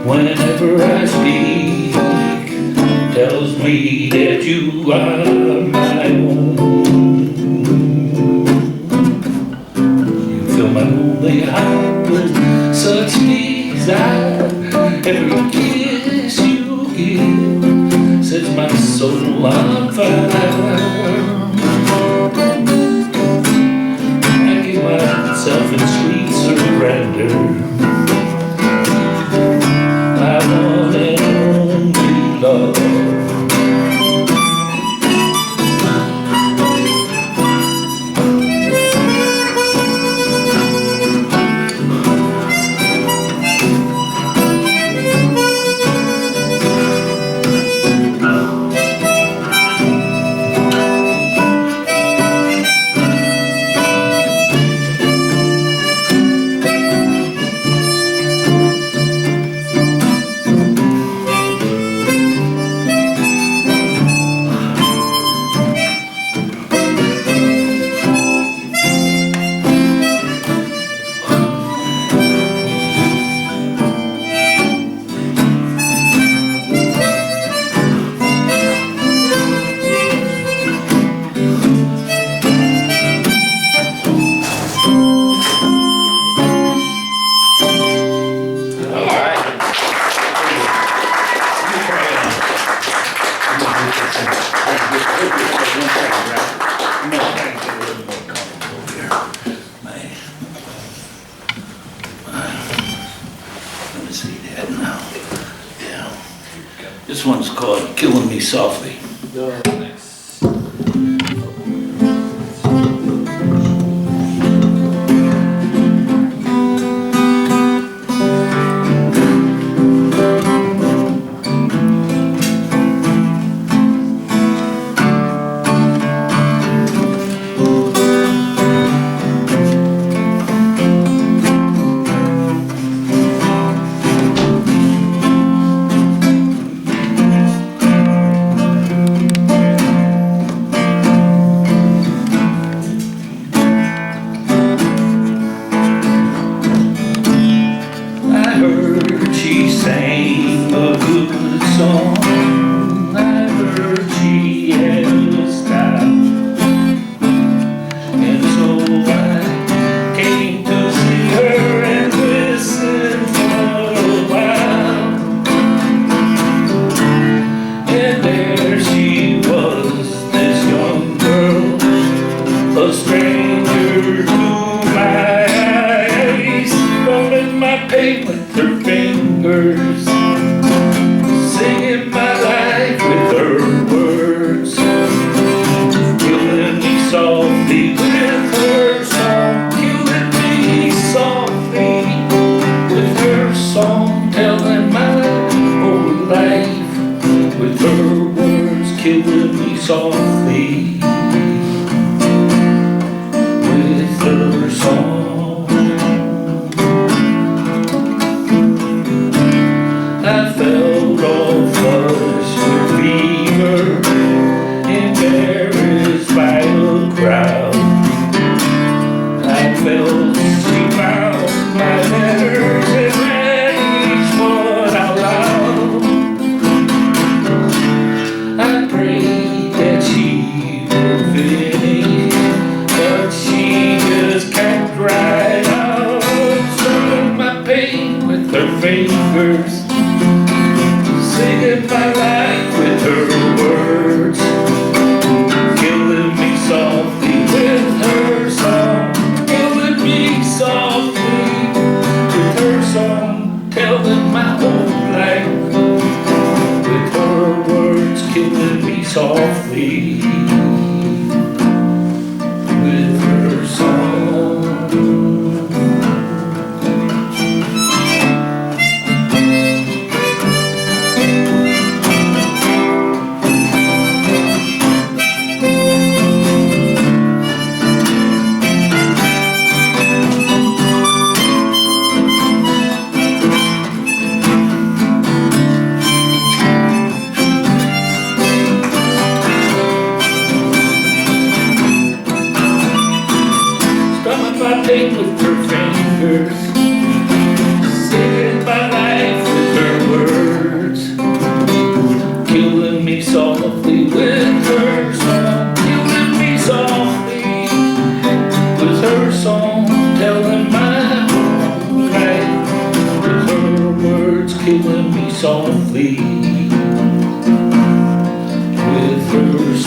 Whenever I speak, tells me that you are my own. You fill my lonely heart with such desire. Every kiss you give sets my soul on fire. I give myself in sweet surrender. My one and only love. This one's called Killing Me Softly.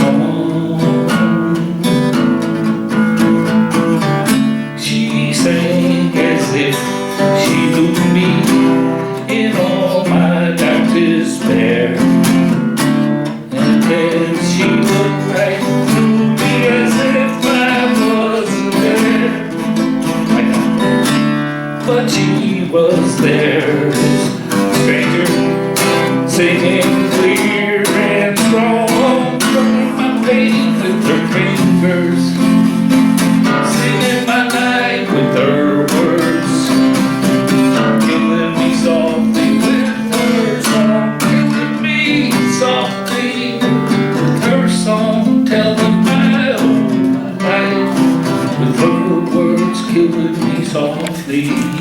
song. She sang as if she knew me in all my dark despair. And then she looked right through me as if I wasn't there. But she was there, this stranger, singing clear and strong, burning my pain with her fingers, singing my night with her words, killing me softly with her song, killing me softly with her song, telling my whole life with her words, killing me softly.